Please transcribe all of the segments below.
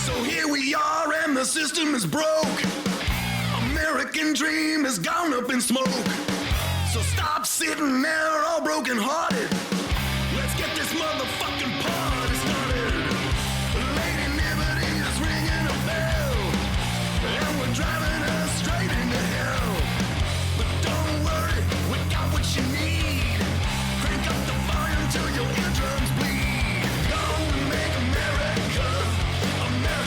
So here we are and the system is broke. American dream has gone up in smoke. So stop sitting there all broken hearted. Let's get this motherfucking party started. Lady Liberty is ringing a bell, and we're driving us straight into hell. But don't worry, we got what you need. Crank up the volume till your eardrums bleed. Gonna make America again.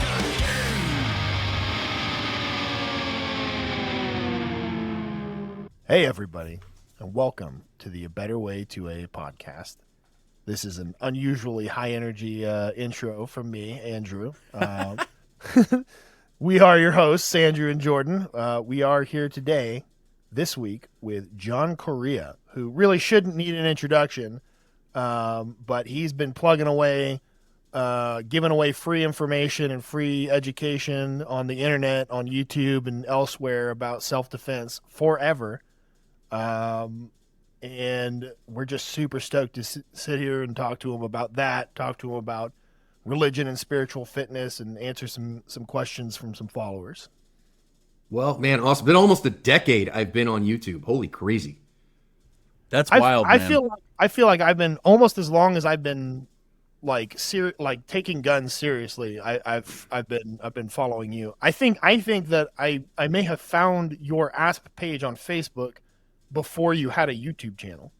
Hey everybody, and welcome to the A Better Way to a podcast. This is an unusually high energy intro from me, Andrew. We are your hosts, Andrew and Jordan. We are here today, this week, with John Correia, who really shouldn't need an introduction, but he's been plugging away, giving away free information and free education on the internet, on YouTube, and elsewhere about self-defense forever. And we're just super stoked to sit here and talk to him about that, talk to him about religion and spiritual fitness, and answer some questions from some followers. Well, man, awesome. Been almost a decade I've been on YouTube. Holy crazy. That's wild, man. I feel like I've been almost as long as I've been like taking guns seriously. I've been following you. I think that I may have found your ASP page on Facebook before you had a YouTube channel.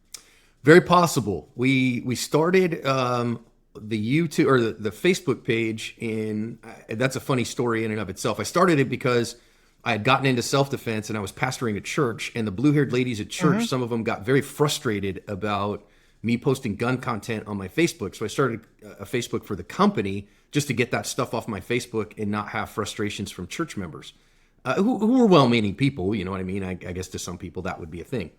Very possible. We started the YouTube or the Facebook page in that's a funny story in and of itself. I started it because I had gotten into self-defense and I was pastoring a church, and the blue-haired ladies at church, some of them got very frustrated about me posting gun content on my Facebook. So I started a Facebook for the company just to get that stuff off my Facebook and not have frustrations from church members. Who were well-meaning people, you know what I mean? I guess to some people that would be a thing.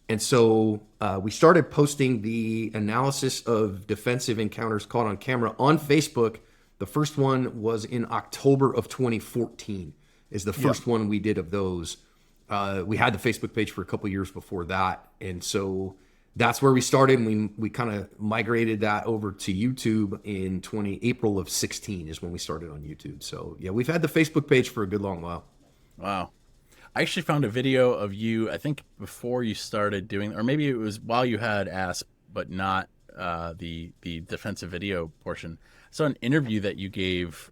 And so we started posting the analysis of defensive encounters caught on camera on Facebook. The first one was in October of 2014 is the first one we did of those. We had the Facebook page for a couple years before that. And so that's where we started. And we kind of migrated that over to YouTube in April of 16 is when we started on YouTube. So yeah, we've had the Facebook page for a good long while. Wow. I actually found a video of you, I think before you started doing, or maybe it was while you had ASP, but not the defensive video portion. I saw an interview that you gave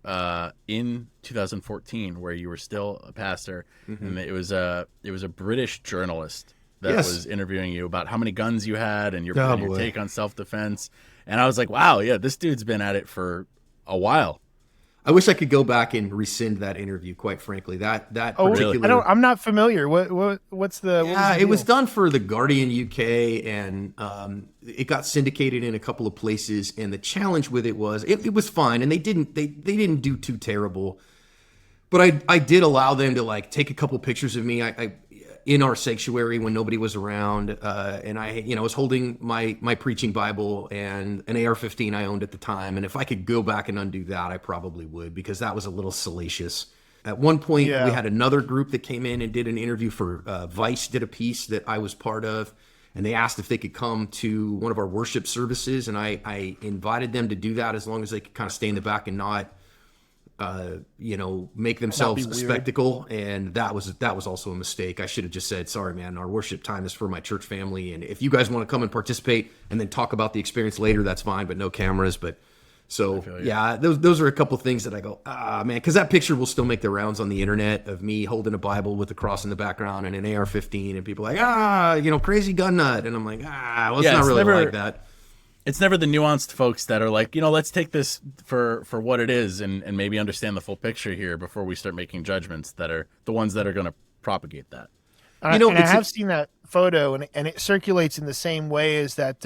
in 2014 where you were still a pastor, and it was a British journalist that was interviewing you about how many guns you had and your take on self-defense. And I was like, wow, yeah, this dude's been at it for a while. I wish I could go back and rescind that interview, quite frankly. That particular... Really? I'm not familiar. What's the... Yeah, it was done for The Guardian UK, and it got syndicated in a couple of places. And the challenge with it was, it was fine, and they didn't do too terrible. But I did allow them to like take a couple pictures of me. I in our sanctuary when nobody was around, and I was holding my preaching Bible and an AR-15 I owned at the time. And if I could go back and undo that, I probably would, because that was a little salacious. At one point, we had another group that came in and did an interview for Vice, did a piece that I was part of, and they asked if they could come to one of our worship services, and I invited them to do that as long as they could kind of stay in the back and not make themselves a spectacle. And that was also a mistake. I should have just said, sorry, man, our worship time is for my church family. And if you guys want to come and participate and then talk about the experience later, that's fine, but no cameras. But so, yeah, those are a couple things that I go, man, because that picture will still make the rounds on the internet of me holding a Bible with a cross in the background and an AR-15, and people are like, crazy gun nut. And I'm like, it's not really like that. It's never the nuanced folks that are like, let's take this for what it is and maybe understand the full picture here before we start making judgments that are the ones that are going to propagate that. I have seen that photo, and it circulates in the same way as that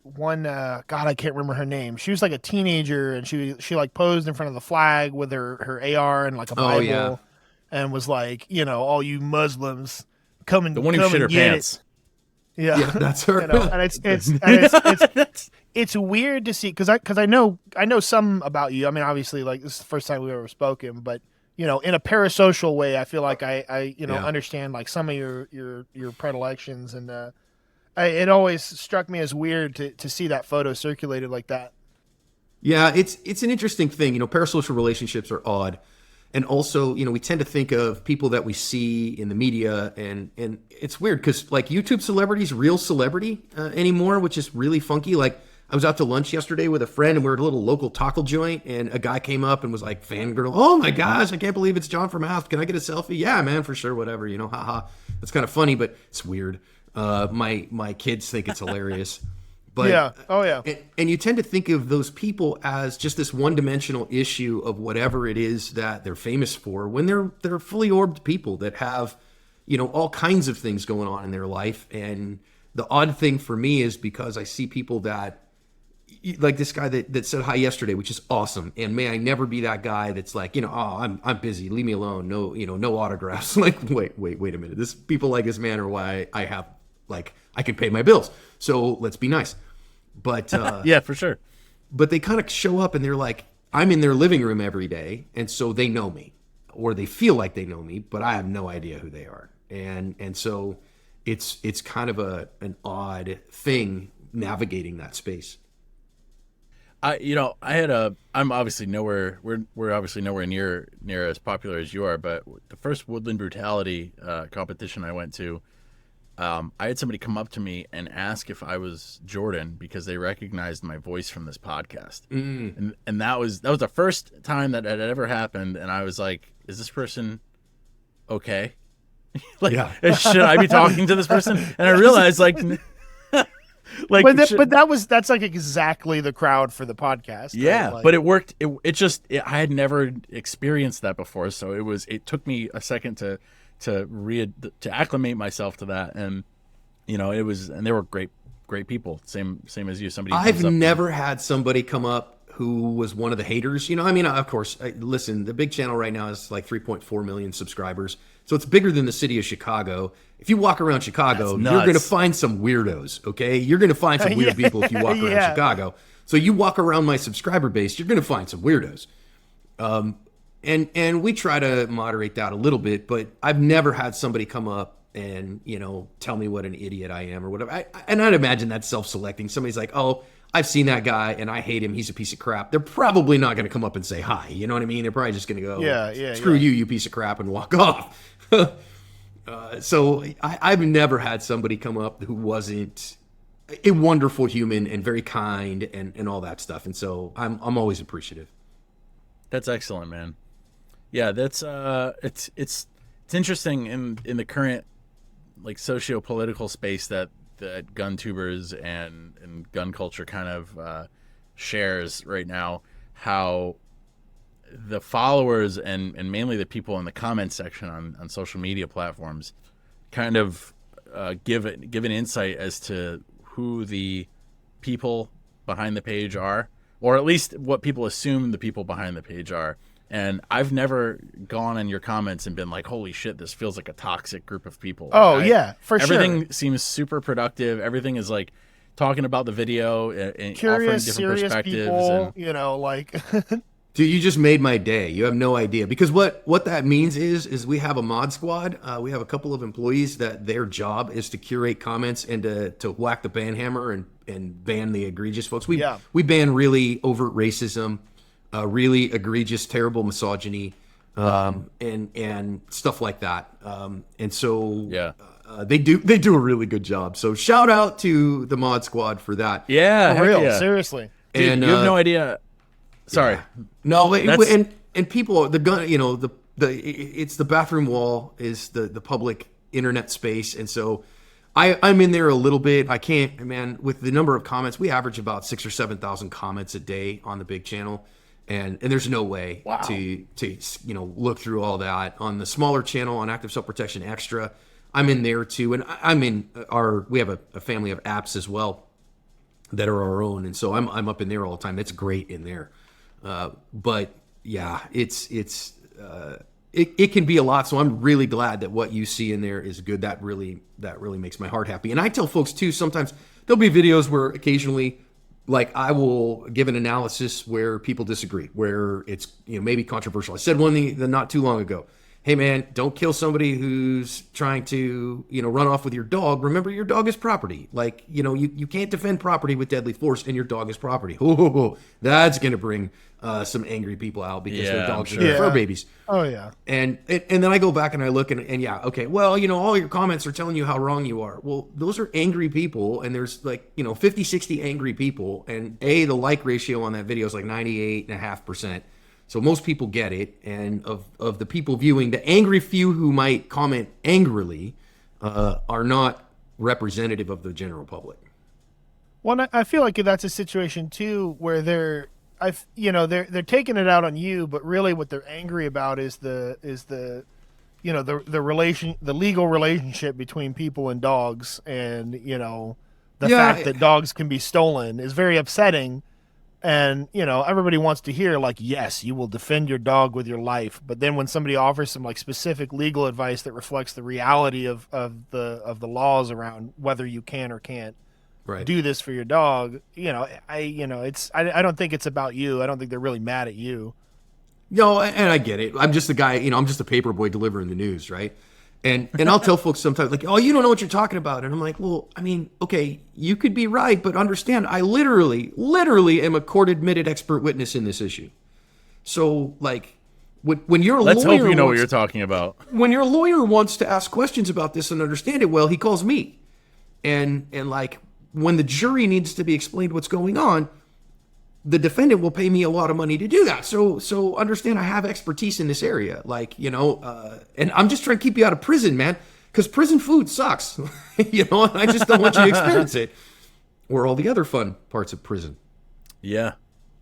one. God, I can't remember her name. She was like a teenager, and she like posed in front of the flag with her AR and like a Bible, and was like, all you Muslims come and the one who shit her pants. Yeah, that's her. And it's weird to see because I know some about you. I mean, obviously, like this is the first time we've ever spoken, but in a parasocial way, I feel like I understand like some of your predilections, and it always struck me as weird to see that photo circulated like that. Yeah, it's an interesting thing. Parasocial relationships are odd. And also, we tend to think of people that we see in the media, and it's weird because like YouTube celebrities, real celebrity anymore, which is really funky. Like I was out to lunch yesterday with a friend, and we were at a little local taco joint, and a guy came up and was like, "Fangirl, oh my gosh, I can't believe it's John from House. Can I get a selfie?" Yeah, man, for sure, whatever. Haha. That's kind of funny, but it's weird. My kids think it's hilarious. But, yeah. Oh, yeah. And you tend to think of those people as just this one-dimensional issue of whatever it is that they're famous for, when they're fully orbed people that have, all kinds of things going on in their life. And the odd thing for me is because I see people that, like this guy that said hi yesterday, which is awesome. And may I never be that guy that's like, oh, I'm busy, leave me alone. No, no autographs. Like, wait a minute. This people like this man are why I have, like, I can pay my bills. So let's be nice. But yeah, for sure. But they kind of show up and they're like, I'm in their living room every day, and so they know me, or they feel like they know me, but I have no idea who they are. And so it's kind of an odd thing navigating that space. I'm obviously nowhere. We're obviously nowhere near as popular as you are. But the first Woodland Brutality competition I went to, I had somebody come up to me and ask if I was Jordan because they recognized my voice from this podcast, and that was the first time that had ever happened. And I was like, "Is this person okay? Like, should I be talking to this person?" And I realized, like. That's like exactly the crowd for the podcast. Yeah, right? Like, but it worked. I had never experienced that before, so it took me a second to acclimate myself to that, and and they were great people, same as you. I've never had somebody come up who was one of the haters. Of course, listen, the big channel right now is like 3.4 million subscribers. So it's bigger than the city of Chicago. If you walk around Chicago, you're going to find some weirdos, okay? You're going to find some weird people if you walk around Chicago. So you walk around my subscriber base, you're going to find some weirdos. And we try to moderate that a little bit, but I've never had somebody come up and, tell me what an idiot I am or whatever. And I'd imagine that's self-selecting. Somebody's like, "Oh, I've seen that guy and I hate him. He's a piece of crap." They're probably not going to come up and say hi. You know what I mean? They're probably just going to go, "Screw you, you piece of crap," and walk off. So I've never had somebody come up who wasn't a wonderful human and very kind and all that stuff. And so I'm always appreciative. That's excellent, man. Yeah, that's it's interesting in the current like socio-political space that gun tubers and gun culture kind of shares right now, how the followers and mainly the people in the comments section on social media platforms kind of give an insight as to who the people behind the page are, or at least what people assume the people behind the page are. And I've never gone in your comments and been like, "Holy shit, this feels like a toxic group of people." Oh, for sure. Everything seems super productive. Everything is like talking about the video and curious, offering different perspectives. People, like... Dude, you just made my day. You have no idea. Because what that means is we have a mod squad. We have a couple of employees that their job is to curate comments and to whack the ban hammer and ban the egregious folks. We ban really overt racism, really egregious, terrible misogyny, and stuff like that. And so they do a really good job. So shout out to the mod squad for that. Yeah, for real, seriously. Dude, and you have no idea. Sorry. Yeah. No, and people, the gun, it's the bathroom wall is the public internet space. And so I'm in there a little bit. I can't, man, with the number of comments, we average about 6,000 or 7,000 comments a day on the big channel. And there's no way to look through all that. On the smaller channel, on Active Self-Protection Extra, I'm in there too. And I'm in we have a family of apps as well that are our own. And so I'm up in there all the time. That's great in there. But yeah, it can be a lot. So I'm really glad that what you see in there is good. That really makes my heart happy. And I tell folks too, sometimes there'll be videos where occasionally, like, I will give an analysis where people disagree, where it's maybe controversial. I said one the not too long ago, hey man, don't kill somebody who's trying to, run off with your dog. Remember, your dog is property. Like, you can't defend property with deadly force, and your dog is property. Ooh, that's going to bring some angry people out because their dogs are fur babies. Oh yeah. And then I go back and I look and yeah, okay, well, all your comments are telling you how wrong you are. Well, those are angry people, and there's 50, 60 angry people, and the like ratio on that video is like 98.5%. So most people get it, and of the people viewing, the angry few who might comment angrily are not representative of the general public. Well, I feel like that's a situation too where they're taking it out on you, but really what they're angry about is the legal relationship between people and dogs, and the fact that dogs can be stolen is very upsetting. And, everybody wants to hear, like, yes, you will defend your dog with your life. But then when somebody offers some, like, specific legal advice that reflects the reality of the laws around whether you can or can't do this for your dog, I don't think it's about you. I don't think they're really mad at you. No, and I get it. I'm just a guy, I'm just a paper boy delivering the news, right? And I'll tell folks sometimes, like, oh, you don't know what you're talking about. And I'm like, well, I mean, okay, you could be right, but understand, I literally am a court-admitted expert witness in this issue. So, like, when your lawyer... Let's hope you know what you're talking about. When your lawyer wants to ask questions about this and understand it well, he calls me. And like, when the jury needs to be explained what's going on, the defendant will pay me a lot of money to do that. So understand, I have expertise in this area. Like, and I'm just trying to keep you out of prison, man, because prison food sucks. And I just don't want you to experience it. Or all the other fun parts of prison. Yeah.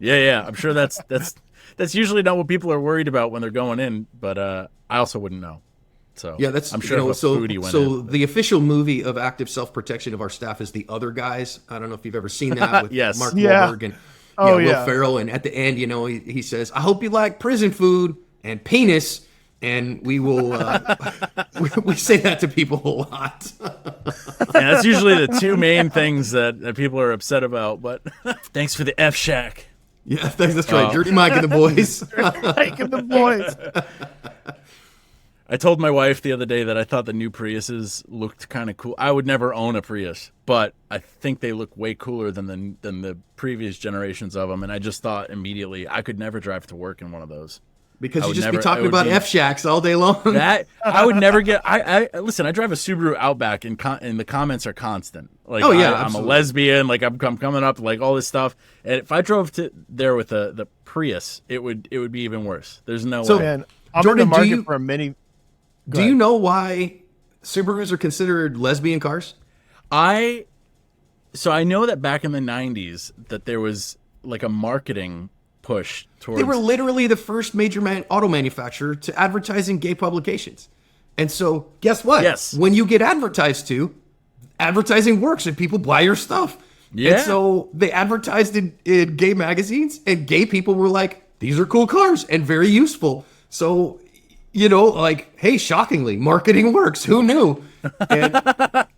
I'm sure that's usually not what people are worried about when they're going in, but I also wouldn't know. So yeah, that's, I'm sure if a foodie went in. The official movie of active self-protection of our staff is The Other Guys. I don't know if you've ever seen that with Yes. Mark Wahlberg and Will Ferrell. And at the end, he says, I hope you like prison food and penis. And we will, we say that to people a lot. Yeah, that's usually the two main things that people are upset about. But thanks for the F Shack. Yeah, that's right. Dirty Mike and the boys. Mike and the boys. I told my wife the other day that I thought the new Priuses looked kind of cool. I would never own a Prius, but I think they look way cooler than the previous generations of them. And I just thought immediately I could never drive to work in one of those. Because you just be talking about F-Shacks all day long. That I would never get. I listen. I drive a Subaru Outback, and the comments are constant. Like, I'm a lesbian. Like, I'm coming up. Like, all this stuff. And if I drove to there with the Prius, it would be even worse. There's no way. Man, I'm Jordan, in the market for a mini. Do you know why Subarus are considered lesbian cars? So I know that back in the 90s that there was like a marketing push towards... They were literally the first major auto manufacturer to advertise in gay publications. And so guess what? Yes. When you get advertised to, advertising works and people buy your stuff. Yeah. And so they advertised in gay magazines, and gay people were like, these are cool cars and very useful. So... like, hey, shockingly, marketing works. Who knew? And,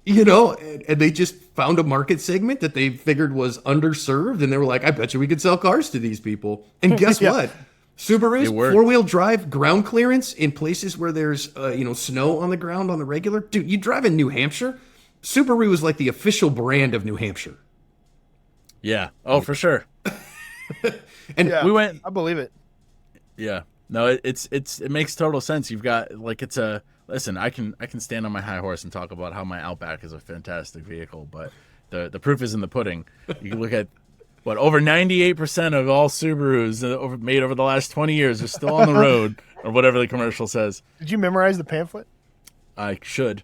and they just found a market segment that they figured was underserved. And they were like, I bet you we could sell cars to these people. And guess what? Subarus, four-wheel drive, ground clearance in places where there's, snow on the ground on the regular. Dude, you drive in New Hampshire, Subaru is like the official brand of New Hampshire. Yeah. Oh, for sure. And we went. I believe it. Yeah. No, it makes total sense. You've got listen, I can stand on my high horse and talk about how my Outback is a fantastic vehicle, but the proof is in the pudding. You can look at over 98% of all Subarus made over the last 20 years are still on the road, or whatever the commercial says. Did you memorize the pamphlet? I should.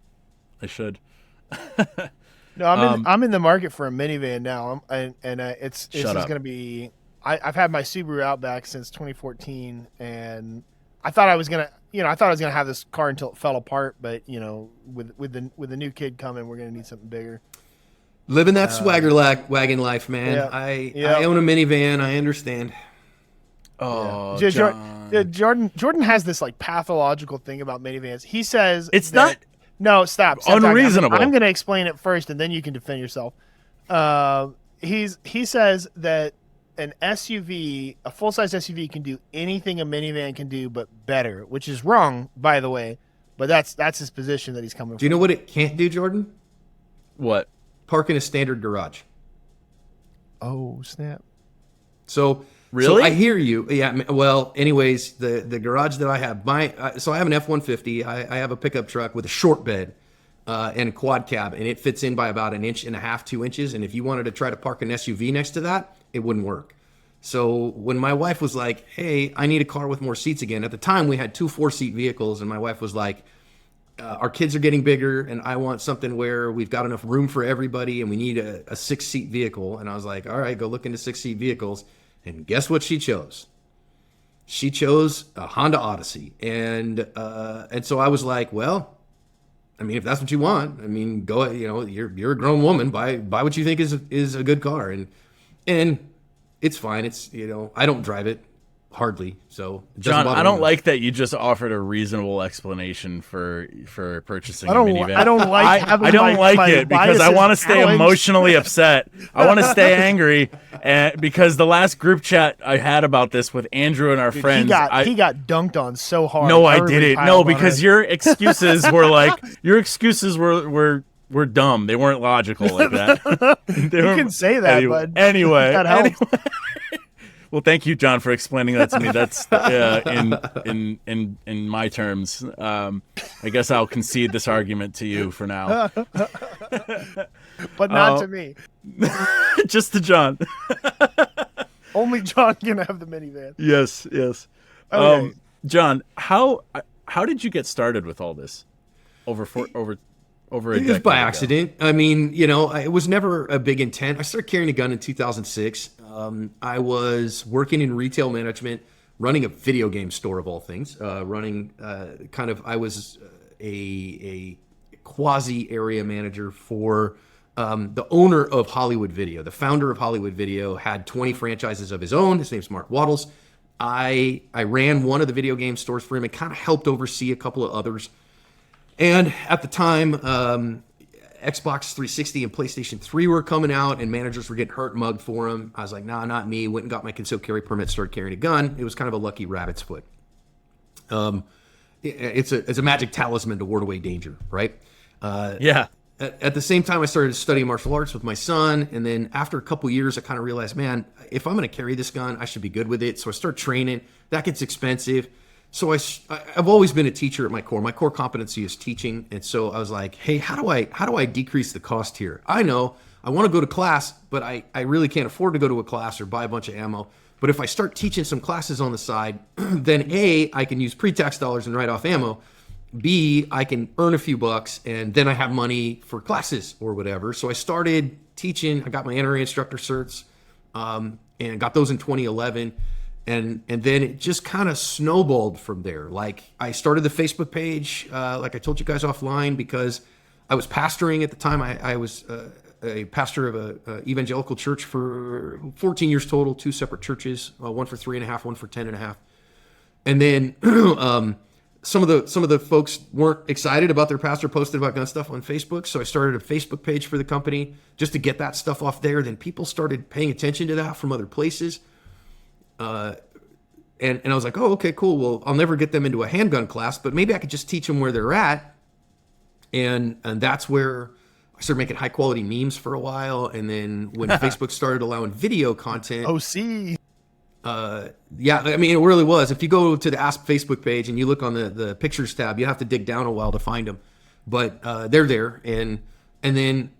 No, I'm in the market for a minivan now, and it's going to be. I've had my Subaru Outback since 2014, and I thought I was gonna have this car until it fell apart. But with the new kid coming, we're gonna need something bigger. Living that swagger wagon life, man. Yeah. I own a minivan. I understand. Oh, yeah. Jordan has this like pathological thing about minivans. He says it's not. No, stop. Unreasonable. I'm going to explain it first, and then you can defend yourself. He says that. an SUV, a full-size SUV, can do anything a minivan can do, but better, which is wrong, by the way. But that's his position that he's coming from. Do you know what it can't do, Jordan? What? Park in a standard garage. Oh, snap. So Really? So I hear you. Yeah. Well, anyways, the garage that I have, so I have an F-150. I have a pickup truck with a short bed and a quad cab, and it fits in by about 1.5 inches, 2 inches. And if you wanted to try to park an SUV next to that, it wouldn't work. So when my wife was like, "Hey, I need a car with more seats again," at the time we had 2 4-seat vehicles, and my wife was like, "Our kids are getting bigger, and I want something where we've got enough room for everybody, and we need a 6-seat vehicle." And I was like, "All right, go look into 6-seat vehicles." And guess what she chose? She chose a Honda Odyssey, and so I was like, "Well, I mean, if that's what you want, I mean, go. You know, you're a grown woman. Buy what you think is a good car, and it's fine. It's, you know, I don't drive it hardly, so it doesn't John, bother I don't me. like that you just offered a reasonable explanation for purchasing I don't a minivan. I don't like having I don't my like it because I biases want to stay challenged. emotionally upset. I want to stay angry, and because the last group chat I had about this with Andrew and our Dude, friends, he got dunked on so hard. no, I Everybody didn't. piled No, on because him. your excuses were like were dumb. They weren't logical like that. You can say that, but anyway, that helps. Well, thank you, John, for explaining that to me. That's in my terms. I guess I'll concede this argument to you for now. But not to me. Just to John. Only John can have the minivan. Yes. Okay. John, how did you get started with all this? Over a It was decade by ago? accident. I mean, you know, it was never a big intent. I started carrying a gun in 2006. I was working in retail management, running a video game store of all things. I was a quasi area manager for the owner of Hollywood Video. The founder of Hollywood Video had 20 franchises of his own. His name's Mark Waddles. I ran one of the video game stores for him and kind of helped oversee a couple of others. And at the time, Xbox 360 and PlayStation 3 were coming out, and managers were getting hurt and mugged for them. I was like, nah, not me. Went and got my concealed carry permit, started carrying a gun. It was kind of a lucky rabbit's foot. It's a magic talisman to ward away danger, right? Yeah. At the same time, I started studying martial arts with my son, and then after a couple years, I kind of realized, man, if I'm going to carry this gun, I should be good with it. So I started training. That gets expensive. So I've always been a teacher at my core. My core competency is teaching, and so I was like, hey, how do I decrease the cost here? I know I want to go to class, but I really can't afford to go to a class or buy a bunch of ammo. But if I start teaching some classes on the side, then A, I can use pre-tax dollars and write off ammo. B, I can earn a few bucks, and then I have money for classes or whatever. So I started teaching. I got my NRA instructor certs, and got those in 2011. And then it just kind of snowballed from there. Like, I started the Facebook page, like I told you guys offline, because I was pastoring at the time. I was a pastor of a evangelical church for 14 years total, 2 separate churches, one for 3.5, one for 10.5. And then some of the folks weren't excited about their pastor posted about gun stuff on Facebook, so I started a Facebook page for the company just to get that stuff off there. Then people started paying attention to that from other places. And I was like, oh, okay, cool. Well, I'll never get them into a handgun class, but maybe I could just teach them where they're at. And that's where I started making high quality memes for a while. And then when Facebook started allowing video content, OC. yeah, I mean, it really was. If you go to the Ask Facebook page and you look on the pictures tab, you have to dig down a while to find them, but they're there. And then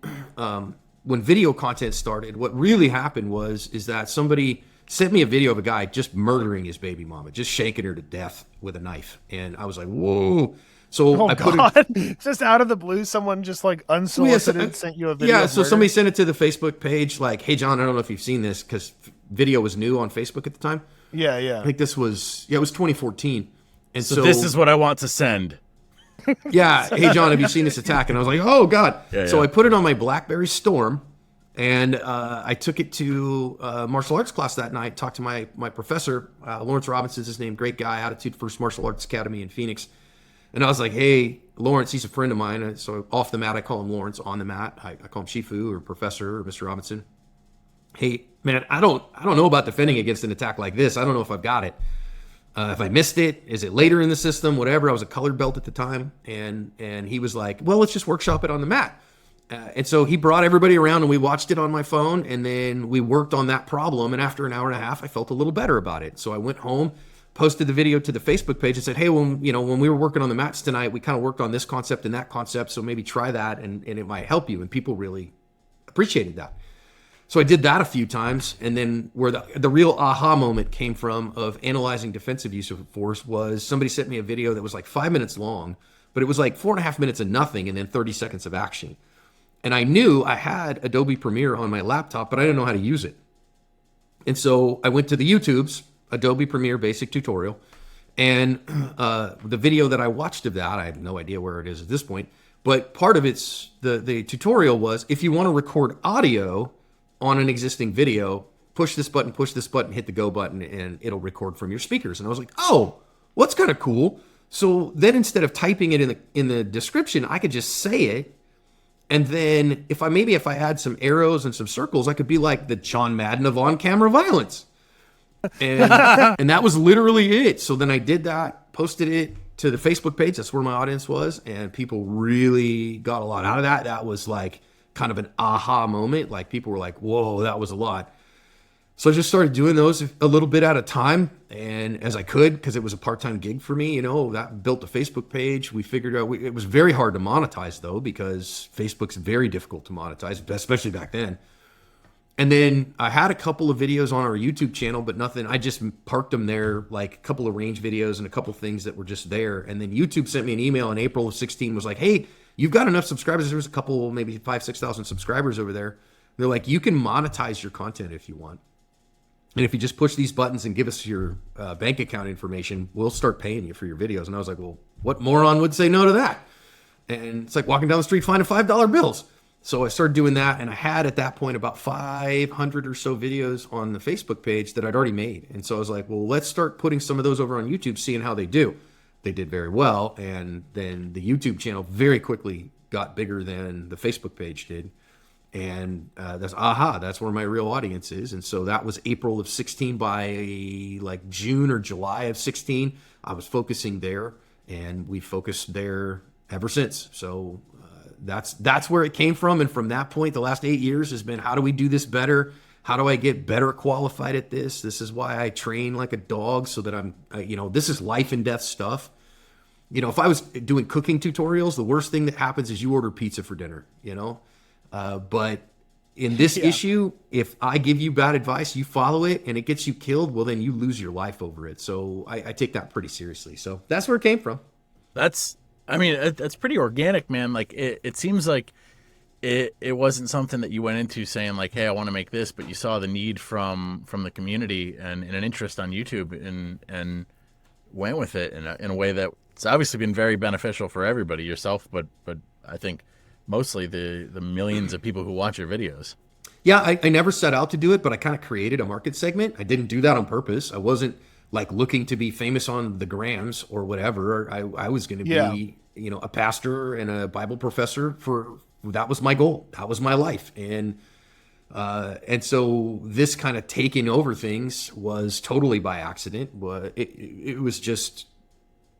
when video content started, what really happened is that somebody sent me a video of a guy just murdering his baby mama, just shanking her to death with a knife. And I was like, whoa. So Oh, I put God. it, Just out of the blue, someone just like unsolicited sent you a video. yeah, of so murder? somebody sent it to the Facebook page like, hey, John, I don't know if you've seen this because video was new on Facebook at the time. Yeah, I yeah. think it was 2014. And So this is what I want to send. yeah, hey, John, have you seen this attack? And I was like, oh, God. Yeah, So yeah. I put it on my BlackBerry Storm, and I took it to martial arts class that night, talked to my professor. Lawrence Robinson's his name, great guy, Attitude First Martial Arts Academy in Phoenix. And I was like, hey, Lawrence, he's a friend of mine. And so off the mat, I call him Lawrence. On the mat, I call him Shifu or Professor or Mr. Robinson. hey, man, I don't know about defending against an attack like this. I don't know if I've got it. If I missed it, is it later in the system, whatever. I was a colored belt at the time. And he was like, well, let's just workshop it on the mat. And so he brought everybody around and we watched it on my phone, and then we worked on that problem. And after an hour and a half, I felt a little better about it. So I went home, posted the video to the Facebook page and said, hey, when we were working on the mats tonight, we kind of worked on this concept and that concept. So maybe try that and it might help you. And people really appreciated that. So I did that a few times. And then where the real aha moment came from of analyzing defensive use of force was somebody sent me a video that was like 5 minutes long, but it was like 4.5 minutes of nothing and then 30 seconds of action. And I knew I had Adobe Premiere on my laptop, but I didn't know how to use it. And so I went to the YouTube's Adobe Premiere basic tutorial. And the video that I watched of that, I have no idea where it is at this point, but part of the tutorial was, if you want to record audio on an existing video, push this button, hit the go button, and it'll record from your speakers. And I was like, oh, well, that's kind of cool. So then instead of typing it in the description, I could just say it. And then if I had some arrows and some circles, I could be like the John Madden of on-camera violence. And and that was literally it. So then I did that, posted it to the Facebook page. That's where my audience was. And people really got a lot out of that. That was like kind of an aha moment. Like people were like, whoa, that was a lot. So I just started doing those a little bit at a time, and as I could, because it was a part-time gig for me, that built a Facebook page. We figured out it was very hard to monetize though, because Facebook's very difficult to monetize, especially back then. And then I had a couple of videos on our YouTube channel, but nothing. I just parked them there, like a couple of range videos and a couple of things that were just there. And then YouTube sent me an email in April of 2016, was like, hey, you've got enough subscribers. There was a couple, maybe 5,000-6,000 subscribers over there. They're like, you can monetize your content if you want. And if you just push these buttons and give us your bank account information, we'll start paying you for your videos. And I was like, well, what moron would say no to that? And it's like walking down the street finding $5 bills. So I started doing that. And I had at that point about 500 or so videos on the Facebook page that I'd already made. And so I was like, well, let's start putting some of those over on YouTube, seeing how they do. They did very well. And then the YouTube channel very quickly got bigger than the Facebook page did. And that's where my real audience is. And so that was April of 2016. By like June or July of 2016, I was focusing there, and we focused there ever since. So that's where it came from. And from that point, the last 8 years has been, how do we do this better? How do I get better qualified at this? This is why I train like a dog, so that I'm, this is life and death stuff. If I was doing cooking tutorials, the worst thing that happens is you order pizza for dinner, but in this issue, if I give you bad advice, you follow it and it gets you killed, well, then you lose your life over it. So I take that pretty seriously. So that's where it came from. That's pretty organic, man. Like it seems like it wasn't something that you went into saying like, hey, I want to make this, but you saw the need from the community and an interest on YouTube and went with it in a way that's obviously been very beneficial for everybody, yourself, but I think mostly the millions of people who watch your videos. Yeah, I never set out to do it, but I kind of created a market segment. I didn't do that on purpose. I wasn't like looking to be famous on the grams or whatever. I was going to be, a pastor and a Bible professor. That was my goal. That was my life. And so this kind of taking over things was totally by accident. But it was just,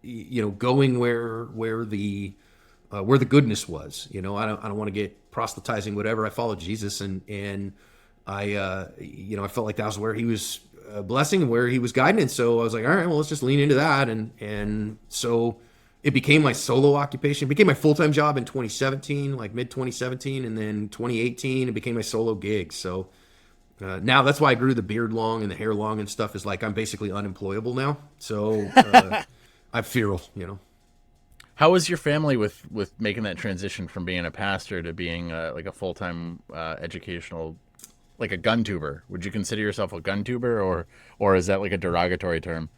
going where the goodness was. I don't want to get proselytizing, whatever. I followed Jesus, and I felt like that was where he was blessing, where he was guiding. And so I was like, all right, well, let's just lean into that. And so it became my solo occupation. It became my full-time job in 2017, like mid 2017, and then 2018 it became my solo gig. So now that's why I grew the beard long and the hair long and stuff, is like I'm basically unemployable now. So I'm feral, How was your family with making that transition from being a pastor to being like a full-time educational, like a gun tuber? Would you consider yourself a gun tuber, or is that like a derogatory term?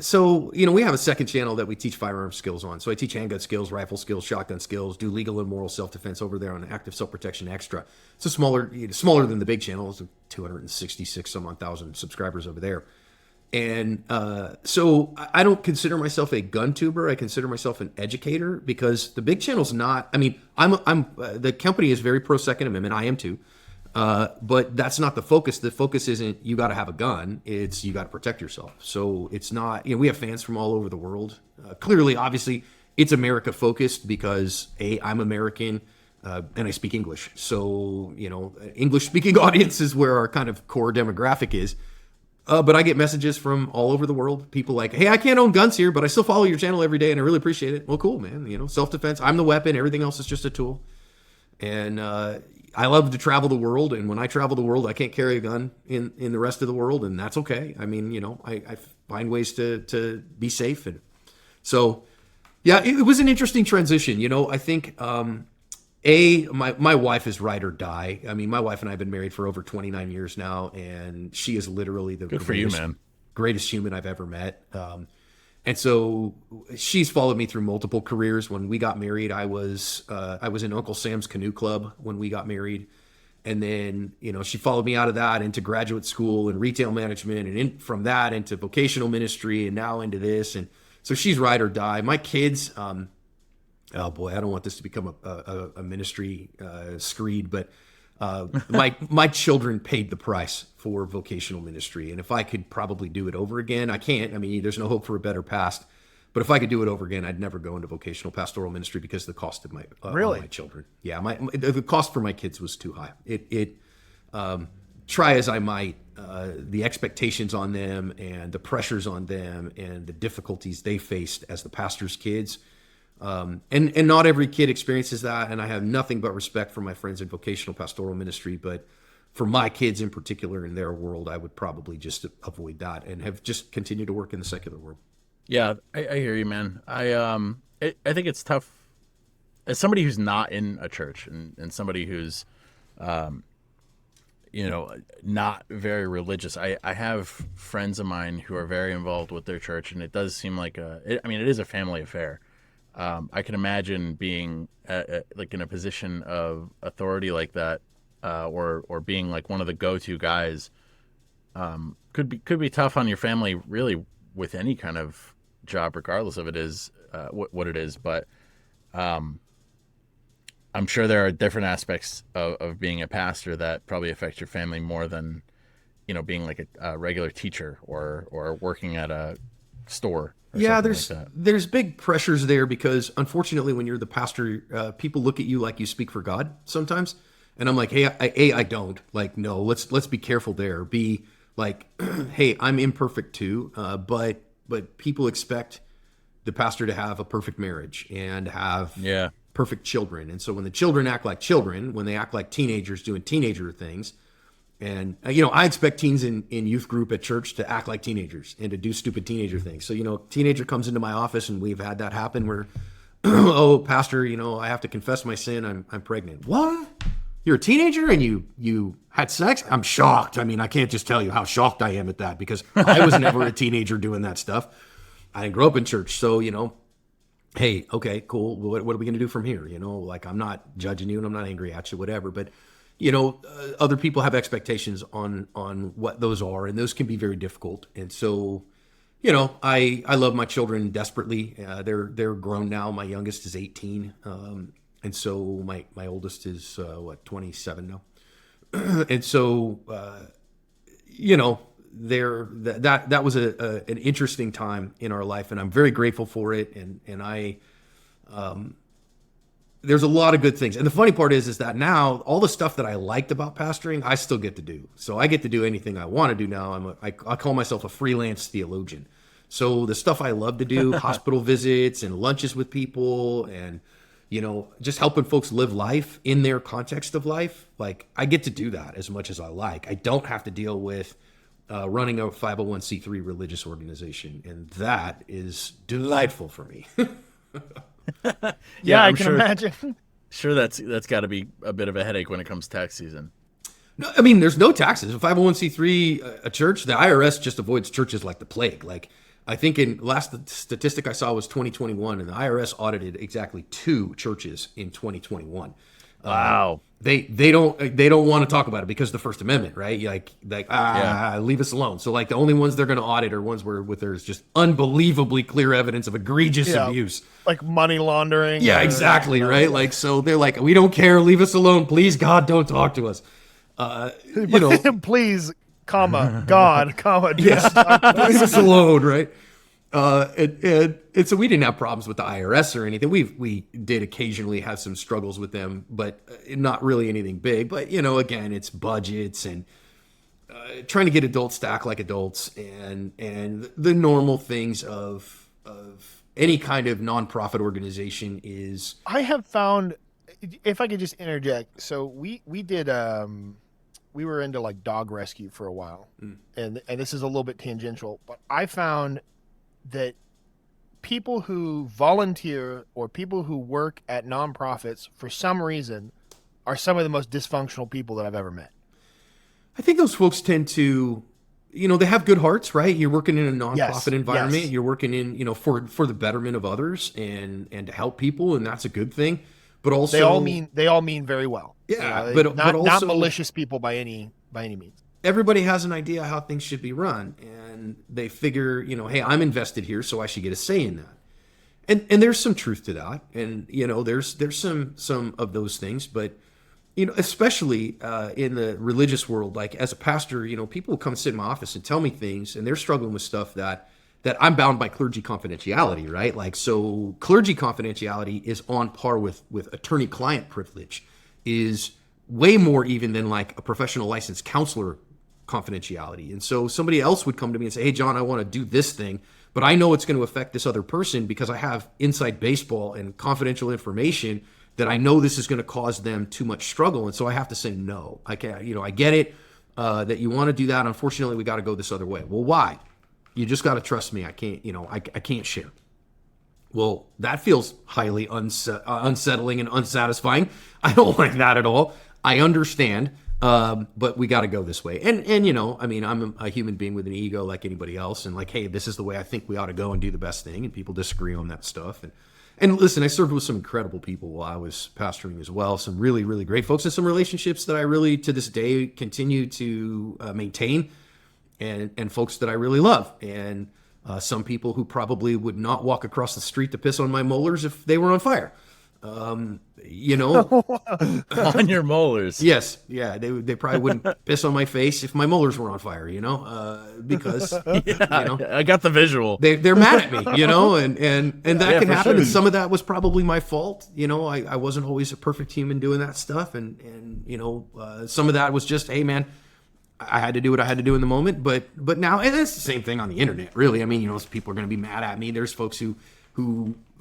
So, we have a second channel that we teach firearm skills on. So I teach handgun skills, rifle skills, shotgun skills, do legal and moral self-defense over there on Active Self-Protection Extra. It's smaller than the big channel. It's 266 some odd thousand subscribers over there. And so I don't consider myself a gun tuber. I consider myself an educator, because the big channel's not. I'm the company is very pro Second Amendment. I am too. But that's not the focus. The focus isn't you got to have a gun. It's you got to protect yourself. So it's not, we have fans from all over the world. Clearly, obviously, it's America focused because I'm American and I speak English. So, English speaking audience is where our kind of core demographic is. But I get messages from all over the world. People like, hey, I can't own guns here, but I still follow your channel every day and I really appreciate it. Well, cool, man. Self-defense. I'm the weapon. Everything else is just a tool. And I love to travel the world. And when I travel the world, I can't carry a gun in the rest of the world. And that's okay. I mean, I find ways to be safe. And so, yeah, it was an interesting transition. I think, my wife is ride or die. I mean, my wife and I have been married for over 29 years now, and she is literally the greatest human I've ever met. And so she's followed me through multiple careers. When we got married, I was in Uncle Sam's Canoe Club when we got married. And then, she followed me out of that into graduate school and retail management, and from that into vocational ministry, and now into this. And so she's ride or die. My kids, oh boy, I don't want this to become a ministry screed, but my children paid the price for vocational ministry. And if I could probably do it over again, I can't. I mean, there's no hope for a better past. But if I could do it over again, I'd never go into vocational pastoral ministry because of the cost of my children. Yeah, the cost for my kids was too high. Try as I might, the expectations on them and the pressures on them and the difficulties they faced as the pastor's kids. And not every kid experiences that, and I have nothing but respect for my friends in vocational pastoral ministry, but for my kids in particular in their world, I would probably just avoid that and have just continued to work in the secular world. Yeah, I hear you, man. I think it's tough as somebody who's not in a church and somebody who's not very religious. I have friends of mine who are very involved with their church, and it does seem like it is a family affair. I can imagine being like in a position of authority like that, or being like one of the go-to guys. Could be tough on your family, really, with any kind of job, regardless of it is what it is. But I'm sure there are different aspects of being a pastor that probably affect your family more than being like a regular teacher or working at a store. Yeah, there's big pressures there because unfortunately, when you're the pastor, people look at you like you speak for God sometimes, and I'm like, hey, I don't. Like, no, let's be careful there. Be like, hey, I'm imperfect too, but people expect the pastor to have a perfect marriage and have perfect children, and so when the children act like children, when they act like teenagers doing teenager things. And, I expect teens in youth group at church to act like teenagers and to do stupid teenager things. So, teenager comes into my office and we've had that happen where, oh, pastor, I have to confess my sin. I'm pregnant. What? You're a teenager and you had sex? I'm shocked. I mean, I can't just tell you how shocked I am at that because I was never a teenager doing that stuff. I didn't grow up in church. So, hey, okay, cool. What are we going to do from here? Like I'm not judging you and I'm not angry at you, whatever. But other people have expectations on what those are, and those can be very difficult. And so, I love my children desperately. They're grown now. My youngest is 18, and so my oldest is 27 now. And so, that was an interesting time in our life, and I'm very grateful for it. And I. There's a lot of good things. And the funny part is that now all the stuff that I liked about pastoring, I still get to do. So I get to do anything I want to do now. I call myself a freelance theologian. So the stuff I love to do, hospital visits and lunches with people and, just helping folks live life in their context of life. Like I get to do that as much as I like. I don't have to deal with running a 501c3 religious organization. And that is delightful for me. I can imagine. Sure, that's got to be a bit of a headache when it comes tax season. No, I mean, there's no taxes. A 501c3, a church, the IRS just avoids churches like the plague. Like, I think in last statistic I saw was 2021, and the IRS audited exactly 2 churches in 2021. Wow. They don't want to talk about it because of the First Amendment, right? Leave us alone. So like the only ones they're going to audit are ones where there's just unbelievably clear evidence of egregious abuse, like money laundering. Yeah, exactly, right? Like so they're like, we don't care, leave us alone, please, God, don't talk to us. You know, Please, comma, God, comma. yes, leave us alone, right? And so we didn't have problems with the IRS or anything. We did occasionally have some struggles with them, but not really anything big. But you know, again, it's budgets and trying to get adults to act like adults, and the normal things of any kind of nonprofit organization is. I have found, if I could just interject, so we did we were into like dog rescue for a while, and this is a little bit tangential, but I found that people who volunteer or people who work at nonprofits for some reason are some of the most dysfunctional people that I've ever met. I think those folks tend to, you know, they have good hearts, right? You're working in a nonprofit Yes, environment. yes. You're working in, you know, for the betterment of others and to help people, and that's a good thing. But also, They all mean very well. Yeah, but but not also malicious people by any means. everybody has an idea how things should be run, and they figure, you know, hey, I'm invested here, so I should get a say in that. And there's some truth to that, and you know, there's some of those things, but you know, especially in the religious world, like as a pastor, you know, people will come sit in my office and tell me things, and they're struggling with stuff that I'm bound by clergy confidentiality, right? Like, so clergy confidentiality is on par with attorney-client privilege, is way more even than like a professional licensed counselor confidentiality. And so somebody else would come to me and say, hey, John, I want to do this thing, but I know it's going to affect this other person because I have inside baseball and confidential information that I know this is going to cause them too much struggle. And so I have to say, no, I can't, you know, I get it that you want to do that. Unfortunately, we got to go this other way. Well, why? You just got to trust me. I can't, you know, I can't share. Well, that feels highly unsettling and unsatisfying. I don't like that at all. I understand, but we got to go this way. And you know, I mean, I'm a human being with an ego like anybody else, and like, hey, this is the way I think we ought to go and do the best thing. And people disagree on that stuff. And listen, I served with some incredible people while I was pastoring as well. Some really, really great folks, and some relationships that I really, to this day, continue to maintain. And folks that I really love, and some people who probably would not walk across the street to piss on my molars if they were on fire. You know, On your molars. yes, yeah, they probably wouldn't piss on my face if my molars were on fire. You know, because you know, I got the visual. they're mad at me. You know, and that Yeah, can for happen. sure. And some of that was probably my fault. You know, I wasn't always a perfect human doing that stuff, and you know, some of that was just, hey, man, I had to do what I had to do in the moment, but now, and it's the same thing on the internet, really. I mean, you know, people are going to be mad at me. There's folks who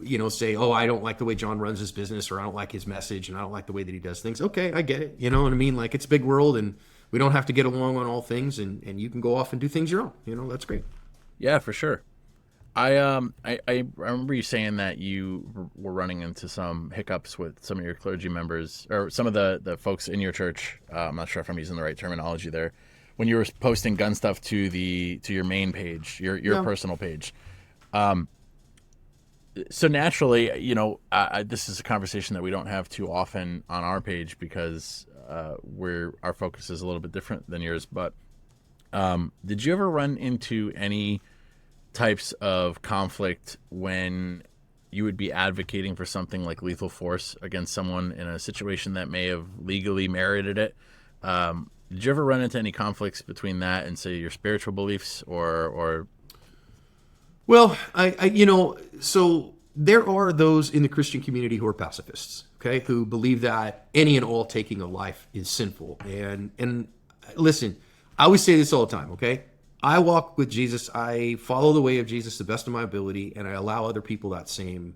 you know, say, oh, I don't like the way John runs his business, or I don't like his message, and I don't like the way that he does things. Okay, I get it. You know what I mean? Like, it's a big world, and we don't have to get along on all things, and you can go off and do things your own. You know, that's great. Yeah, for sure. I remember you saying that you were running into some hiccups with some of your clergy members, or some of the folks in your church. I'm not sure if I'm using the right terminology there. When you were posting gun stuff to your main page, your personal page. So naturally, you know, this is a conversation that we don't have too often on our page because our focus is a little bit different than yours. But did you ever run into any types of conflict when you would be advocating for something like lethal force against someone in a situation that may have legally merited it? Did you ever run into any conflicts between that and, say, your spiritual beliefs or? Well, I you know, so there are those in the Christian community who are pacifists, okay, who believe that any and all taking of life is sinful. And listen, I always say this all the time, okay? I walk with Jesus. I follow the way of Jesus to the best of my ability, and I allow other people that same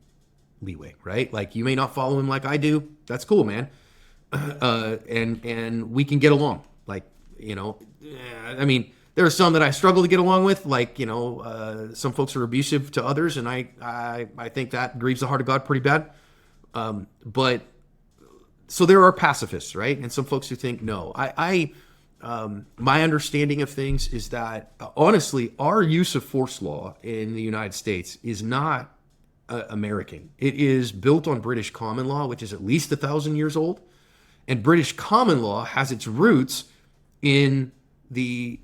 leeway, right? Like, you may not follow him like I do. That's cool, man. And we can get along. Like, you know, I mean, there are some that I struggle to get along with. Like, you know, some folks are abusive to others, and I think that grieves the heart of God pretty bad. But so there are pacifists, right? And some folks who think no. My understanding of things is that, honestly, our use of force law in the United States is not American. It is built on British common law, which is at least 1,000 years old. And British common law has its roots in the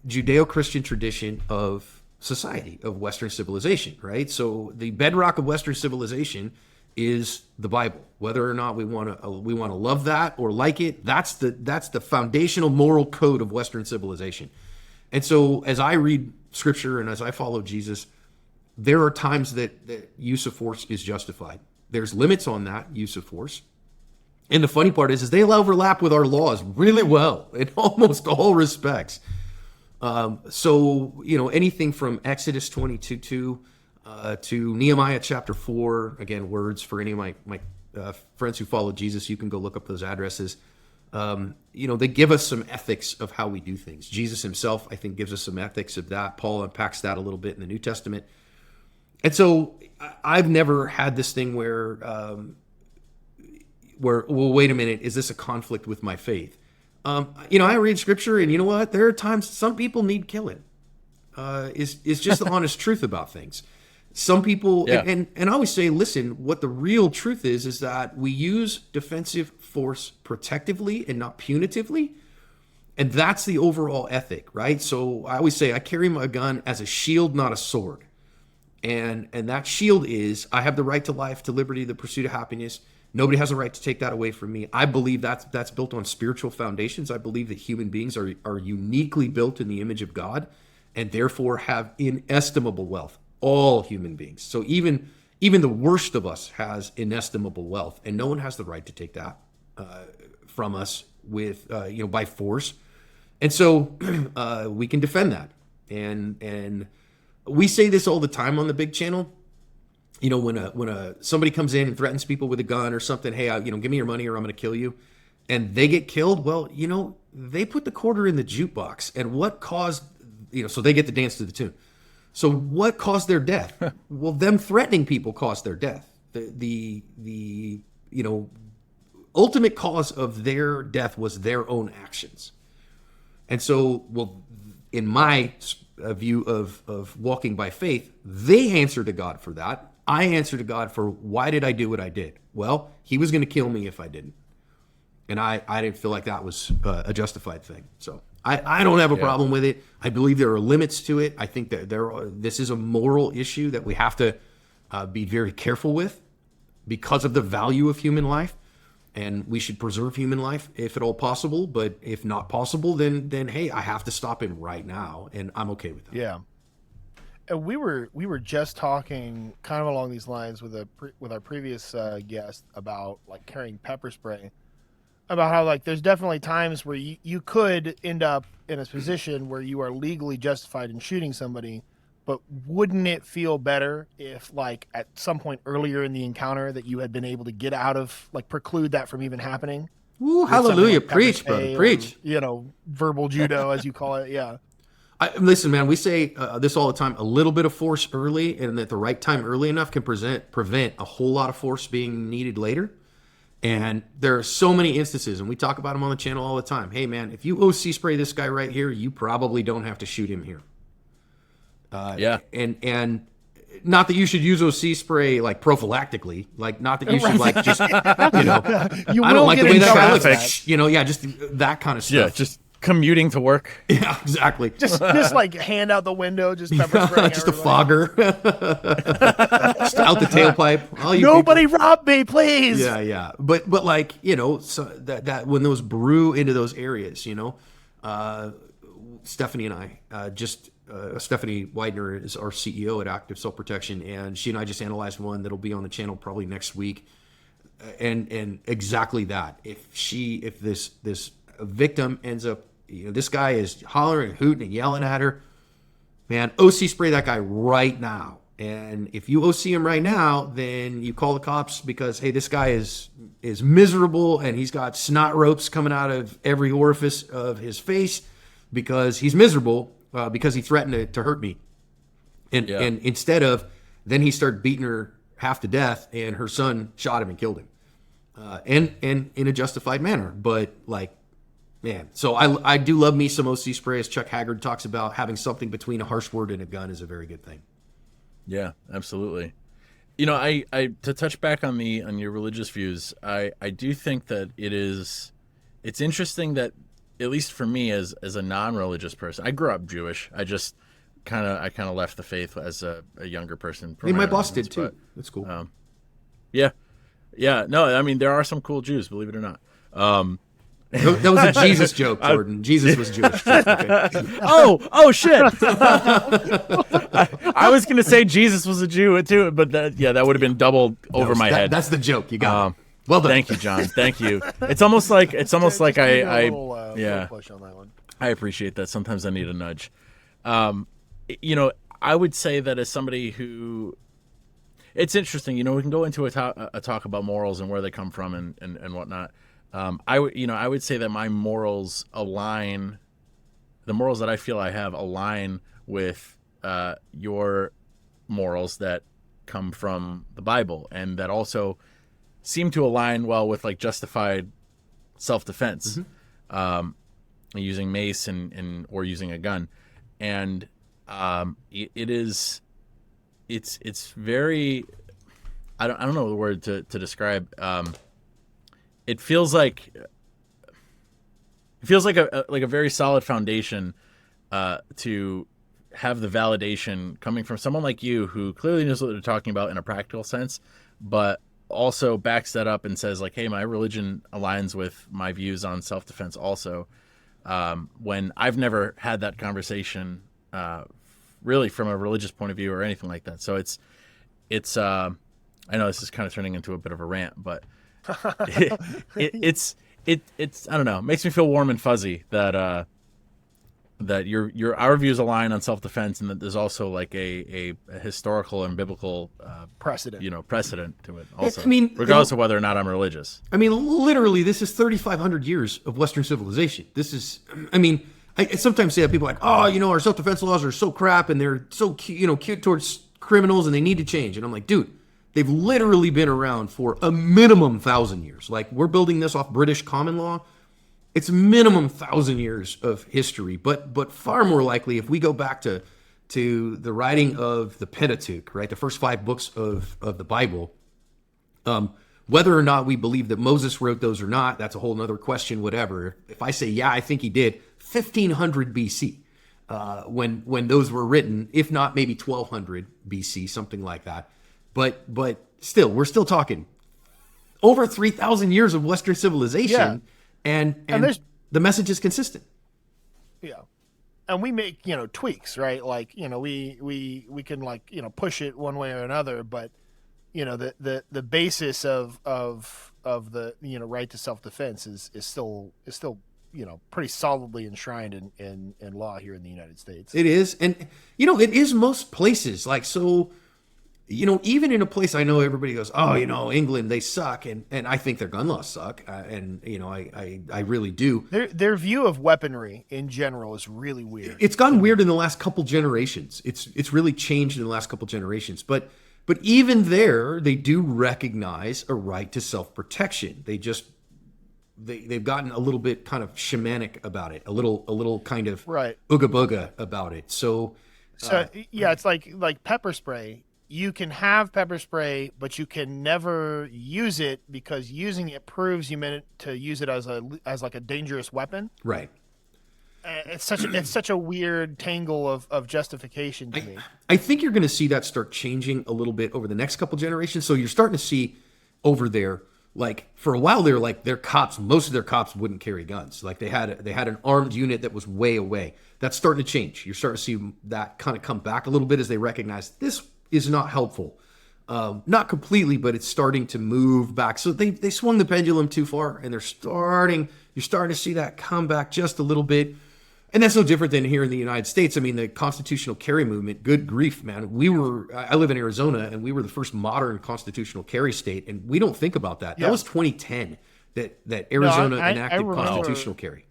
Judeo-Christian tradition of society, of Western civilization, right? So the bedrock of Western civilization is the Bible. Whether or not we want to love that or like it, that's the foundational moral code of Western civilization. And so as I read scripture and as I follow Jesus, there are times that use of force is justified. There's limits on that use of force. And the funny part is they overlap with our laws really well in almost all respects. So, anything from Exodus 22 to Nehemiah chapter 4, again, words for any of my friends who follow Jesus, you can go look up those addresses. They give us some ethics of how we do things. Jesus himself, I think, gives us some ethics of that. Paul unpacks that a little bit in the New Testament. And so I've never had this thing where, well, wait a minute, is this a conflict with my faith? I read scripture, and you know what? There are times some people need killing. Is just the honest truth about things. Some people, and I always say, listen, what the real truth is that we use defensive force protectively and not punitively. And that's the overall ethic, right? So I always say I carry my gun as a shield, not a sword. And that shield is, I have the right to life, to liberty, the pursuit of happiness. Nobody has a right to take that away from me. I believe that's built on spiritual foundations. I believe that human beings are uniquely built in the image of God and therefore have inestimable wealth. All human beings. So even the worst of us has inestimable wealth, and no one has the right to take that from us with by force. And so we can defend that. And we say this all the time on the big channel. When somebody comes in and threatens people with a gun or something, hey, give me your money or I'm going to kill you, and they get killed. Well, they put the quarter in the jukebox, and what caused, so they get to dance to the tune. So what caused their death? Well, them threatening people caused their death. The ultimate cause of their death was their own actions. And so, well, in my view of walking by faith, they answer to God for that. I answer to God for why did I do what I did? Well, he was going to kill me if I didn't. And I didn't feel like that was a justified thing. So I don't have a problem with it. I believe there are limits to it. I think that this is a moral issue that we have to be very careful with because of the value of human life. And we should preserve human life if at all possible. But if not possible, then hey, I have to stop him right now. And I'm okay with that. Yeah. And we were just talking kind of along these lines with our previous guest about like carrying pepper spray. About how like there's definitely times where you could end up in a position where you are legally justified in shooting somebody, but wouldn't it feel better if like at some point earlier in the encounter that you had been able to get out of like preclude that from even happening? Ooh, hallelujah. Like preach, brother, preach. Verbal judo, as you call it. Yeah. Listen, man, we say this all the time, a little bit of force early and at the right time early enough can prevent a whole lot of force being needed later. And there are so many instances, and we talk about them on the channel all the time. Hey, man, if you OC spray this guy right here, you probably don't have to shoot him here. And not that you should use OC spray like prophylactically, like not that you should like just, I don't like the way that guy looks. Like, just that kind of stuff. Yeah, just commuting to work. Yeah, exactly. Just like hand out the window, just pepper spraying just everybody. A fogger. Just out the tailpipe. Nobody rob me, please. Yeah. But like, so that when those brew into those areas, Stephanie and I Stephanie Widener is our CEO at Active Self Protection, and she and I just analyzed one that'll be on the channel probably next week. And exactly that. If this victim ends up, this guy is hollering and hooting and yelling at her, man, OC spray that guy right now. And if you OC him right now, then you call the cops because, hey, this guy is miserable and he's got snot ropes coming out of every orifice of his face because he's miserable because he threatened to hurt me. And instead of, then he started beating her half to death and her son shot him and killed him. And in a justified manner. But like, man, so I do love me some OC spray. As Chuck Haggard talks about, having something between a harsh word and a gun is a very good thing. Yeah, absolutely. I to touch back on your religious views, I do think that it's interesting that, at least for me as a non-religious person, I grew up Jewish. I just kind of left the faith as a younger person. My boss did too. That's cool. Yeah, no, I mean there are some cool Jews, believe it or not. That was a Jesus joke, Jordan. Jesus was Jewish. Okay. Oh shit! I was gonna say Jesus was a Jew too, but that would have been doubled over my head. That's the joke. You got it. Well done. Thank you, John. Thank you. It's almost like Just give me a little, yeah. push on that one. I appreciate that. Sometimes I need a nudge. I would say that as somebody who, it's interesting. We can go into a talk about morals and where they come from and whatnot. I would say that my morals align, the morals that I feel I have align with your morals that come from the Bible, and that also seem to align well with like justified self-defense, using mace and or using a gun, and it's very, I don't know the word to describe. It feels like a very solid foundation to have the validation coming from someone like you who clearly knows what they're talking about in a practical sense, but also backs that up and says like, hey, my religion aligns with my views on self-defense also, when I've never had that conversation really from a religious point of view or anything like that. So it's I know this is kind of turning into a bit of a rant, but it's I don't know, it makes me feel warm and fuzzy that our views align on self-defense, and that there's also like a historical and biblical precedent to it also. I mean, regardless of whether or not I'm religious. I mean, literally, this is 3,500 years of Western civilization. This is, I mean, I sometimes say that people are like, oh, our self-defense laws are so crap and they're so cute towards criminals and they need to change. And I'm like, dude, they've literally been around for a minimum 1,000 years. Like, we're building this off British common law. It's minimum 1,000 years of history, but far more likely if we go back to the writing of the Pentateuch, right, the first 5 books of the Bible. Whether or not we believe that Moses wrote those or not, that's a whole other question. Whatever. If I say I think he did, 1500 BC, when those were written, if not maybe 1200 BC, something like that. But still, we're still talking over 3,000 years of Western civilization. Yeah. And the message is consistent. Yeah. And we make, tweaks, right? Like, we can like, push it one way or another, but the basis of the, right to self-defense is still, pretty solidly enshrined in law here in the United States. It is. And, it is most places. Like, so, even in a place I know everybody goes, oh, England, they suck. And I think their gun laws suck. I really do. Their view of weaponry in general is really weird. It's gotten weird in the last couple generations. It's really changed in the last couple generations. But even there, they do recognize a right to self-protection. They've gotten a little bit kind of shamanic about it, a little kind of right. Ooga booga about it. So yeah, it's like pepper spray. You can have pepper spray, but you can never use it because using it proves you meant to use it as like a dangerous weapon. Right. It's such a weird tangle of justification to me. I think you're going to see that start changing a little bit over the next couple generations. So you're starting to see over there, like for a while there, like their cops, most of their cops wouldn't carry guns. Like they had an armed unit that was way away. That's starting to change. You're starting to see that kind of come back a little bit as they recognize this is not helpful. Not completely, but it's starting to move back. So they swung the pendulum too far, and you're starting to see that come back just a little bit. And that's no different than here in the United States. I mean, the constitutional carry movement, good grief, man. I live in Arizona, and we were the first modern constitutional carry state, and we don't think about that. Yeah. That was 2010 that Arizona enacted constitutional carry.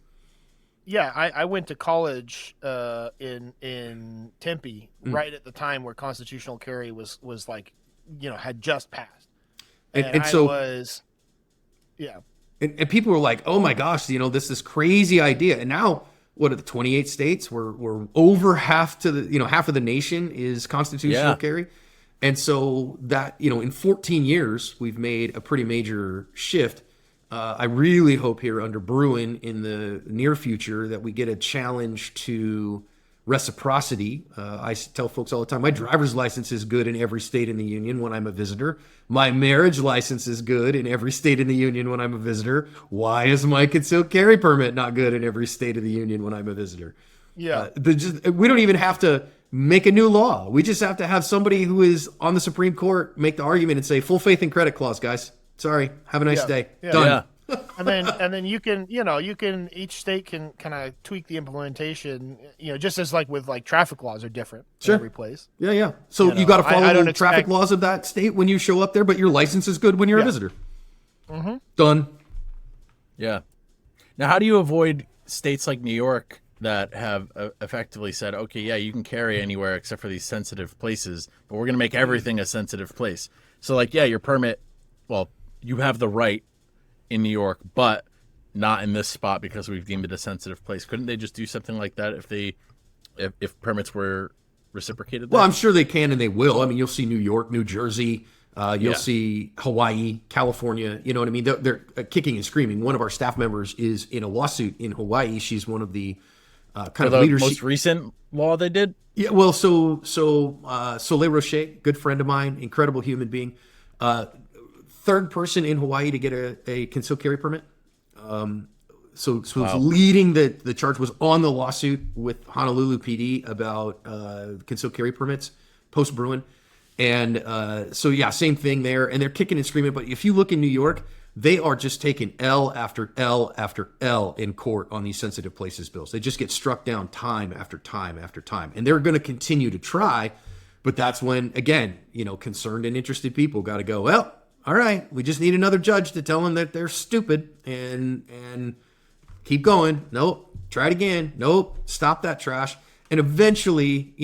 Yeah, I went to college in Tempe right at the time where constitutional carry was like, had just passed. And so And people were like, oh my gosh, this crazy idea. And now, what are the 28 states? We're over half of the nation is constitutional carry. And so that, in 14 years, we've made a pretty major shift. I really hope here under Bruin in the near future that we get a challenge to reciprocity. Tell folks all the time, my driver's license is good in every state in the union when I'm a visitor. My marriage license is good in every state in the union when I'm a visitor. Why is my concealed carry permit not good in every state of the union when I'm a visitor? Yeah. We don't even have to make a new law. We just have to have somebody who is on the Supreme Court make the argument and say, full faith and credit clause, guys. Sorry. Have a nice day. Yeah. Done. Yeah. And then you can, each state can kind of tweak the implementation, just as like with like traffic laws are different in Sure. every place. Yeah. So you got to follow I don't the traffic expect- laws of that state when you show up there, but your license is good when you're a visitor. Mm-hmm. Done. Yeah. Now, how do you avoid states like New York that have effectively said, okay, yeah, you can carry anywhere except for these sensitive places, but we're going to make everything a sensitive place. So like, yeah, your permit, well, you have the right in New York, but not in this spot because we've deemed it a sensitive place. Couldn't they just do something like that if permits were reciprocated there? Well, I'm sure they can and they will. I mean, you'll see New York, New Jersey, you'll see Hawaii, California. You know what I mean? They're kicking and screaming. One of our staff members is in a lawsuit in Hawaii. She's one of the kind the of leadership. most recent law they did? Yeah, well, so Soleil Rocher, good friend of mine, incredible human being, third person in Hawaii to get a concealed carry permit. So Wow. leading the charge was on the lawsuit with Honolulu PD about concealed carry permits post Bruin, and so yeah, same thing there. And they're kicking and screaming. But if you look in New York, they are just taking L after L after L in court on these sensitive places bills. They just get struck down time after time after time, and they're going to continue to try. But that's when, again, concerned and interested people got to go, well, all right, we just need another judge to tell them that they're stupid and keep going. Nope. Try it again. Nope. Stop that trash. And eventually,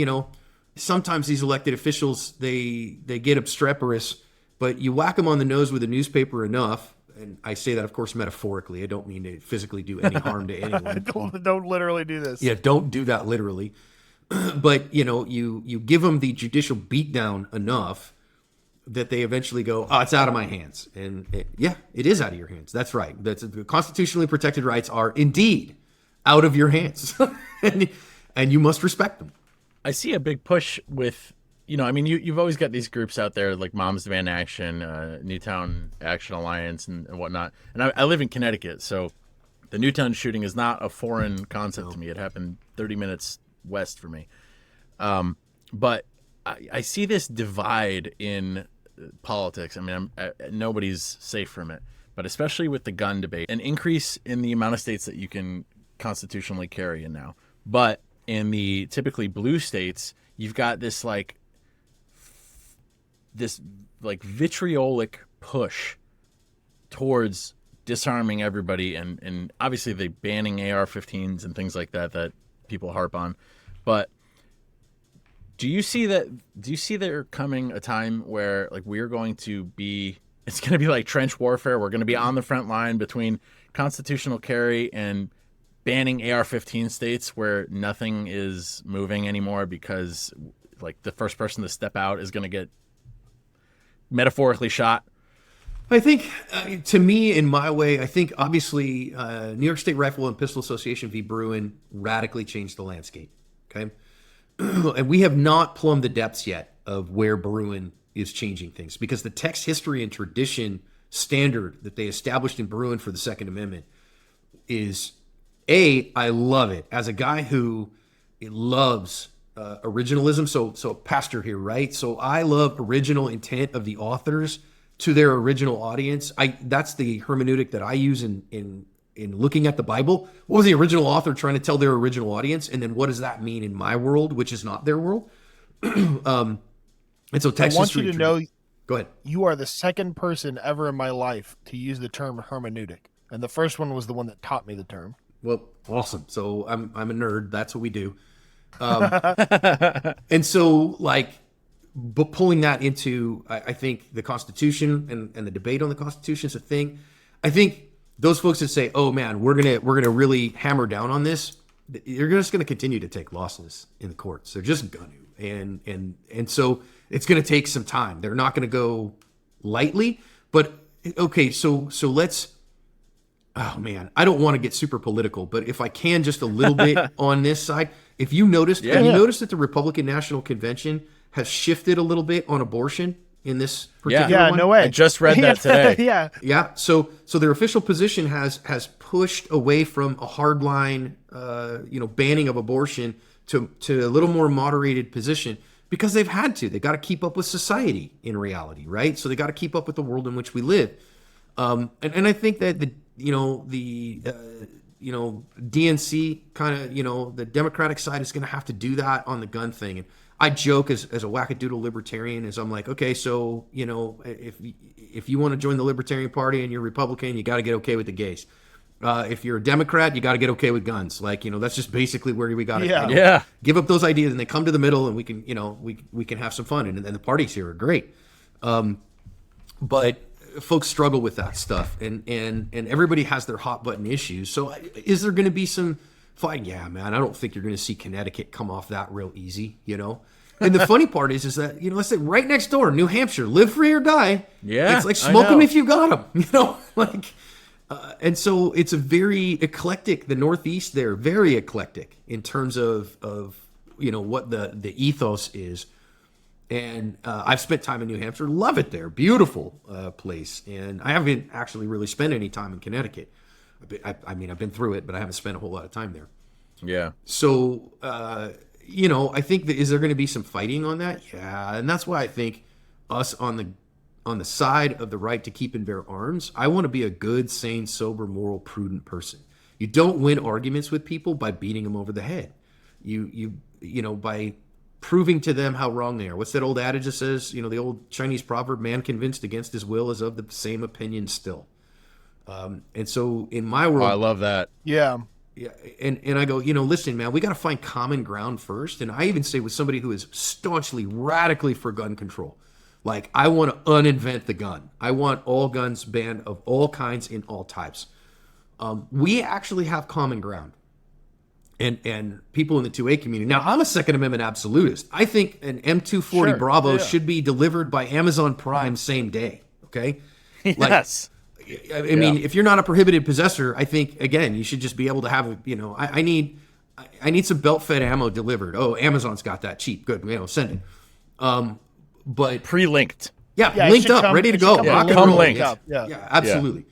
sometimes these elected officials, they get obstreperous, but you whack them on the nose with a newspaper enough. And I say that, of course, metaphorically. I don't mean to physically do any harm to anyone. Don't literally do this. Yeah, don't do that literally. But, you give them the judicial beatdown enough that they eventually go, oh, it's out of my hands. And it is out of your hands. That's right. That's the constitutionally protected rights are indeed out of your hands. and you must respect them. I see a big push with, you've always got these groups out there like Moms Demand Action, Newtown Action Alliance, and whatnot. And I live in Connecticut, so the Newtown shooting is not a foreign concept to me. It happened 30 minutes west for me. But I see this divide in politics. I mean, nobody's safe from it, but especially with the gun debate, an increase in the amount of states that you can constitutionally carry in now. But in the typically blue states, you've got this vitriolic push towards disarming everybody, and obviously they banning AR-15s and things like that people harp on. But do you see there coming a time where we're going to be, it's going to be like trench warfare? We're going to be on the front line between constitutional carry and banning AR-15 states where nothing is moving anymore because the first person to step out is going to get metaphorically shot? I think, to me, in my way, I think obviously New York State Rifle and Pistol Association v. Bruin radically changed the landscape. Okay. And we have not plumbed the depths yet of where Bruin is changing things, because the text, history, and tradition standard that they established in Bruin for the Second Amendment is, I love it. As a guy who loves originalism, so pastor here, right? So I love original intent of the authors to their original audience. That's the hermeneutic that I use in looking at the Bible. What was the original author trying to tell their original audience? And then what does that mean in my world, which is not their world? And so text I want history. you to know, Go ahead. you are the second person ever in my life to use the term hermeneutic. And the first one was the one that taught me the term. Well, awesome. So I'm a nerd. That's what we do. And so but pulling that into, I think the Constitution and the debate on the Constitution is a thing. I think those folks that say, "Oh man, we're gonna really hammer down on this," you're just gonna continue to take losses in the courts. They're just gonna, and so it's gonna take some time. They're not gonna go lightly. But okay, so let's. Oh man, I don't want to get super political, but if I can, just a little bit on this side, If you noticed, have you Yeah. noticed that the Republican National Convention has shifted a little bit on abortion in this particular Yeah, one? no way. I just read that today. Yeah. Yeah. So their official position has pushed away from a hardline, banning of abortion to a little more moderated position because they've had to. They got to keep up with society in reality, right? So they got to keep up with the world in which we live. And I think that the DNC kind of, the Democratic side is going to have to do that on the gun thing. And I joke as a wackadoodle libertarian is I'm like, okay, so, if you want to join the Libertarian Party and you're Republican, you got to get okay with the gays. If you're a Democrat, you got to get okay with guns. Like, that's just basically where we got to Yeah. give up those ideas and they come to the middle and we can, we can have some fun. And the parties here are great. But folks struggle with that stuff and everybody has their hot button issues. So is there going to be some fight? Yeah, man, I don't think you're going to see Connecticut come off that real easy, And the funny part is that, let's say right next door, New Hampshire, live free or die. Yeah, It's like I smoke them know. if you got them, and so it's a very eclectic, the Northeast there, very eclectic in terms of what the ethos is. And I've spent time in New Hampshire, love it there, beautiful place. And I haven't actually really spent any time in Connecticut. I've been through it, but I haven't spent a whole lot of time there. Yeah. So, I think is there going to be some fighting on that? Yeah, and that's why I think us on the side of the right to keep and bear arms, I want to be a good, sane, sober, moral, prudent person. You don't win arguments with people by beating them over the head. You by proving to them how wrong they are. What's that old adage that says, the old Chinese proverb, man convinced against his will is of the same opinion still. And so in my world, Oh, I love that. Yeah. yeah, and I go, listen, man, we got to find common ground first. And I even say with somebody who is staunchly, radically for gun control, like I want to uninvent the gun. I want all guns banned of all kinds in all types. We actually have common ground. And people in the 2A community. Now, I'm a Second Amendment absolutist. I think an M240 Sure, Bravo yeah. should be delivered by Amazon Prime same day. Okay. Yes. I mean, if you're not a prohibited possessor, I think again you should just be able to have. I need some belt-fed ammo delivered. Oh, Amazon's got that cheap. Good, send it. But Pre-linked. yeah, Yeah, it linked should up, come- ready to it should go. come Rock and come roll. linked. Yeah, absolutely.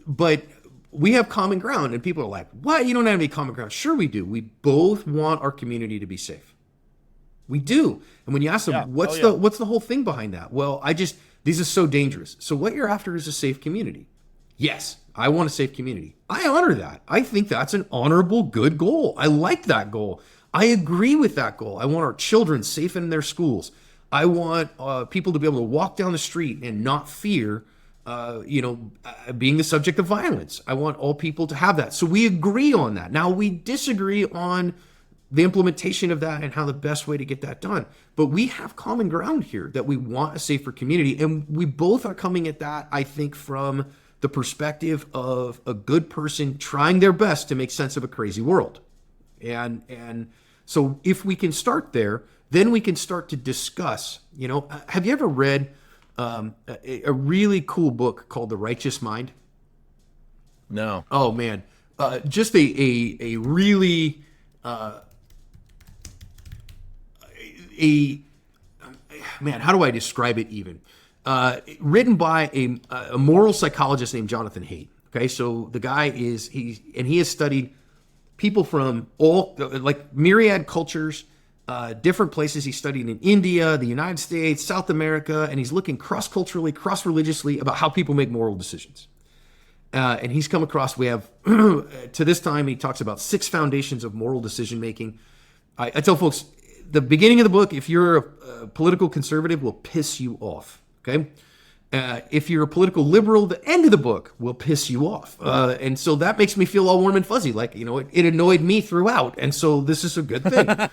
But we have common ground, and people are like, "What? You don't have any common ground?" Sure, we do. We both want our community to be safe. We do. And when you ask them, Yeah. what's Oh, yeah. what's the whole thing behind that? Well, these are so dangerous. So what you're after is a safe community. Yes, I want a safe community. I honor that. I think that's an honorable, good goal. I like that goal. I agree with that goal. I want our children safe in their schools. I want people to be able to walk down the street and not fear, being the subject of violence. I want all people to have that. So we agree on that. Now we disagree on the implementation of that and how the best way to get that done. But we have common ground here that we want a safer community. And we both are coming at that, I think, from the perspective of a good person trying their best to make sense of a crazy world. And so if we can start there, then we can start to discuss, have you ever read a really cool book called The Righteous Mind? No. Oh man, just a really man. How do I describe it? Even written by a moral psychologist named Jonathan Haidt. Okay, so the guy he has studied people from all like myriad cultures, different places. He studied in India, the United States, South America, and he's looking cross-culturally, cross-religiously about how people make moral decisions. And he's come across, we have, to this time, he talks about 6 foundations of moral decision making. I tell folks, the beginning of the book, if you're a political conservative, will piss you off, okay? If you're a political liberal, the end of the book will piss you off. And so that makes me feel all warm and fuzzy, like, it annoyed me throughout. And so this is a good thing.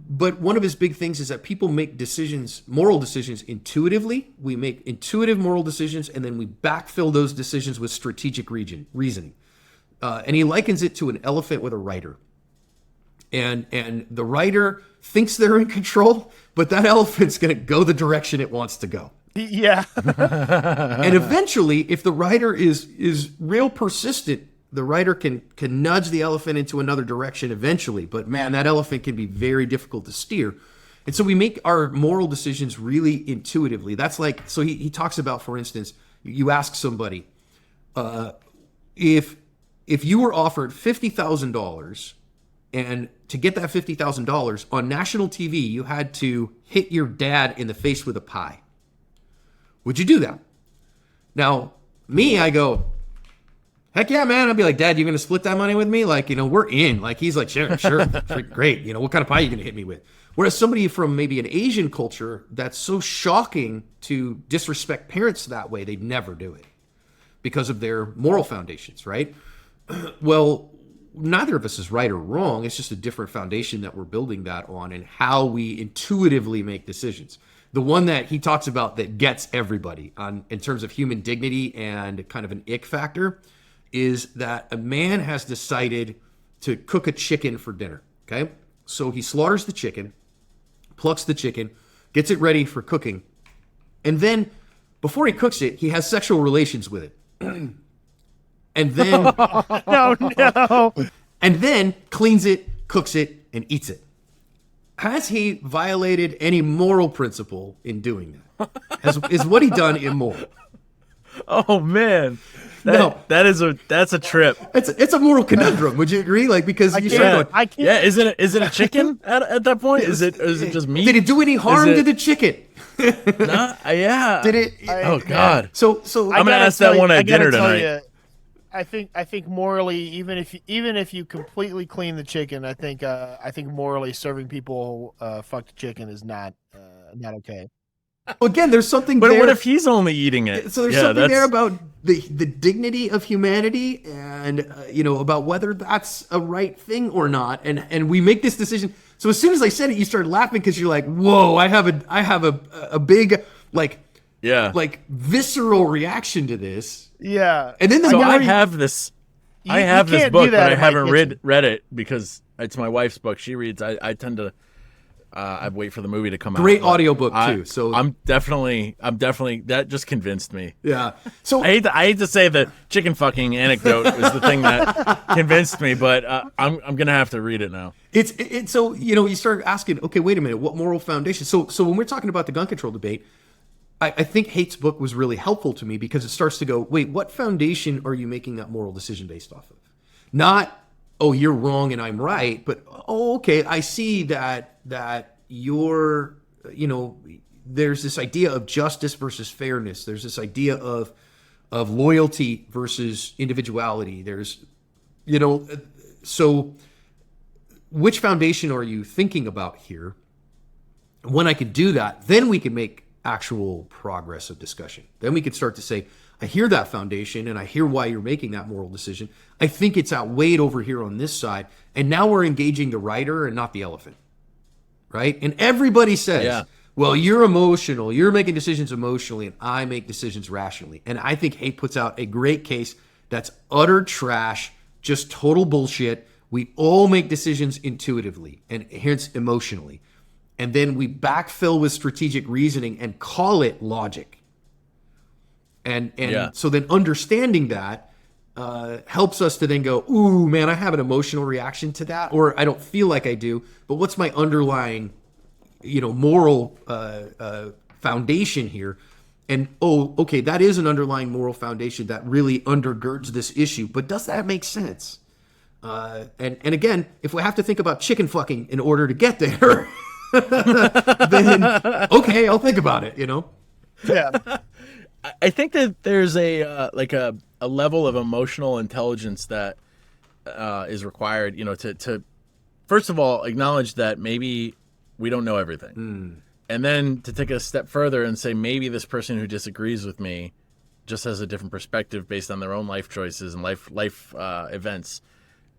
But one of his big things is that people make decisions, moral decisions, intuitively. We make intuitive moral decisions, and then we backfill those decisions with strategic reasoning. And he likens it to an elephant with a rider. And the rider thinks they're in control, but that elephant's going to go the direction it wants to go. Yeah. And eventually, if the rider is real persistent the writer can nudge the elephant into another direction eventually, but man, that elephant can be very difficult to steer. And so we make our moral decisions really intuitively. That's like, so he talks about, for instance, you ask somebody, if you were offered $50,000 and to get that $50,000 on national TV, you had to hit your dad in the face with a pie, would you do that? Now, me, I go, heck yeah, man. I'd be like, Dad, you going to split that money with me? Like, we're in. Like, he's like, sure, great. What kind of pie are you going to hit me with? Whereas somebody from maybe an Asian culture, that's so shocking to disrespect parents that way, they'd never do it because of their moral foundations, right? Well, neither of us is right or wrong. It's just a different foundation that we're building that on and how we intuitively make decisions. The one that he talks about that gets everybody in terms of human dignity and kind of an ick factor is that a man has decided to cook a chicken for dinner, okay? So he slaughters the chicken, plucks the chicken, gets it ready for cooking, and then before he cooks it, he has sexual relations with it. And then No. and then cleans it, cooks it, and eats it. Has he violated any moral principle in doing that? Is what he done immoral? Oh man, No. that's a trip. It's a moral conundrum. Would you agree? Like, because you start Yeah, going, I can't. yeah. Is it a chicken at that point? Is it just meat? did it do any harm Is to it- the chicken? Yeah. Did it? Oh God. So I'm gonna gotta ask that tell one you- at I gotta dinner tell tonight. you, I think morally, even if you completely clean the chicken, I think morally serving people fucked chicken is not okay. again, there's something But there. what if he's only eating it? So there's Yeah, something there that's- about the dignity of humanity and about whether that's a right thing or not, and we make this decision. So as soon as I said it, you started laughing because you're like, whoa, I have a big like visceral reaction to this. Yeah. And then the So more I you- have this. I you have this can't do book, that but I in my haven't kitchen. read it because it's my wife's book. She reads. I tend to. I wait for the movie to come Great out. but audiobook, too, so- I'm definitely that just convinced me. yeah. So I hate to say the chicken fucking anecdote was the thing that convinced me, but I'm gonna have to read it now. it's so you start asking, okay, wait a minute, what moral foundation? So when we're talking about the gun control debate, I think Hate's book was really helpful to me because it starts to go, wait, what foundation are you making that moral decision based off of? Not, oh, you're wrong and I'm right, but oh, okay, I see that you're, there's this idea of justice versus fairness. There's this idea of loyalty versus individuality. There's, so which foundation are you thinking about here? When I could do that, then we can make actual progress of discussion. Then we could start to say, I hear that foundation and I hear why you're making that moral decision. I think it's outweighed over here on this side. And now we're engaging the writer and not the elephant. Right? And everybody says, well, you're emotional. You're making decisions emotionally and I make decisions rationally. And I think Hate puts out a great case that's utter trash, just total bullshit. We all make decisions intuitively and hence emotionally. And then we backfill with strategic reasoning and call it logic. And so then understanding that helps us to then go, ooh, man, I have an emotional reaction to that, or I don't feel like I do, but what's my underlying, moral foundation here? And, oh, okay, that is an underlying moral foundation that really undergirds this issue, but does that make sense? And again, if we have to think about chicken fucking in order to get there, then okay, I'll think about it, Yeah. I think that there's a level of emotional intelligence that is required, to first of all acknowledge that maybe we don't know everything, and then to take a step further and say maybe this person who disagrees with me just has a different perspective based on their own life choices and life events,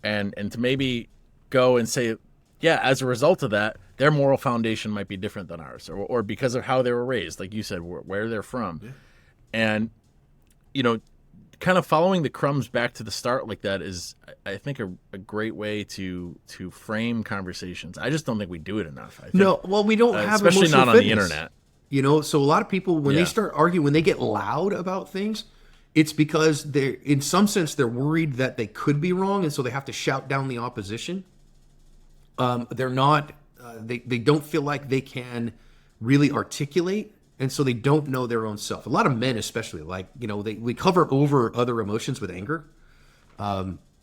and to maybe go and say, yeah, as a result of that, their moral foundation might be different than ours, or because of how they were raised, like you said, where they're from. Yeah. And, kind of following the crumbs back to the start like that is, I think, a great way to frame conversations. I just don't think we do it enough. I think, No, well, we don't have especially emotional not on the fitness. internet. So a lot of people, when they Yeah. start arguing, when they get loud about things, It's because they're, in some sense, they're worried that they could be wrong, and so they have to shout down the opposition. They're not, they don't feel like they can really articulate, and so they don't know their own self. A lot of men, especially, like, we cover over other emotions with anger,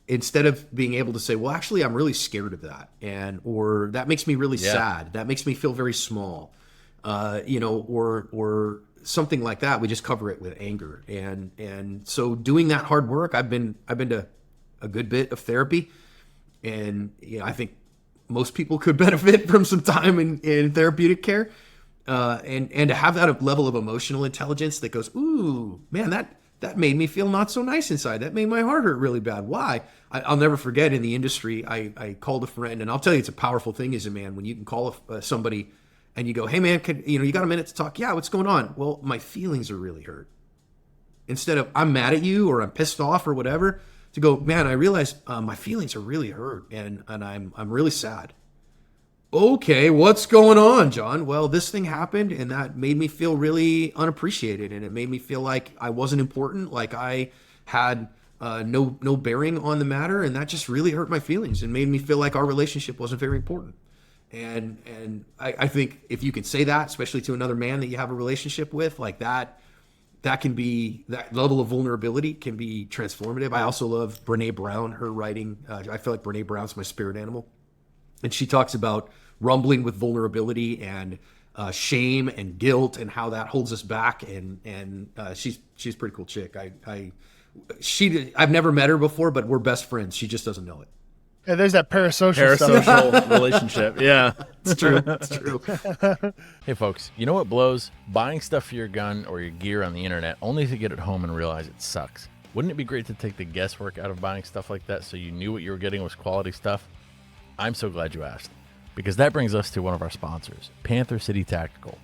instead of being able to say, well, actually, I'm really scared of that, or that makes me really sad. That makes me feel very small, or something like that. We just cover it with anger, and so doing that hard work. I've been to a good bit of therapy, and I think most people could benefit from some time in therapeutic care, and to have that level of emotional intelligence that goes, ooh, man, that made me feel not so nice inside. That made my heart hurt really bad. Why? I'll never forget, in the industry, I called a friend, and I'll tell you, it's a powerful thing as a man when you can call somebody and you go, hey man, you got a minute to talk? Yeah, what's going on? Well, my feelings are really hurt. Instead of, I'm mad at you or I'm pissed off or whatever, to go, man, I realize my feelings are really hurt, and I'm really sad. Okay, what's going on, John? Well, this thing happened, and that made me feel really unappreciated, and it made me feel like I wasn't important, like I had no bearing on the matter, and that just really hurt my feelings and made me feel like our relationship wasn't very important. And I think if you can say that, especially to another man that you have a relationship with, like that can be, that level of vulnerability can be transformative. I also love Brene Brown, her writing. I feel like Brene Brown's my spirit animal. And she talks about rumbling with vulnerability and shame and guilt and how that holds us back. And she's a pretty cool chick. I've never met her before, but we're best friends. She just doesn't know it. Yeah, there's that parasocial stuff. Relationship. Yeah, it's true. It's true. Hey, folks, you know what blows? Buying stuff for your gun or your gear on the internet only to get it home and realize it sucks. Wouldn't it be great to take the guesswork out of buying stuff like that so you knew what you were getting was quality stuff? I'm so glad you asked, because that brings us to one of our sponsors, Panther City Tactical.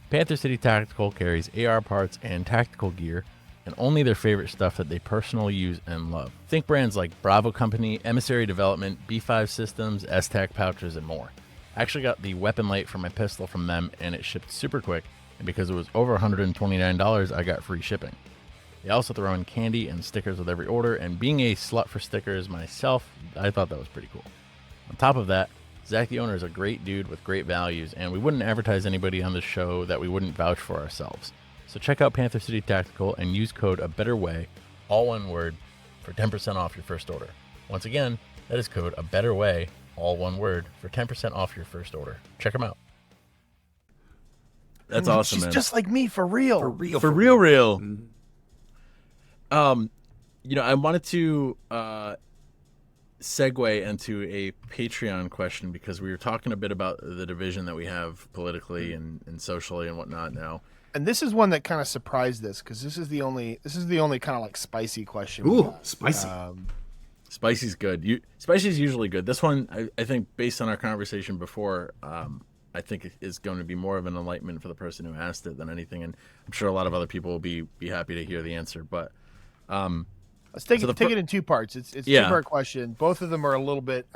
Panther City Tactical carries AR parts and tactical gear, and only their favorite stuff that they personally use and love. Think brands like Bravo Company, Emissary Development, B5 Systems, S-Tac pouches, and more. I actually got the weapon light for my pistol from them, and it shipped super quick, and because it was over $129, I got free shipping. They also throw in candy and stickers with every order, and being a slut for stickers myself, I thought that was pretty cool. On top of that, Zach the owner is a great dude with great values, and we wouldn't advertise anybody on the show that we wouldn't vouch for ourselves. So check out Panther City Tactical and use code ABETTERWAY, all one word, for 10% off your first order. Once again, that is code ABETTERWAY, all one word, for 10% off your first order. Check them out. That's awesome, She's man. just like me, for real. For real. I wanted to segue into a Patreon question, because we were talking a bit about the division that we have politically and socially and whatnot now. And this is one that kind of surprised us, because this is the only kind of like spicy question. Ooh, spicy. Spicy's good. Spicy's usually good. This one, I think, based on our conversation before, I think it is going to be more of an enlightenment for the person who asked it than anything, and I'm sure a lot of other people will be happy to hear the answer. But let's take it in two parts. It's a two-part question. Both of them are a little bit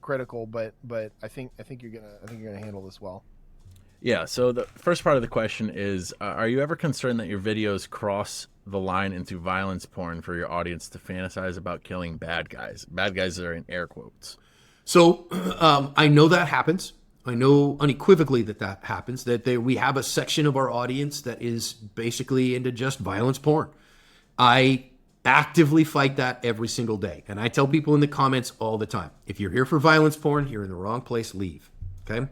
critical, but I think you're gonna handle this well. Yeah, so the first part of the question is, are you ever concerned that your videos cross the line into violence porn for your audience to fantasize about killing bad guys? Bad guys are in air quotes. So I know that happens. I know unequivocally that happens, that we have a section of our audience that is basically into just violence porn. I actively fight that every single day. And I tell people in the comments all the time, if you're here for violence porn, you're in the wrong place, leave. Okay?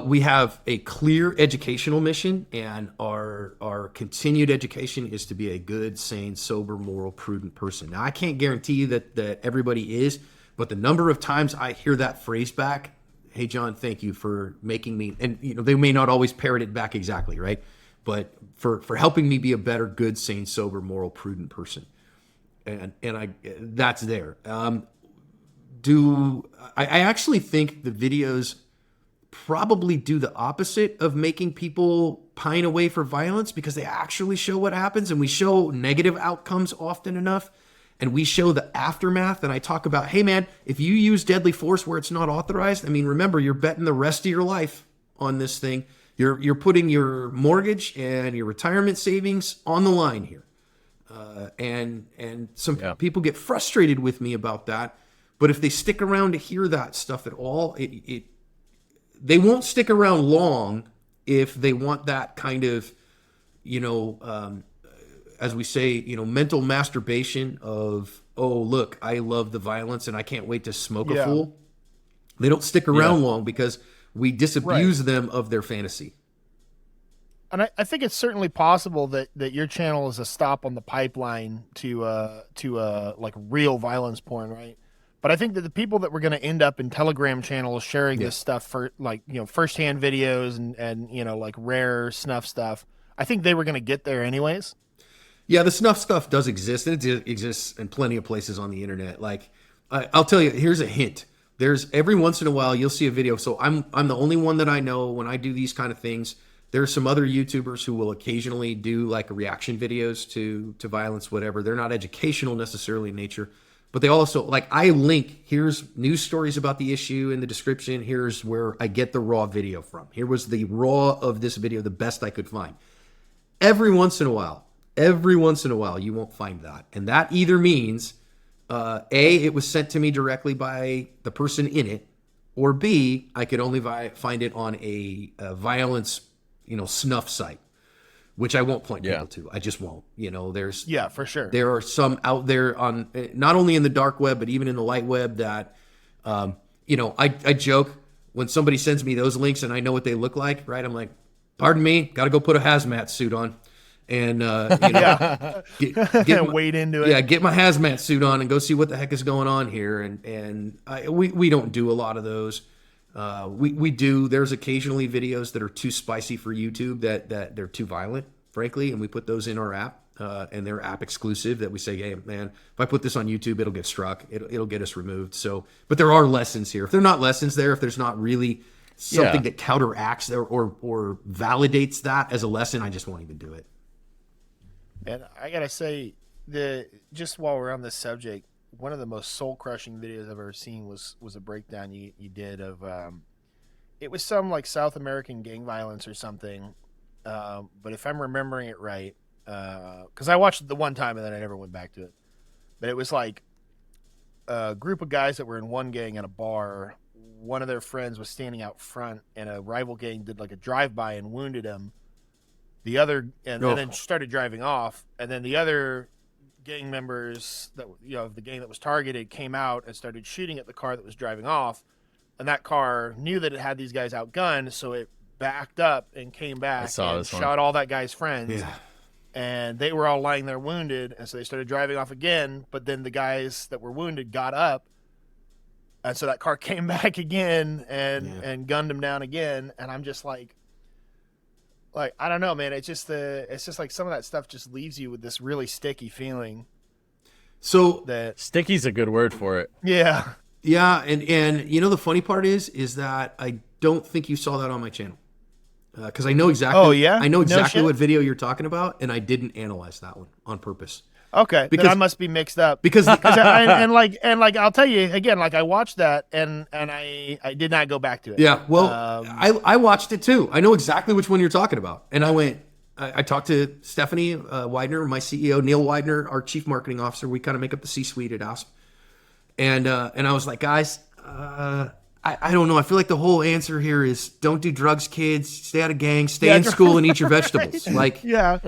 We have a clear educational mission, and our continued education is to be a good, sane, sober, moral, prudent person. Now, I can't guarantee you that everybody is, but the number of times I hear that phrase back, hey, John, thank you for making me, and they may not always parrot it back exactly, right? But for helping me be a better, good, sane, sober, moral, prudent person. And that's there. I actually think the videos probably do the opposite of making people pine away for violence, because they actually show what happens, and we show negative outcomes often enough, and we show the aftermath. And I talk about, hey man, if you use deadly force where it's not authorized, I mean, remember, you're betting the rest of your life on this thing. You're putting your mortgage and your retirement savings on the line here. And some people get frustrated with me about that. But if they stick around to hear that stuff at all, they won't stick around long if they want that kind of, as we say, mental masturbation of, oh, look, I love the violence and I can't wait to smoke a fool. They don't stick around long because we disabuse them of their fantasy. And I think it's certainly possible that your channel is a stop on the pipeline to like real violence porn, right? But I think that the people that were going to end up in Telegram channels sharing this stuff for firsthand videos and like rare snuff stuff, I think they were going to get there anyways. Yeah, the snuff stuff does exist, and it exists in plenty of places on the internet. Like, I'll tell you, here's a hint. There's every once in a while you'll see a video. So I'm the only one that I know when I do these kind of things. There are some other YouTubers who will occasionally do like reaction videos to violence, whatever. They're not educational necessarily in nature, but they also, like, I link, here's news stories about the issue in the description. Here's where I get the raw video from. Here was the raw of this video, the best I could find. Every once in a while, you won't find that. And that either means, A, it was sent to me directly by the person in it, or B, I could only find it on a violence, snuff site, which I won't point people to. I just won't. There's for sure. There are some out there on not only in the dark web, but even in the light web that, I joke when somebody sends me those links and I know what they look like, right? I'm like, pardon me, got to go put a hazmat suit on. And get wade into it. Yeah, get my hazmat suit on and go see what the heck is going on here. And we don't do a lot of those. We do. There's occasionally videos that are too spicy for YouTube, that they're too violent, frankly, and we put those in our app, and they're app exclusive. That we say, hey man, if I put this on YouTube, it'll get struck. It'll get us removed. So, but there are lessons here. If there are not lessons there, if there's not really something that counteracts or validates that as a lesson, I just won't even do it. And I gotta say, just while we're on this subject, one of the most soul-crushing videos I've ever seen was a breakdown you did of it was some like South American gang violence or something, but if I'm remembering it right, because I watched it the one time and then I never went back to it, but it was like a group of guys that were in one gang at a bar. One of their friends was standing out front, and a rival gang did like a drive-by and wounded him. The other and then started driving off, and then the other gang members that the gang that was targeted came out and started shooting at the car that was driving off, and that car knew that it had these guys outgunned, so it backed up and came back and shot all that guy's friends. Yeah. And they were all lying there wounded, and so they started driving off again, but then the guys that were wounded got up, and so that car came back again and gunned them down again, and I'm just like I don't know, man. It's just like some of that stuff just leaves you with this really sticky feeling. So that sticky's a good word for it. Yeah. Yeah, and the funny part is that I don't think you saw that on my channel. Because I know exactly. Oh yeah. I know exactly what video you're talking about, and I didn't analyze that one on purpose. Okay, because I must be mixed up. Because and I'll tell you again, like I watched that and I did not go back to it. Yeah, well, I watched it too. I know exactly which one you're talking about, and I talked to Stephanie Widener, my CEO, Neil Widener, our chief marketing officer. We kind of make up the C-suite at ASP, and I was like, guys, I don't know. I feel like the whole answer here is don't do drugs, kids. Stay out of gangs. Stay in school and eat your vegetables. Like, yeah.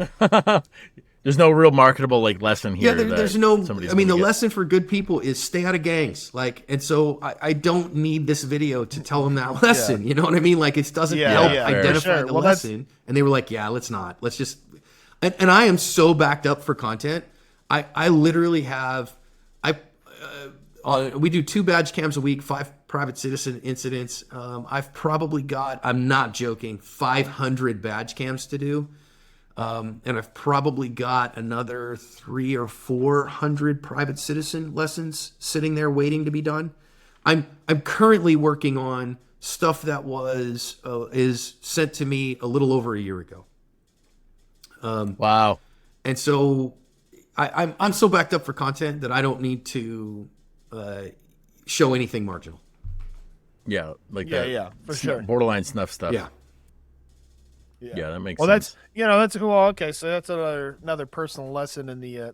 There's no real marketable lesson here. Yeah, there's no. I mean, the lesson for good people is stay out of gangs. And so I don't need this video to tell them that lesson. Yeah. You know what I mean? Like, it doesn't help identify the lesson. And they were like, yeah, let's not. Let's just. And I am so backed up for content. I literally have. We do 2 badge cams a week, 5 private citizen incidents. I've probably got, I'm not joking, 500 badge cams to do. And I've probably got another 300 or 400 private citizen lessons sitting there waiting to be done. I'm currently working on stuff that is sent to me a little over a year ago. Wow. And so I'm so backed up for content that I don't need to show anything marginal. Yeah, for sure. Borderline snuff stuff. Yeah. Yeah, that makes Well, sense. that's well, okay. So that's another personal lesson in the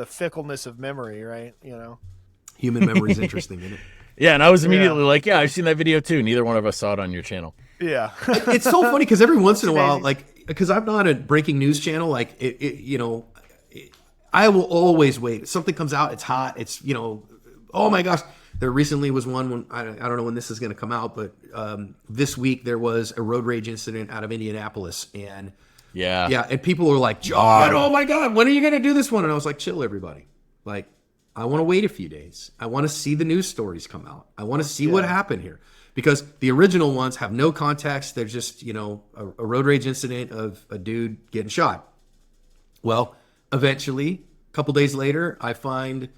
fickleness of memory, right? Human memory is interesting, isn't it? Yeah, and I was immediately like, yeah, I've seen that video too. Neither one of us saw it on your channel. Yeah. It's so funny because every once in a while, amazing. like, because I'm not a breaking news channel, like, I will always wait. Something comes out, it's hot, it's, oh my gosh. There recently was one when, I don't know when this is going to come out, but this week there was a road rage incident out of Indianapolis. And Yeah. and people were like, John, oh my God, when are you going to do this one? And I was like, chill, everybody. Like, I want to wait a few days. I want to see the news stories come out. I want to see what happened here. Because the original ones have no context. They're just, a road rage incident of a dude getting shot. Well, eventually, a couple days later, I find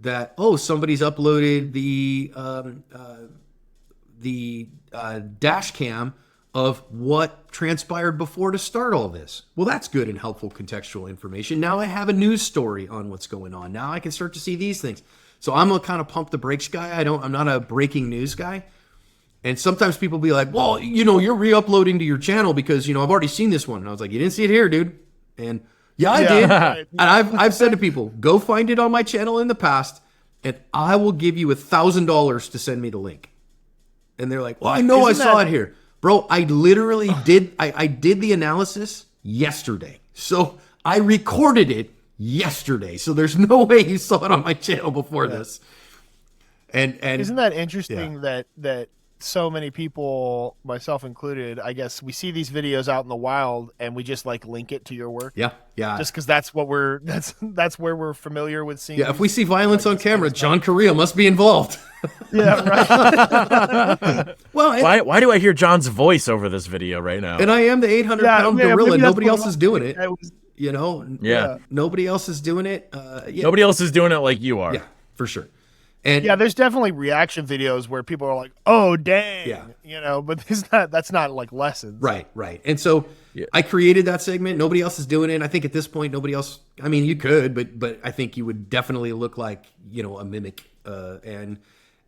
that, somebody's uploaded the dash cam of what transpired before to start all this. Well, that's good and helpful contextual information. Now I have a news story on what's going on. Now I can start to see these things. So I'm a kind of pump the brakes guy. I'm not a breaking news guy. And sometimes people be like, well, you're re-uploading to your channel because, I've already seen this one. And I was like, you didn't see it here, dude. And I did. And I've said to people, go find it on my channel in the past and I will give you $1,000 to send me the link. And they're like, well, I know I saw it here. Bro, I literally did. I did the analysis yesterday. So I recorded it yesterday. So there's no way you saw it on my channel before this. And isn't that interesting that so many people, myself included, I guess we see these videos out in the wild and we just like link it to your work. Yeah. Just because that's where we're familiar with seeing. Yeah, if we see violence on camera, John Correia must be involved. Yeah, right. Well, Why do I hear John's voice over this video right now? and I am the 800-pound gorilla. maybe that's Nobody what else is doing it. Yeah. Nobody else is doing it. Nobody else is doing it like you are. Yeah, for sure. And Yeah, there's definitely reaction videos where people are like, "Oh, dang," but that's not like lessons. Right. And so I created that segment. Nobody else is doing it. And I think at this point, nobody else. I mean, you could, but I think you would definitely look like a mimic. And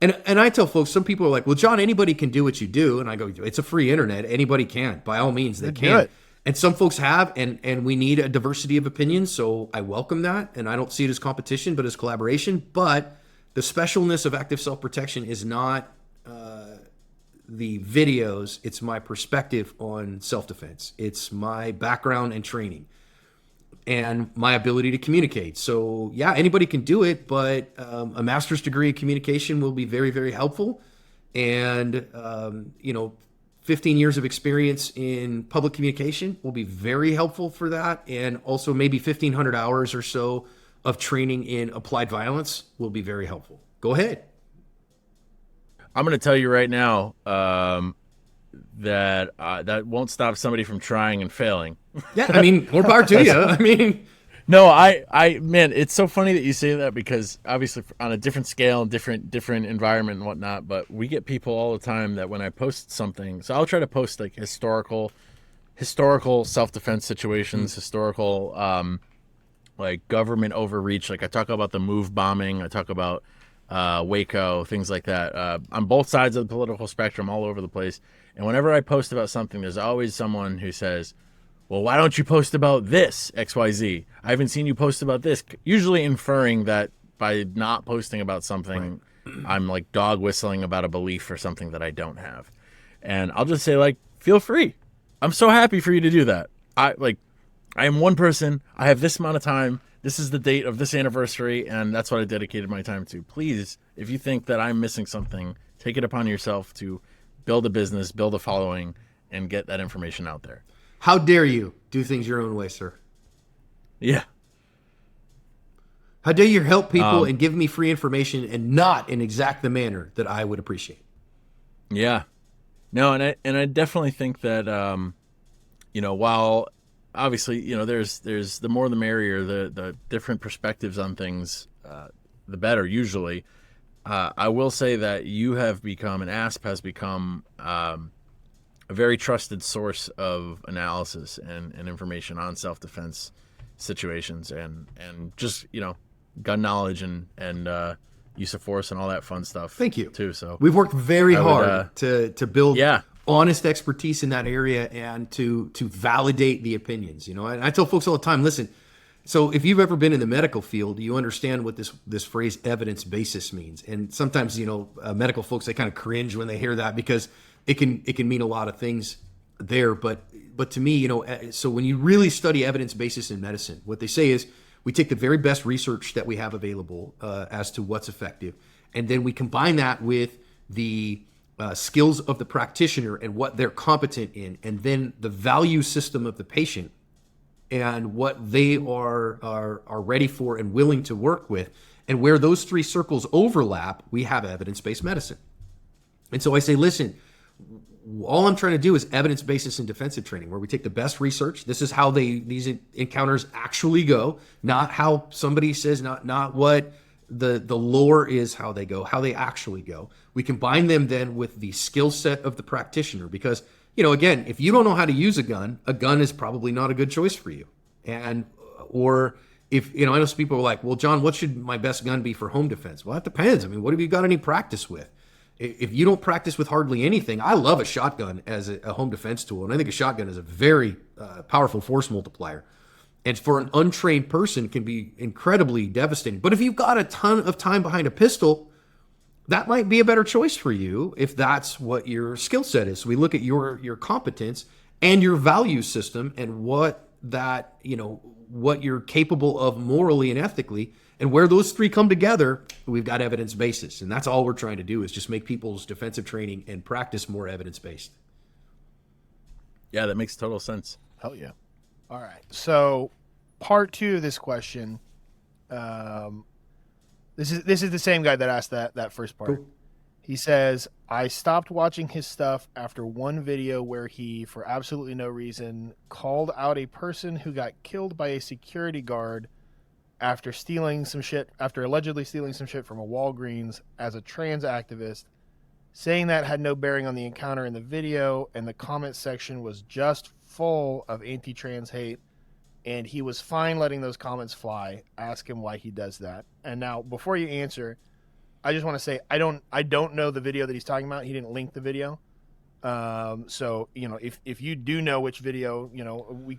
I tell folks, some people are like, "Well, John, anybody can do what you do," and I go, "It's a free internet. Anybody can. By all means, they Do can." it. And some folks have, and we need a diversity of opinions. So I welcome that, and I don't see it as competition, but as collaboration. But the specialness of active self-protection is not the videos. It's my perspective on self-defense. It's my background and training and my ability to communicate. So yeah, anybody can do it, but a master's degree in communication will be very, very helpful. And, 15 years of experience in public communication will be very helpful for that. And also maybe 1,500 hours or so of training in applied violence will be very helpful. Go ahead. I'm going to tell you right now that that won't stop somebody from trying and failing. Yeah, I mean, more power to you. I mean, No, man, it's so funny that you say that because obviously on a different scale and different environment and whatnot, but we get people all the time that when I post something, so I'll try to post like historical self-defense situations, historical like government overreach. Like I talk about the MOVE bombing, I talk about Waco, things like that, on both sides of the political spectrum, all over the place. And whenever I post about something, there's always someone who says, well, why don't you post about this, XYZ? I haven't seen you post about this. Usually inferring that by not posting about something, I'm like dog whistling about a belief or something that I don't have. And I'll just say, like, feel free. I'm so happy for you to do that. I am one person. I have this amount of time. This is the date of this anniversary, and that's what I dedicated my time to. Please, if you think that I'm missing something, take it upon yourself to build a business, build a following, and get that information out there. how dare you do things your own way, sir? Yeah. How dare you help people and give me free information and not in exact the manner that I would appreciate? Yeah. No, and I definitely think that while obviously, there's the more the merrier, the different perspectives on things, the better usually. I will say that you have become, and ASP has become a very trusted source of analysis and information on self-defense situations and just, gun knowledge and use of force and all that fun stuff. Thank you. Too. So we've worked very hard to build honest expertise in that area and to validate the opinions. And I tell folks all the time, listen, so if you've ever been in the medical field, you understand what this phrase evidence basis means. And sometimes, medical folks, they kind of cringe when they hear that because it can mean a lot of things there. But to me, so when you really study evidence basis in medicine, what they say is we take the very best research that we have available as to what's effective. And then we combine that with the skills of the practitioner and what they're competent in, and then the value system of the patient and what they are ready for and willing to work with. And where those three circles overlap, we have evidence-based medicine. And so I say, listen, all I'm trying to do is evidence-based in defensive training, where we take the best research. This is how these encounters actually go, not how somebody says, not what the lore is, how they go, how they actually go. We combine them then with the skill set of the practitioner, because again, if you don't know how to use a gun is probably not a good choice for you. Or if, I know some people are like, well, John, what should my best gun be for home defense? Well, it depends. I mean, what have you got any practice with? If you don't practice with hardly anything, I love a shotgun as a home defense tool. And I think a shotgun is a very powerful force multiplier. And for an untrained person, can be incredibly devastating. But if you've got a ton of time behind a pistol, that might be a better choice for you if that's what your skill set is. So we look at your competence and your value system and what you're capable of morally and ethically, and where those three come together, we've got evidence basis. And that's all we're trying to do, is just make people's defensive training and practice more evidence-based. Yeah, that makes total sense. Hell yeah. All right. So part 2 of this question, this is the same guy that asked that first part. Cool. He says, I stopped watching his stuff after one video where he, for absolutely no reason, called out a person who got killed by a security guard after allegedly stealing some shit from a Walgreens as a trans activist, saying that had no bearing on the encounter in the video, and the comment section was just full of anti-trans hate, and he was fine letting those comments fly. Ask him why he does that. And now, before you answer, I just want to say I don't know the video that he's talking about. He didn't link the video. So if you do know which video,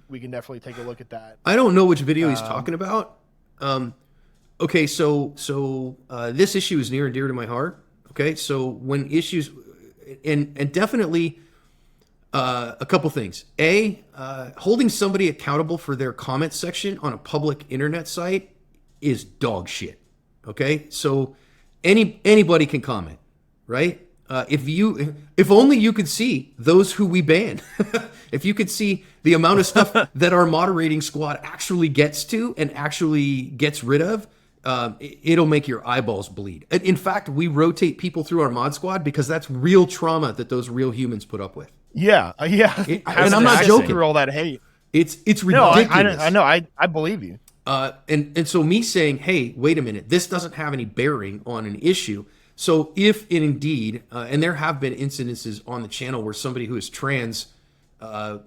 we can definitely take a look at that. I don't know which video he's talking about. Okay, so this issue is near and dear to my heart. Okay, so when issues, and definitely a couple things. Holding somebody accountable for their comment section on a public internet site is dog shit. Okay, so anybody can comment, right? If only you could see those who we ban. If you could see the amount of stuff that our moderating squad actually gets to and actually gets rid of, it'll make your eyeballs bleed. In fact, we rotate people through our mod squad because that's real trauma that those real humans put up with. Yeah. And I'm not joking. Through all that hate. It's ridiculous. No, I know. I believe you. And so me saying, hey, wait a minute, this doesn't have any bearing on an issue. So if it indeed, and there have been incidences on the channel where somebody who is trans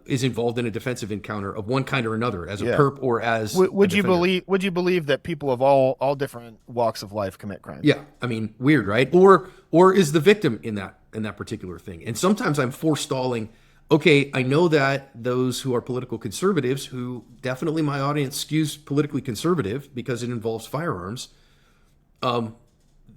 is involved in a defensive encounter of one kind or another, as a perp or as would you believe that people of all different walks of life commit crimes? Yeah, I mean, weird, right? Or is the victim in that particular thing? And sometimes I'm forestalling. Okay, I know that those who are political conservatives, who definitely my audience skews politically conservative because it involves firearms,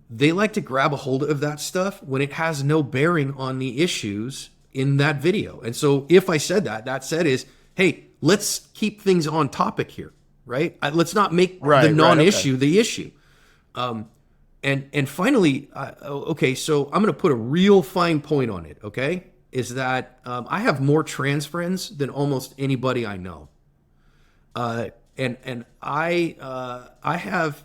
they like to grab a hold of that stuff when it has no bearing on the issues in that video. And so if I said that said is, hey, let's keep things on topic here, right? Let's not make the non-issue the issue. And finally, okay, so I'm going to put a real fine point on it, okay? Is that I have more trans friends than almost anybody I know. And I have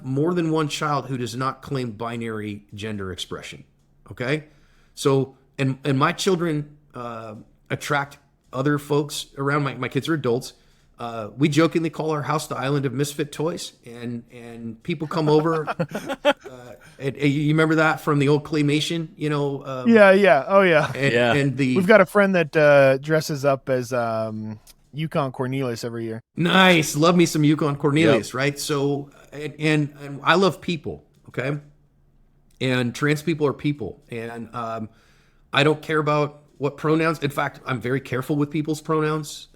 more than one child who does not claim binary gender expression. Okay, so and my children attract other folks around. My kids are adults. We jokingly call our house the island of misfit toys, and people come over. You remember that from the old claymation, Yeah. Oh yeah. And we've got a friend that dresses up as Yukon Cornelius every year. Nice. Love me some Yukon Cornelius, right? So, and I love people, okay? And trans people are people. And I don't care about what pronouns. In fact, I'm very careful with people's pronouns,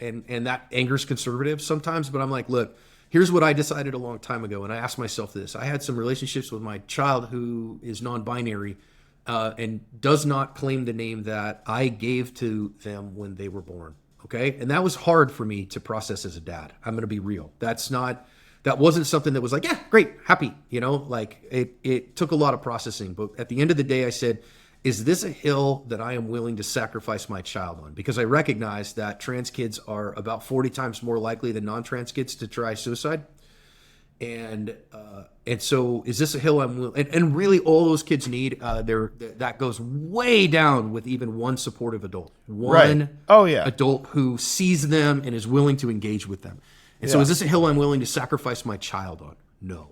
and that angers conservatives sometimes. But I'm like, look, here's what I decided a long time ago, and I asked myself this. I had some relationships with my child who is non-binary and does not claim the name that I gave to them when they were born. Okay, and that was hard for me to process as a dad. I'm going to be real. That wasn't something that was like, yeah, great, happy. Like it took a lot of processing. But at the end of the day, I said, is this a hill that I am willing to sacrifice my child on? Because I recognize that trans kids are about 40 times more likely than non-trans kids to try suicide. And so is this a hill I'm willing, and really all those kids need, that goes way down with even one supportive adult, adult who sees them and is willing to engage with them. And so is this a hill I'm willing to sacrifice my child on? No.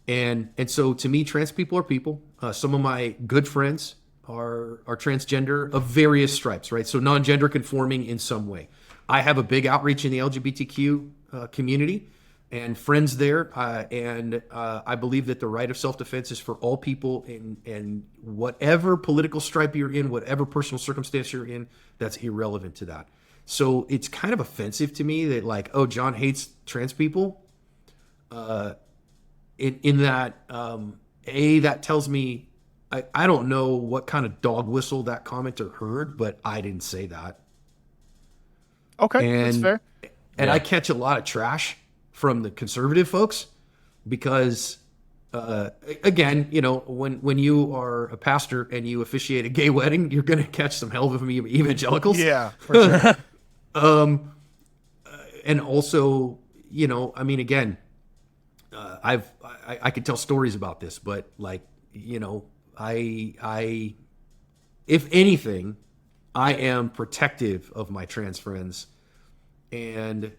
And so to me, trans people are people. Some of my good friends are transgender of various stripes, right? So non-gender conforming in some way. I have a big outreach in the LGBTQ community and friends there. And I believe that the right of self-defense is for all people in whatever political stripe you're in, whatever personal circumstance you're in, that's irrelevant to that. So it's kind of offensive to me that like, oh, John hates trans people. In that, that tells me, I don't know what kind of dog whistle that commenter heard, but I didn't say that. Okay, that's fair. And I catch a lot of trash from the conservative folks because, again, when you are a pastor and you officiate a gay wedding, you're going to catch some hell of evangelicals. Yeah, for sure. And also, again, I could tell stories about this, but like, I if anything, I am protective of my trans friends and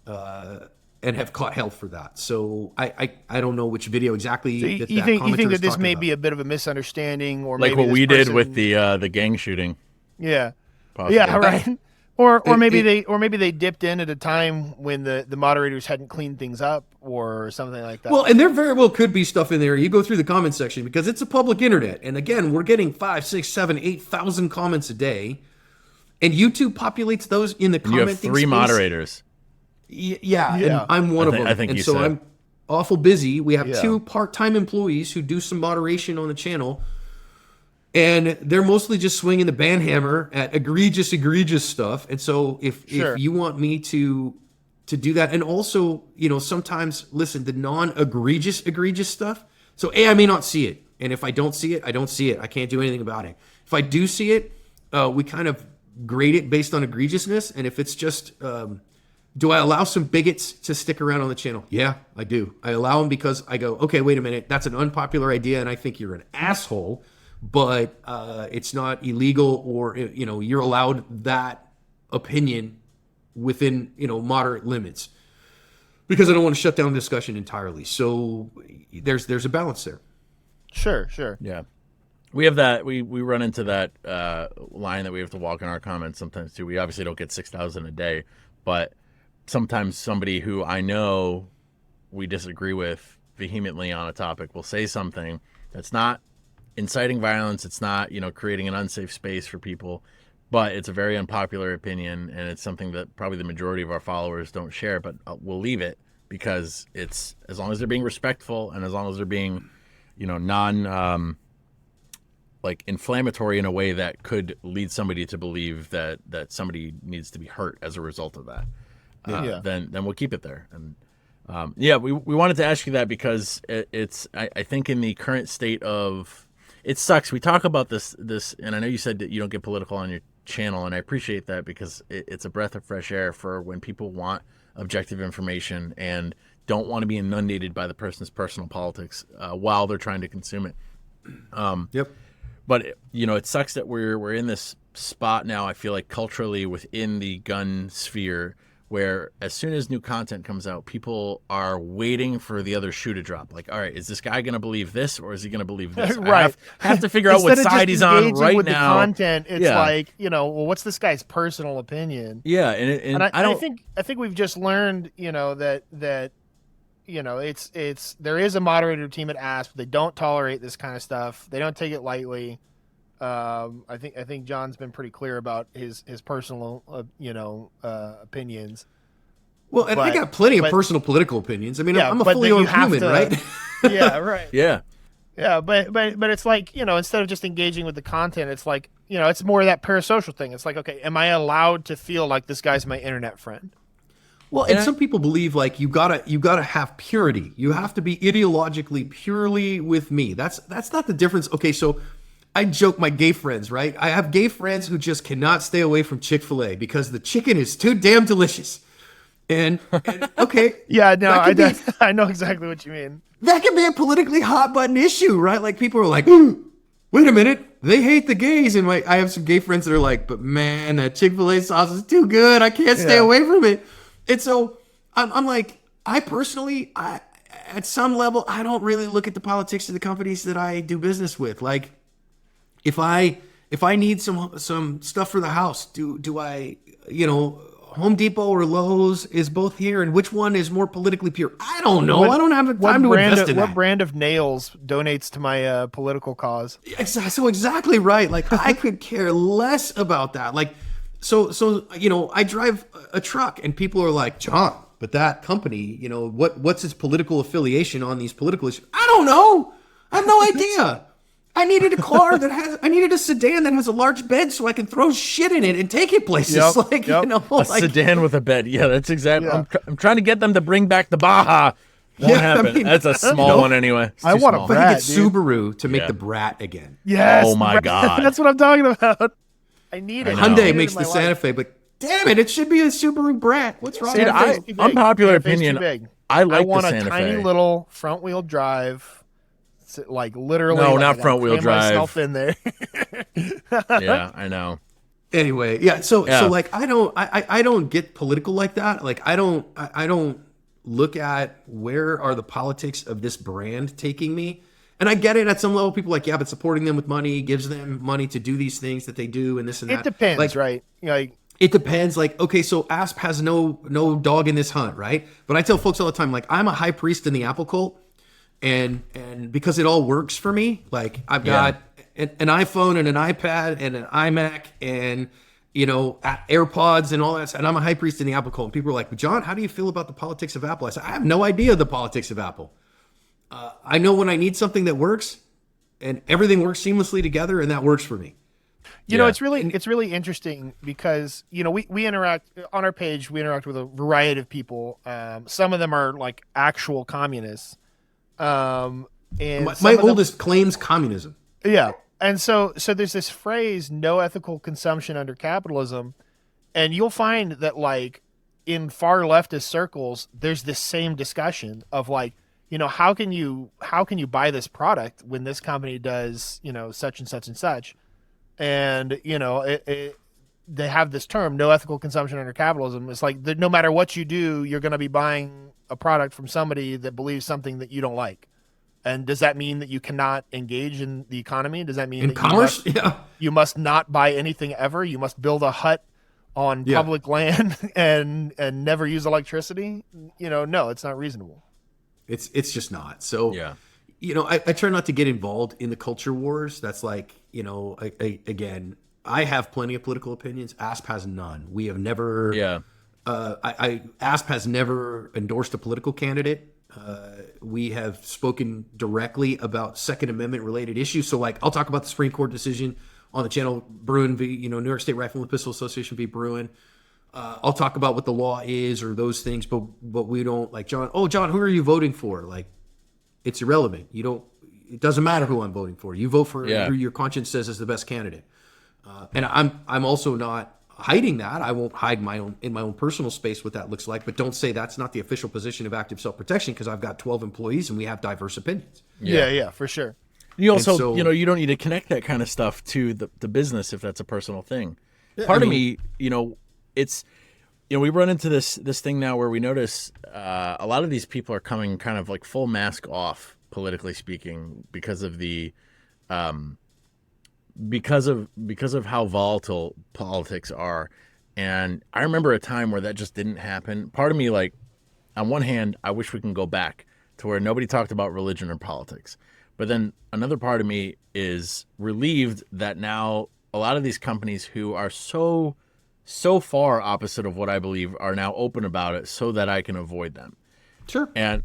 have caught hell for that. So I don't know which video exactly. So you think that this may be a bit of a misunderstanding, or like maybe what we did with the gang shooting? Yeah. Possibly. Yeah. Right. Or maybe they dipped in at a time when the moderators hadn't cleaned things up or something like that. Well, and there very well could be stuff in there. You go through the comment section because it's a public internet, and again, we're getting 5, 6, 7, 8,000 comments a day, and YouTube populates those in the commenting space. You have 3 moderators. Yeah, and I'm one of them. I think and you so said. I'm awful busy. We have 2 part-time employees who do some moderation on the channel. And they're mostly just swinging the banhammer at egregious stuff. And so if you want me to do that, and also, sometimes, listen, the egregious stuff. So I may not see it. And if I don't see it, I don't see it. I can't do anything about it. If I do see it, we kind of grade it based on egregiousness. And if it's just, do I allow some bigots to stick around on the channel? Yeah, I do. I allow them because I go, okay, wait a minute. That's an unpopular idea. And I think you're an asshole. But it's not illegal, or you're allowed that opinion within moderate limits, because I don't want to shut down the discussion entirely. So there's a balance there. Sure. Yeah, we have that. We run into that line that we have to walk in our comments sometimes too. We obviously don't get 6,000 a day, but sometimes somebody who I know we disagree with vehemently on a topic will say something that's not inciting violence. It's not, creating an unsafe space for people, but it's a very unpopular opinion, and it's something that probably the majority of our followers don't share, but we'll leave it because it's, as long as they're being respectful and as long as they're being, non like inflammatory in a way that could lead somebody to believe that somebody needs to be hurt as a result of that, then we'll keep it there. And we wanted to ask you that because it's I think in the current state of, it sucks. We talk about this, and I know you said that you don't get political on your channel, and I appreciate that because it's a breath of fresh air for when people want objective information and don't want to be inundated by the person's personal politics while they're trying to consume it. Yep. But it sucks that we're in this spot now. I feel like culturally within the gun sphere, where as soon as new content comes out, people are waiting for the other shoe to drop. Like, all right, is this guy going to believe this, or is he going to believe this? Right. I have to figure out what side he's on right with now. The content, it's like, well, what's this guy's personal opinion? Yeah, and I think we've just learned, that it's there is a moderator team at ASP. They don't tolerate this kind of stuff. They don't take it lightly. I think John's been pretty clear about his personal opinions. Well, and I got plenty of personal political opinions. I mean, I'm a fully owned human, right? Yeah, right. Yeah. Yeah, but it's like, instead of just engaging with the content, it's like, it's more of that parasocial thing. It's like, okay, am I allowed to feel like this guy's my internet friend? Well, and some people believe like you gotta have purity. You have to be ideologically purely with me. That's not the difference. Okay, so I joke my gay friends, right? I have gay friends who just cannot stay away from Chick-fil-A because the chicken is too damn delicious. And okay, yeah, no, I know exactly what you mean. That can be a politically hot button issue, right? Like people are like, wait a minute, they hate the gays, and I have some gay friends that are like, but man, that Chick-fil-A sauce is too good. I can't stay away from it. And so I'm like, I personally, at some level, I don't really look at the politics of the companies that I do business with. Like, if I need some stuff for the house, do I, Home Depot or Lowe's is both here, and which one is more politically pure? I don't know. I don't have the time to invest in that. What brand of nails donates to my political cause? So exactly right. Like I could care less about that. Like, so I drive a truck, and people are like, John, but that company, what's its political affiliation on these political issues? I don't know. I have no idea. I needed I needed a sedan that has a large bed so I can throw shit in it and take it places. A sedan with a bed. Yeah, that's exactly. Yeah. I'm trying to get them to bring back the Baja. Won't happen. I mean, that's a small one anyway. I want a Brat, get Subaru to make the Brat again. Yes. Oh my God. That's what I'm talking about. I need it. Hyundai makes the Santa Fe, but damn it see be a Subaru Brat. What's wrong? Unpopular opinion. I want a tiny little front wheel drive. Like literally, no, not front wheel drive. Myself in there. Yeah, I know. Anyway, yeah. So like, I don't get political like that. Like, I don't look at where are the politics of this brand taking me. And I get it at some level. People are like, yeah, but supporting them with money gives them money to do these things that they do and this and that. It depends, like, right? It depends. Like, okay, so Asp has no dog in this hunt, right? But I tell folks all the time, like, I'm a high priest in the Apple cult. And because it all works for me, like I've got an iPhone and an iPad and an iMac and AirPods and all that, and I'm a high priest in the Apple cult. And people are like, John, how do you feel about the politics of Apple? I said, I have no idea the politics of Apple. I know when I need something that works, and everything works seamlessly together, and that works for me. It's really interesting because we interact on our page. We interact with a variety of people. Some of them are like actual communists. And my oldest claims communism. Yeah. And so there's this phrase, no ethical consumption under capitalism. And you'll find that like in far leftist circles, there's this same discussion of like, how can you buy this product when this company does, such and such and such. And, they have this term, no ethical consumption under capitalism. It's like no matter what you do, you're going to be buying a product from somebody that believes something that you don't like. And does that mean that you cannot engage in the economy? Does that mean in commerce? You must not buy anything ever? You must build a hut on public land and never use electricity? No, it's not reasonable. It's just not. So I try not to get involved in the culture wars. That's like, again, I have plenty of political opinions. ASP has none. We have never. ASP has never endorsed a political candidate. We have spoken directly about Second Amendment related issues. So, like, I'll talk about the Supreme Court decision on the channel Bruin v. New York State Rifle and Pistol Association v. Bruin. I'll talk about what the law is or those things, but we don't like John. Oh, John, who are you voting for? Like, it's irrelevant. It doesn't matter who I'm voting for. You vote for who your conscience says is the best candidate. And I'm also not hiding that. I won't hide in my own personal space what that looks like, but don't say that's not the official position of active self-protection because I've got 12 employees and we have diverse opinions. Yeah, for sure. You also, you don't need to connect that kind of stuff to the business if that's a personal thing. Part of me, it's, we run into this thing now where we notice a lot of these people are coming kind of like full mask off, politically speaking, because of the because of how volatile politics are. And I remember a time where that just didn't happen. Part of me, like, on one hand, I wish we can go back to where nobody talked about religion or politics. But then another part of me is relieved that now a lot of these companies who are so far opposite of what I believe are now open about it so that I can avoid them. Sure. And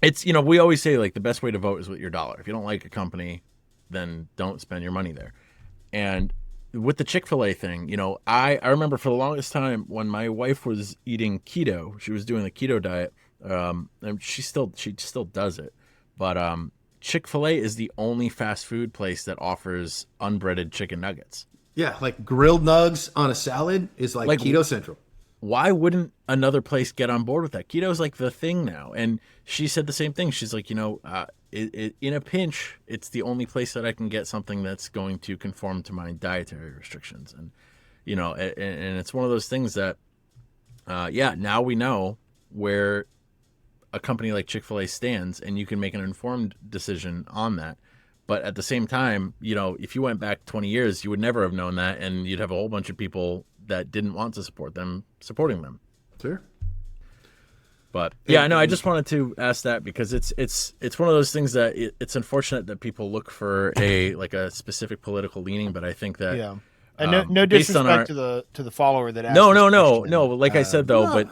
it's, we always say, like, the best way to vote is with your dollar. If you don't like a company, then don't spend your money there. And with the Chick-fil-A thing, I remember for the longest time when my wife was eating keto, she was doing the keto diet, and she still does it. But Chick-fil-A is the only fast food place that offers unbreaded chicken nuggets. Yeah, like grilled nugs on a salad is like keto central. Why wouldn't another place get on board with that? Keto is like the thing now. And she said the same thing. She's like, in a pinch, it's the only place that I can get something that's going to conform to my dietary restrictions. And, and it's one of those things that, now we know where a company like Chick-fil-A stands, and you can make an informed decision on that. But at the same time, if you went back 20 years, you would never have known that, and you'd have a whole bunch of people that didn't want to support them supporting them. Sure. But I just wanted to ask that because it's one of those things that it's unfortunate that people look for a specific political leaning, but I think that and no disrespect to the follower that asked. No. Like I said though, but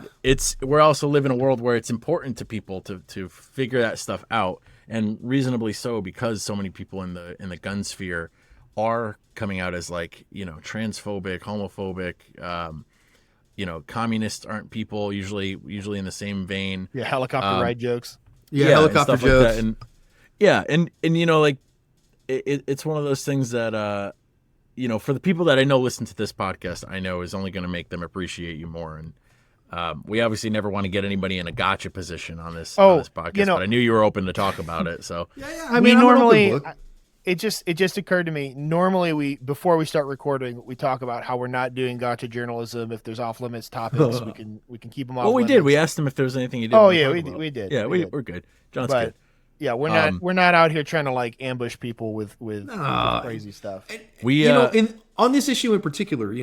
we're also live in a world where it's important to people to figure that stuff out, and reasonably so, because so many people in the gun sphere are coming out as transphobic, homophobic. Communists aren't people usually in the same vein. Yeah, helicopter ride jokes. Yeah, helicopter jokes. Like and it's one of those things that for the people that I know listen to this podcast, I know is only going to make them appreciate you more. And we obviously never want to get anybody in a gotcha position on this podcast, but I knew you were open to talk about it. So I mean, normally. It just occurred to me. Normally, before we start recording, we talk about how we're not doing gotcha journalism. If there's off limits topics, we can keep them off. Well, we limits. did. We asked him if there was anything he did. Oh yeah, we did. Yeah, we're good. John's good. Yeah, we're not out here trying to ambush people with crazy stuff. We on this issue in particular,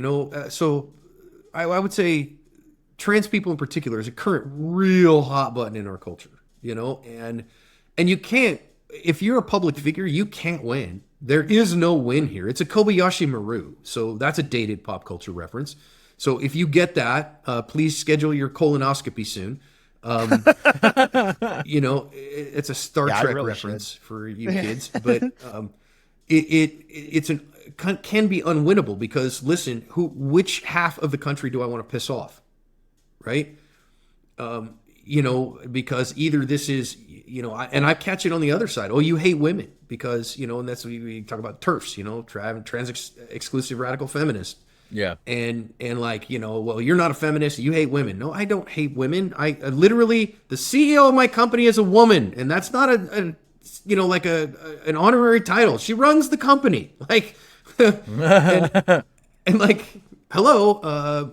so I would say trans people in particular is a current real hot button in our culture. And you can't. If you're a public figure, you can't win. There is no win here. It's a Kobayashi Maru. So that's a dated pop culture reference. So if you get that, please schedule your colonoscopy soon. It's a Star Trek reference for you kids, but it can be unwinnable because listen, which half of the country do I want to piss off? Right? Because either this is, and I catch it on the other side. Oh, you hate women because, and that's what we talk about TERFs, trans exclusive radical feminist. Yeah. And well, you're not a feminist. You hate women. No, I don't hate women. I literally, the CEO of my company is a woman, and that's not an honorary title. She runs the company. Hello.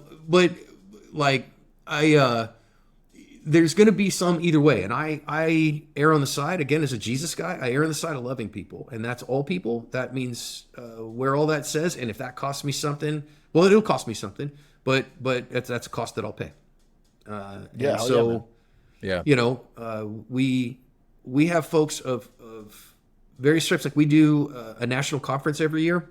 There's going to be some either way. And I err on the side, again, as a Jesus guy, I err on the side of loving people. And that's all people. That means where all that says. And if that costs me something, well, it'll cost me something. But that's a cost that I'll pay. We have folks of various strips. Like we do a national conference every year.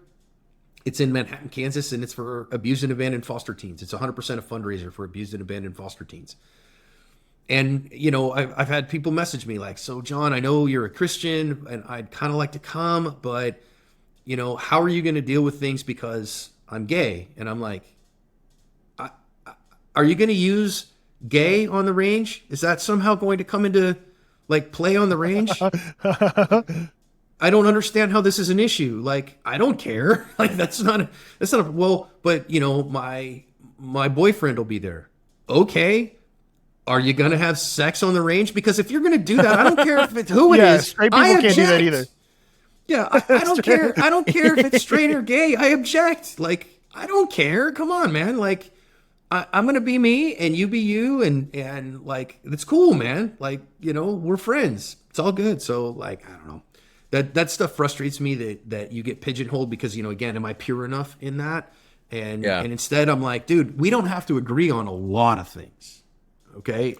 It's in Manhattan, Kansas, and it's for abused and abandoned foster teens. It's 100% a fundraiser for abused and abandoned foster teens. And, I've had people message me like, so John, I know you're a Christian and I'd kind of like to come, but, how are you going to deal with things because I'm gay? And I'm like, are you going to use gay on the range? Is that somehow going to come into play on the range? I don't understand how this is an issue. I don't care. That's not but my boyfriend will be there. Okay. Are you going to have sex on the range? Because if you're going to do that, I don't care if it's who it is. Straight people can't do that either. Yeah, I don't care. I don't care if it's straight or gay. I object. I don't care. Come on, man. I'm going to be me and you be you. And it's cool, man. We're friends. It's all good. So I don't know. That stuff frustrates me that you get pigeonholed because, again, am I pure enough in that? And instead I'm like, dude, we don't have to agree on a lot of things. Okay,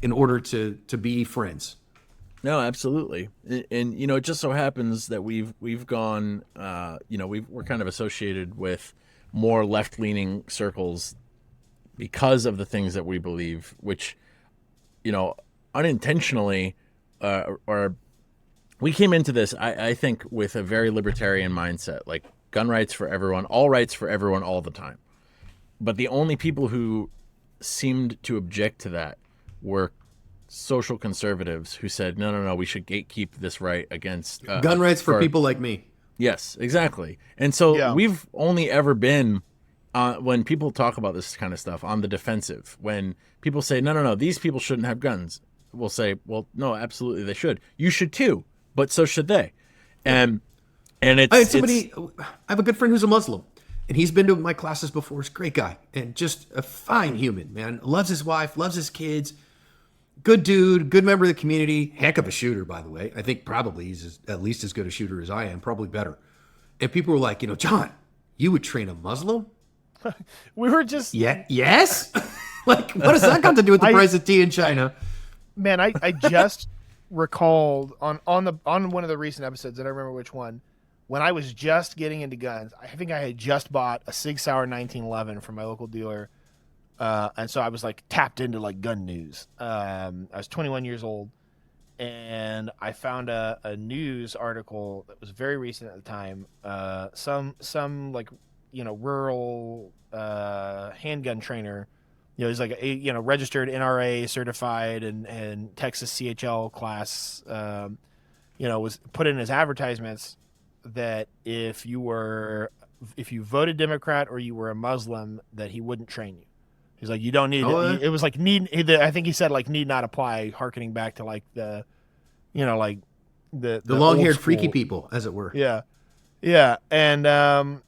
in order to be friends. No, absolutely. And it just so happens that we've gone, we're kind of associated with more left-leaning circles because of the things that we believe, which, unintentionally, or we came into this, I think, with a very libertarian mindset, like gun rights for everyone, all rights for everyone, all the time. But the only people who seemed to object to that were social conservatives who said, no, we should gatekeep this right against Gun rights for people like me. Yes, exactly. And so Yeah. we've only ever been, when people talk about this kind of stuff, on the defensive. When people say, no, these people shouldn't have guns, we'll say, well, no, absolutely they should. You should too, but so should they. And it's... I have a good friend who's a Muslim, and he's been to my classes before. He's a great guy and just a fine human, man. Loves his wife, loves his kids. Good dude, good member of the community, heck of a shooter, by the way. I think probably he's at least as good a shooter as I am, probably better. And people were like, John, you would train a Muslim? We were just Yes? Like, what does that got to do with the price of tea in China? Man, I just recalled on one of the recent episodes, I don't remember which one, when I was just getting into guns. I think I had just bought a 6-hour 1911 from my local dealer. And so I was like tapped into like gun news. I was 21 years old, and I found a news article that was very recent at the time. Some like rural handgun trainer. He's like a registered NRA certified and Texas CHL class. Was put in his advertisements that if you voted Democrat or you were a Muslim, that he wouldn't train you. He's like, you don't need it. It was like I think he said like need not apply, hearkening back to like the long-haired freaky people, as it were. Yeah. And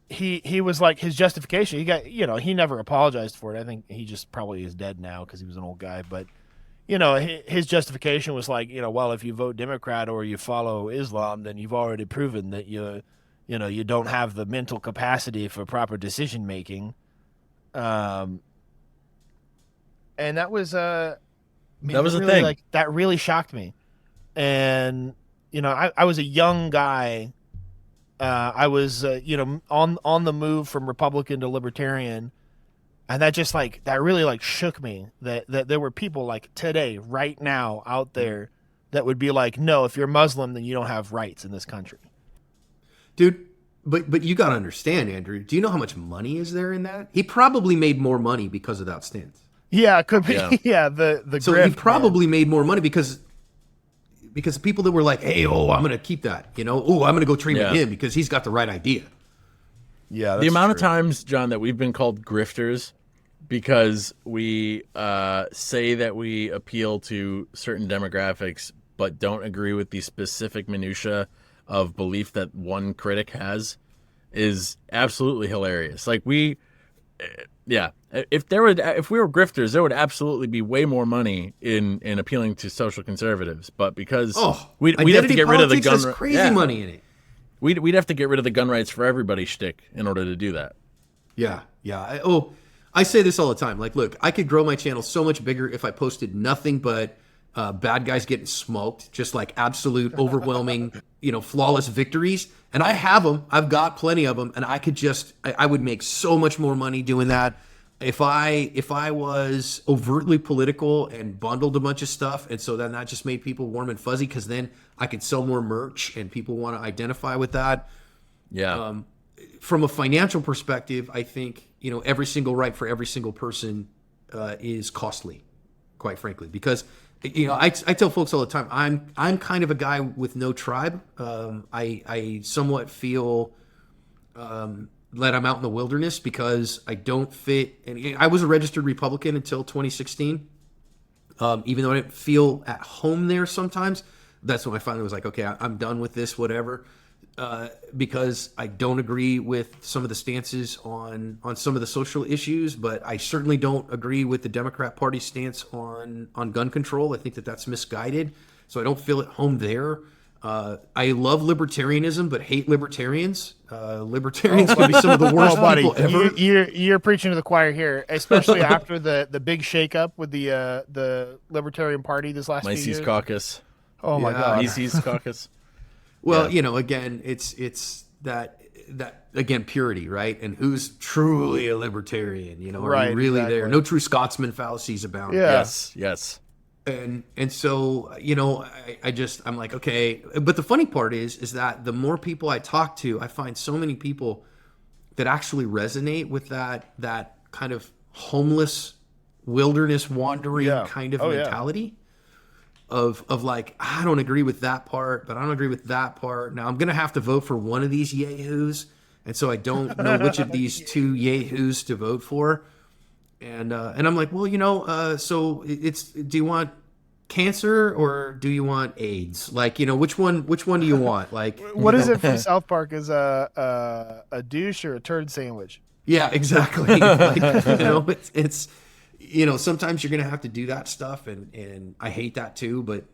he was like, his justification, he never apologized for it. I think he just probably is dead now because he was an old guy. But his justification was like, well, if you vote Democrat or you follow Islam, then you've already proven that you don't have the mental capacity for proper decision making. And that was that was the really, thing. like, that really shocked me. And I was a young guy. I was on the move from Republican to Libertarian, and that really shook me that there were people like today, right now, out there that would be like, no, if you're Muslim, then you don't have rights in this country, dude. But you got to understand, Andrew. Do you know how much money is there in that? He probably made more money because of that stint. Yeah, it could be. Yeah, the so grift, he probably made more money because people that were like, hey, I'm going to keep that. I'm going to go train with him because he's got the right idea. Yeah, the amount of times, John, that we've been called grifters because we say that we appeal to certain demographics but don't agree with the specific minutia of belief that one critic has is absolutely hilarious. Like if we were grifters, there would absolutely be way more money in appealing to social conservatives. But because we'd have to get rid of the gun, crazy money in it. We'd have to get rid of the gun rights for everybody shtick in order to do that. Yeah. I say this all the time. Like, look, I could grow my channel so much bigger if I posted nothing but bad guys getting smoked, just like absolute overwhelming, flawless victories. And I have them. I've got plenty of them. And I would make so much more money doing that. If I was overtly political and bundled a bunch of stuff, and so then that just made people warm and fuzzy, because then I could sell more merch and people want to identify with that. Yeah. From a financial perspective, I think every single right for every single person is costly, quite frankly, because I tell folks all the time, I'm kind of a guy with no tribe. I somewhat feel that I'm out in the wilderness because I don't fit. And I was a registered Republican until 2016. Even though I didn't feel at home there sometimes, that's when I finally was like, okay, I'm done with this, whatever. Because I don't agree with some of the stances on some of the social issues, but I certainly don't agree with the Democrat Party's stance on gun control. I think that's misguided, so I don't feel at home there. I love libertarianism, but hate libertarians. Libertarians can be some of the worst people ever. You're preaching to the choir here, especially after the big shakeup with the Libertarian Party this last few Mises years. Caucus. Oh my Yeah. God. Mises caucus. Well, Yeah. again, it's that again, purity, right? And who's truly a libertarian? Are Right, you really there? exactly. No true Scotsman fallacies abound. Yeah. Yes. And so I'm like, okay. But the funny part is that the more people I talk to, I find so many people that actually resonate with that kind of homeless wilderness wandering Yeah. kind of Oh, yeah. mentality of like, I don't agree with that part, but I don't agree with that part. Now I'm gonna have to vote for one of these yahoos, and so I don't know which of these two yahoos to vote for. And I'm like, well, so do you want cancer or do you want AIDS? Like, which one do you want? Like, What is it from South Park? Is a douche or a turd sandwich? yeah, exactly. Like, it's sometimes you're gonna have to do that stuff, and I hate that too. But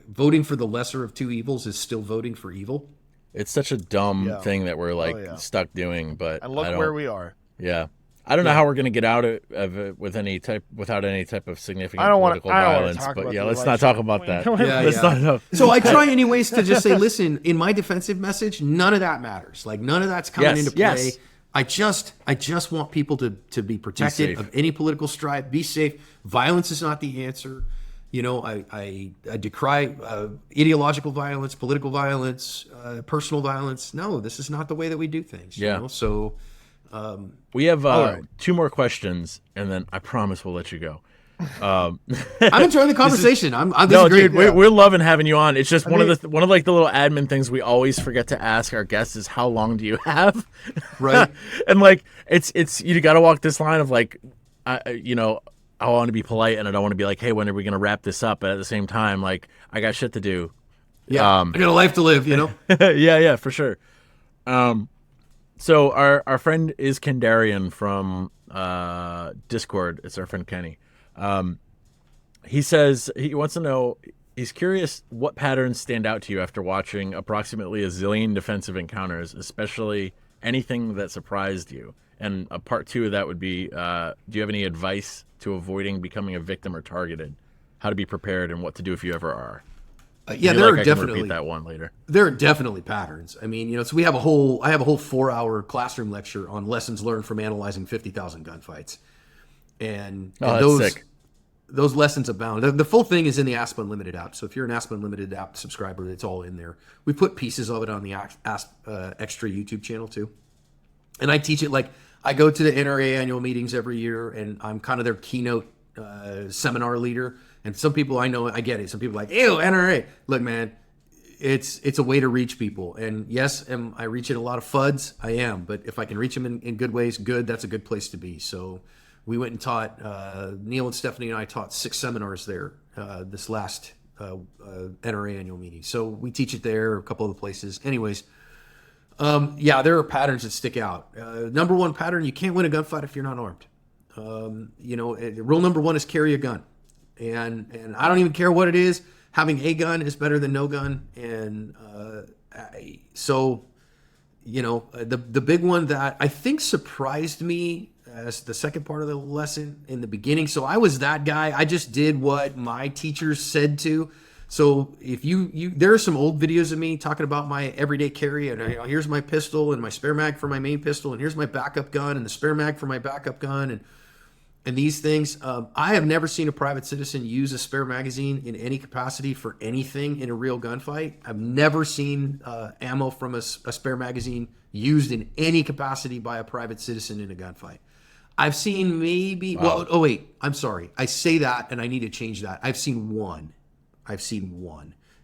voting for the lesser of two evils is still voting for evil. It's such a dumb Yeah. thing that we're like yeah. stuck doing, but And look I don't, where we are. Yeah. I don't know how we're going to get out of it without any type of significant I don't want political to violence, talk but about yeah, the let's not election. talk about that. Yeah, Let's yeah. not. So I try anyways to just say, listen, in my defensive message, none of that matters. Like, none of that's coming Yes, into play. yes. I just want people to be protected safe. of any political strife. Be safe. Violence is not the answer. I decry ideological violence, political violence, personal violence. No, this is not the way that we do things. Yeah. So We have right. 2 more questions, and then I promise we'll let you go. I'm enjoying the conversation. This No, is great. dude, we're loving having you on. It's just one of the little admin things we always forget to ask our guests is how long do you have? Right. And like it's you got to walk this line of like, I want to be polite and I don't want to be like, hey, when are we gonna wrap this up? But at the same time, like I got shit to do. Yeah. I got a life to live. yeah, for sure. So our friend is Kendarian from Discord. It's our friend Kenny. He says he wants to know, he's curious what patterns stand out to you after watching approximately a zillion defensive encounters, especially anything that surprised you. And a part 2 of that would be, do you have any advice to avoiding becoming a victim or targeted? How to be prepared and what to do if you ever are? Yeah, Maybe, there like, are I can definitely repeat that one later. There are definitely patterns. I mean, so I have a whole 4-hour classroom lecture on lessons learned from analyzing 50,000 gunfights, and That's sick. Those lessons abound. The full thing is in the Asp Unlimited app. So if you're an Asp Unlimited app subscriber, it's all in there. We put pieces of it on the Asp Extra YouTube channel too, and I teach it like I go to the NRA annual meetings every year, and I'm kind of their keynote seminar leader. And some people I know, I get it. Some people are like, ew, NRA. Look, man, it's a way to reach people. And yes, am I reaching a lot of FUDs? I am. But if I can reach them in good ways, good, that's a good place to be. So we went and taught, Neil and Stephanie and I taught 6 seminars there this last NRA annual meeting. So we teach it there, a couple other places. Anyways, yeah, there are patterns that stick out. Number one pattern, you can't win a gunfight if you're not armed. Rule number 1 is carry a gun. And I don't even care what it is. Having a gun is better than no gun. And the big one that I think surprised me as the second part of the lesson in the beginning. So I was that guy. I just did what my teachers said to. So if there are some old videos of me talking about my everyday carry, and here's my pistol and my spare mag for my main pistol, and here's my backup gun and the spare mag for my backup gun, and these things. I have never seen a private citizen use a spare magazine in any capacity for anything in a real gunfight. I've never seen ammo from a spare magazine used in any capacity by a private citizen in a gunfight. I've seen maybe, I'm sorry. I say that and I need to change that. I've seen one. And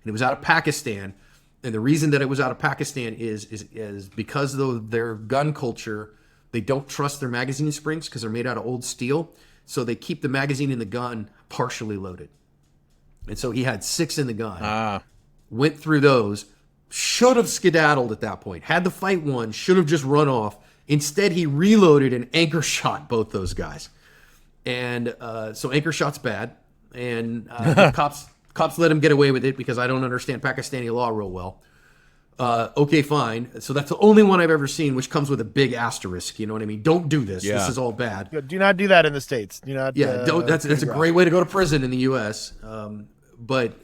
it was out of Pakistan. And the reason that it was out of Pakistan is because of their gun culture. They don't trust their magazine springs because they're made out of old steel. So they keep the magazine in the gun partially loaded. And so he had 6 in the gun. Went through those. Should have skedaddled at that point. Had the fight won. Should have just run off. Instead, he reloaded and anchor shot both those guys. And so anchor shot's bad. And cops let him get away with it because I don't understand Pakistani law real well. Okay, fine. So that's the only one I've ever seen, which comes with a big asterisk. You know what I mean? Don't do this. Yeah. This is all bad. Do not do that in the States. Do not. Yeah, that's a great way to go to prison in the U.S.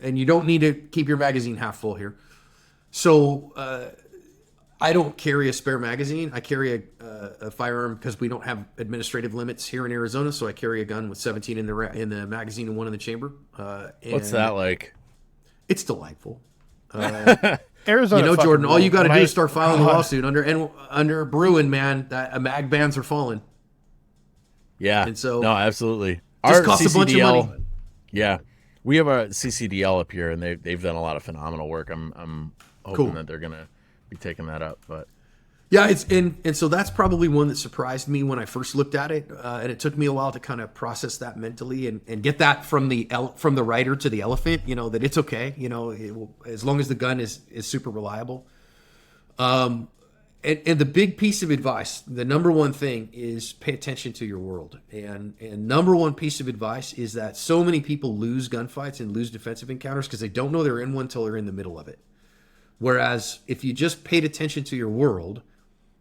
and you don't need to keep your magazine half full here. So I don't carry a spare magazine. I carry a firearm because we don't have administrative limits here in Arizona. So I carry a gun with 17 in the magazine and 1 in the chamber. What's that like? It's delightful. Arizona, Jordan, all you got to do right? is start filing a lawsuit under Bruin, man. That mag bans are falling. Yeah. And so no, absolutely. Just costs a bunch of money. Yeah, we have a CCDL up here, and they've done a lot of phenomenal work. I'm hoping that they're gonna be taking that up, but yeah, it's and so that's probably one that surprised me when I first looked at it, and it took me a while to kind of process that mentally and get that from the writer to the elephant. That it's okay. As long as the gun is super reliable. And the big piece of advice, the number one thing is pay attention to your world. And number one piece of advice is that so many people lose gunfights and lose defensive encounters because they don't know they're in one until they're in the middle of it. Whereas if you just paid attention to your world,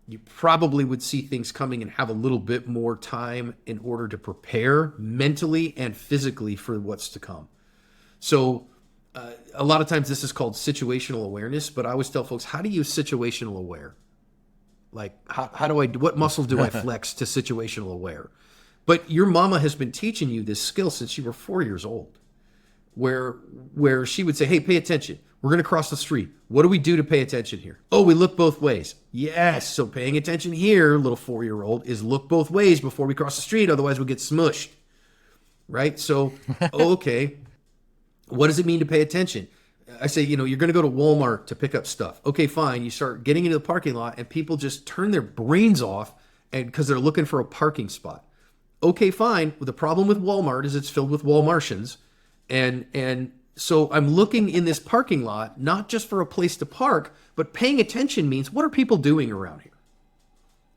you probably would see things coming and have a little bit more time in order to prepare mentally and physically for what's to come. So a lot of times this is called situational awareness, but I always tell folks, how do you situational aware? Like, how do what muscle do I flex to situational aware? But your mama has been teaching you this skill since you were 4 years old, where she would say, hey, pay attention. We're going to cross the street. What do we do to pay attention here? Oh, we look both ways. Yes. So paying attention here, little 4-year-old, is look both ways before we cross the street. Otherwise we'll get smushed. Right? So, okay. What does it mean to pay attention? I say, you're going to go to Walmart to pick up stuff. Okay, fine. You start getting into the parking lot and people just turn their brains off and because they're looking for a parking spot. Okay, fine. Well, the problem with Walmart is it's filled with Walmartians. And so I'm looking in this parking lot, not just for a place to park, but paying attention means what are people doing around here?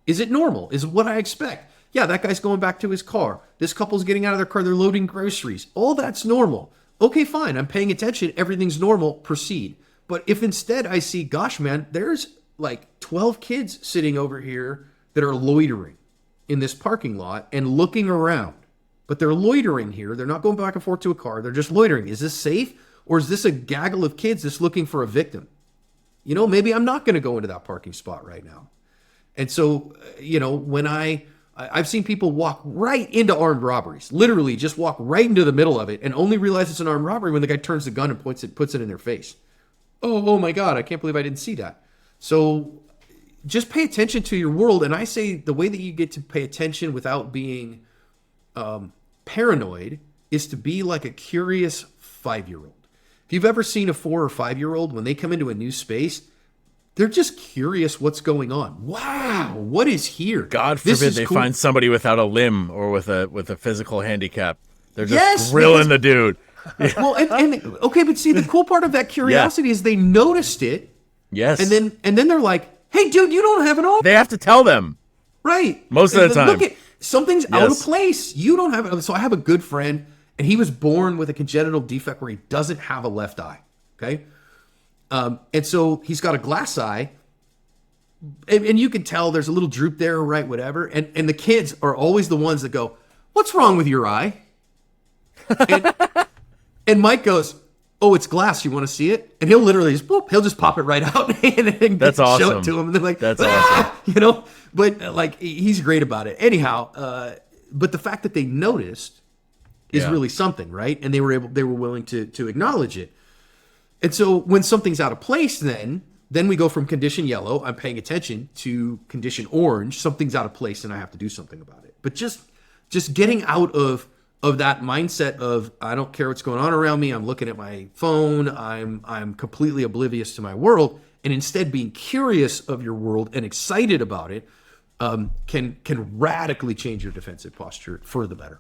Is it normal? Is it what I expect? Yeah, that guy's going back to his car. This couple's getting out of their car. They're loading groceries. All that's normal. Okay, fine. I'm paying attention. Everything's normal. Proceed. But if instead I see, gosh, man, there's like 12 kids sitting over here that are loitering in this parking lot and looking around. But they're loitering here. They're not going back and forth to a car. They're just loitering. Is this safe? Or is this a gaggle of kids that's looking for a victim? Maybe I'm not going to go into that parking spot right now. And so, when I've seen people walk right into armed robberies, literally just walk right into the middle of it and only realize it's an armed robbery when the guy turns the gun and puts it in their face. Oh my God, I can't believe I didn't see that. So just pay attention to your world. And I say the way that you get to pay attention without being paranoid is to be like a curious 5-year-old. If you've ever seen a 4 or 5-year-old, when they come into a new space, they're just curious what's going on. Wow, what is here? God forbid they find somebody without a limb or with a physical handicap. They're just grilling the dude. Well, and okay, but see, the cool part of that curiosity is they noticed it. Yes. And then they're like, hey, dude, you don't have it all. They have to tell them. Right. Most of the time. Look, something's out of place. You don't have it. So I have a good friend, and he was born with a congenital defect where he doesn't have a left eye. Okay. And so he's got a glass eye, and you can tell there's a little droop there, right? Whatever. And the kids are always the ones that go, what's wrong with your eye? And Mike goes, oh, it's glass. You want to see it? And he'll literally just, he'll just pop it right out and that's awesome. Show it to him. And they're like, that's awesome. But like, he's great about it. Anyhow, but the fact that they noticed is really something, right? And they were willing to acknowledge it. And so when something's out of place, then we go from condition yellow, I'm paying attention, to condition orange, something's out of place and I have to do something about it. But just getting out of that mindset of, I don't care what's going on around me, I'm looking at my phone, I'm completely oblivious to my world, and instead being curious of your world and excited about it, can radically change your defensive posture for the better.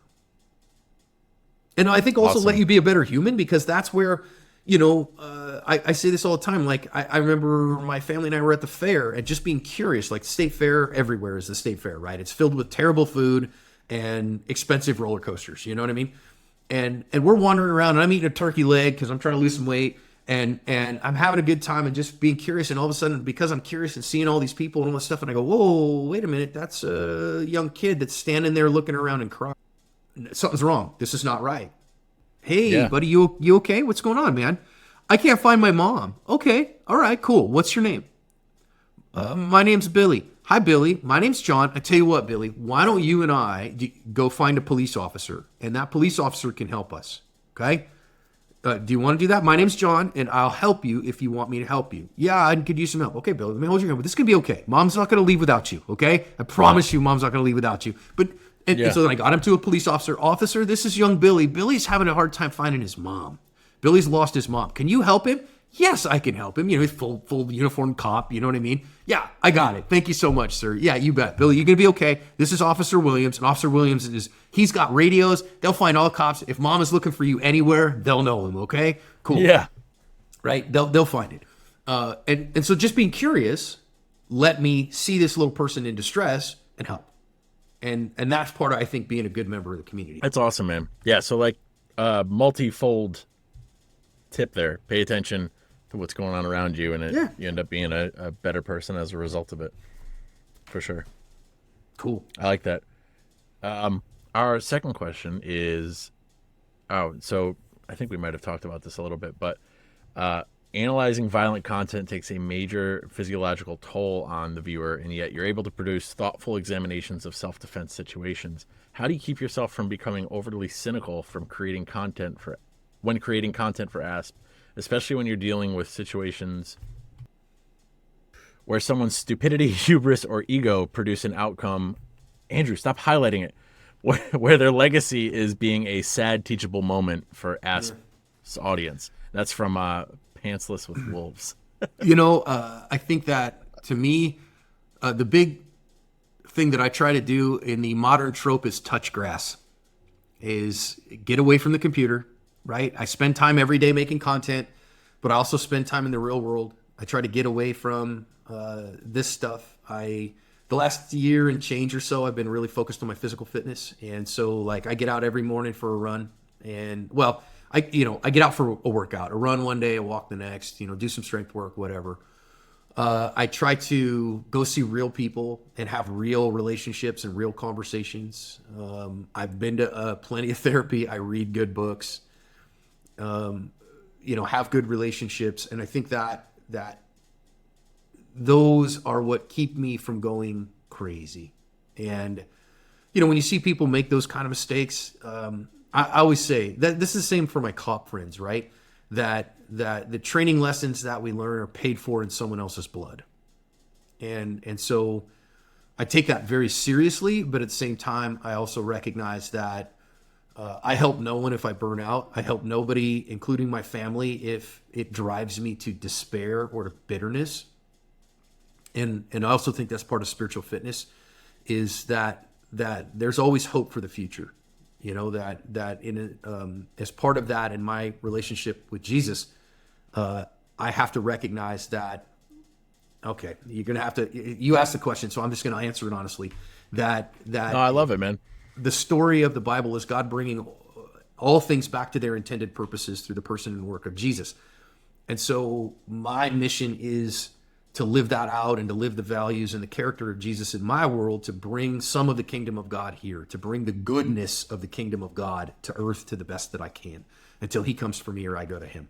And I think also let you be a better human, because that's where, I say this all the time. Like, I remember my family and I were at the fair and just being curious. Like, state fair everywhere is the state fair, right? It's filled with terrible food and expensive roller coasters. You know what I mean? And we're wandering around and I'm eating a turkey leg because I'm trying to lose some weight. And I'm having a good time and just being curious. And all of a sudden, because I'm curious and seeing all these people and all this stuff, and I go, whoa, wait a minute. That's a young kid that's standing there looking around and crying. Something's wrong. This is not right. Hey, Yeah. buddy, you okay? What's going on, man? I can't find my mom. Okay, all right, cool. What's your name? My name's Billy. Hi, Billy. My name's John. I tell you what, Billy, why don't you and I go find a police officer, and that police officer can help us, okay? Do you want to do that? My name's John, and I'll help you if you want me to help you. Yeah, I could use some help. Okay, Billy, let me hold your hand. But this is going to be okay. Mom's not going to leave without you, okay? I promise you, Mom's not going to leave without you. But and so then I got him to a police officer. Officer, this is young Billy. Billy's having a hard time finding his mom. Billy's lost his mom. Can you help him? Yes, I can help him. You know, he's full uniform cop. You know what I mean? Yeah, I got it. Thank you so much, sir. Yeah, you bet. Billy, you're going to be okay. This is Officer Williams. And Officer Williams he's got radios. They'll find all cops. If mom is looking for you anywhere, they'll know him, okay? Cool. Yeah. Right? They'll find it. And so just being curious let me see this little person in distress and help. And that's part of, I think, being a good member of the community. That's awesome, man. Yeah, so like multifold tip there. Pay attention to what's going on around you, and you end up being a better person as a result of it. For sure. Cool. I like that. Our second question is, so I think we might have talked about this a little bit, but analyzing violent content takes a major physiological toll on the viewer, and yet you're able to produce thoughtful examinations of self-defense situations. How do you keep yourself from becoming overly cynical when creating content for ASP, especially when you're dealing with situations where someone's stupidity, hubris, or ego produce an outcome? Andrew, stop highlighting it. Where their legacy is being a sad, teachable moment for ASP's audience. That's from Pantsless with Wolves. I think that, to me, the big thing that I try to do in the modern trope is touch grass, is get away from the computer, right? I spend time every day making content, but I also spend time in the real world. I try to get away from this stuff. The last year and change or so, I've been really focused on my physical fitness. And so like I get out every morning for a run, and I get out for a workout, a run one day, a walk the next, do some strength work, whatever. I try to go see real people and have real relationships and real conversations. I've been to plenty of therapy. I read good books, have good relationships. And I think that those are what keep me from going crazy. And, when you see people make those kind of mistakes, I always say that this is the same for my cop friends, right? That the training lessons that we learn are paid for in someone else's blood. And so I take that very seriously, but at the same time, I also recognize that I help no one if I burn out. I help nobody, including my family, if it drives me to despair or to bitterness. And I also think that's part of spiritual fitness, is that there's always hope for the future. As part of that in my relationship with Jesus, I have to recognize that, okay, you're going to have to, you asked the question, so I'm just going to answer it honestly, that No, I love it, man. The story of the Bible is God bringing all things back to their intended purposes through the person and work of Jesus. And so my mission is to live that out and to live the values and the character of Jesus in my world, to bring some of the kingdom of God here, to bring the goodness of the kingdom of God to earth to the best that I can until he comes for me or I go to him.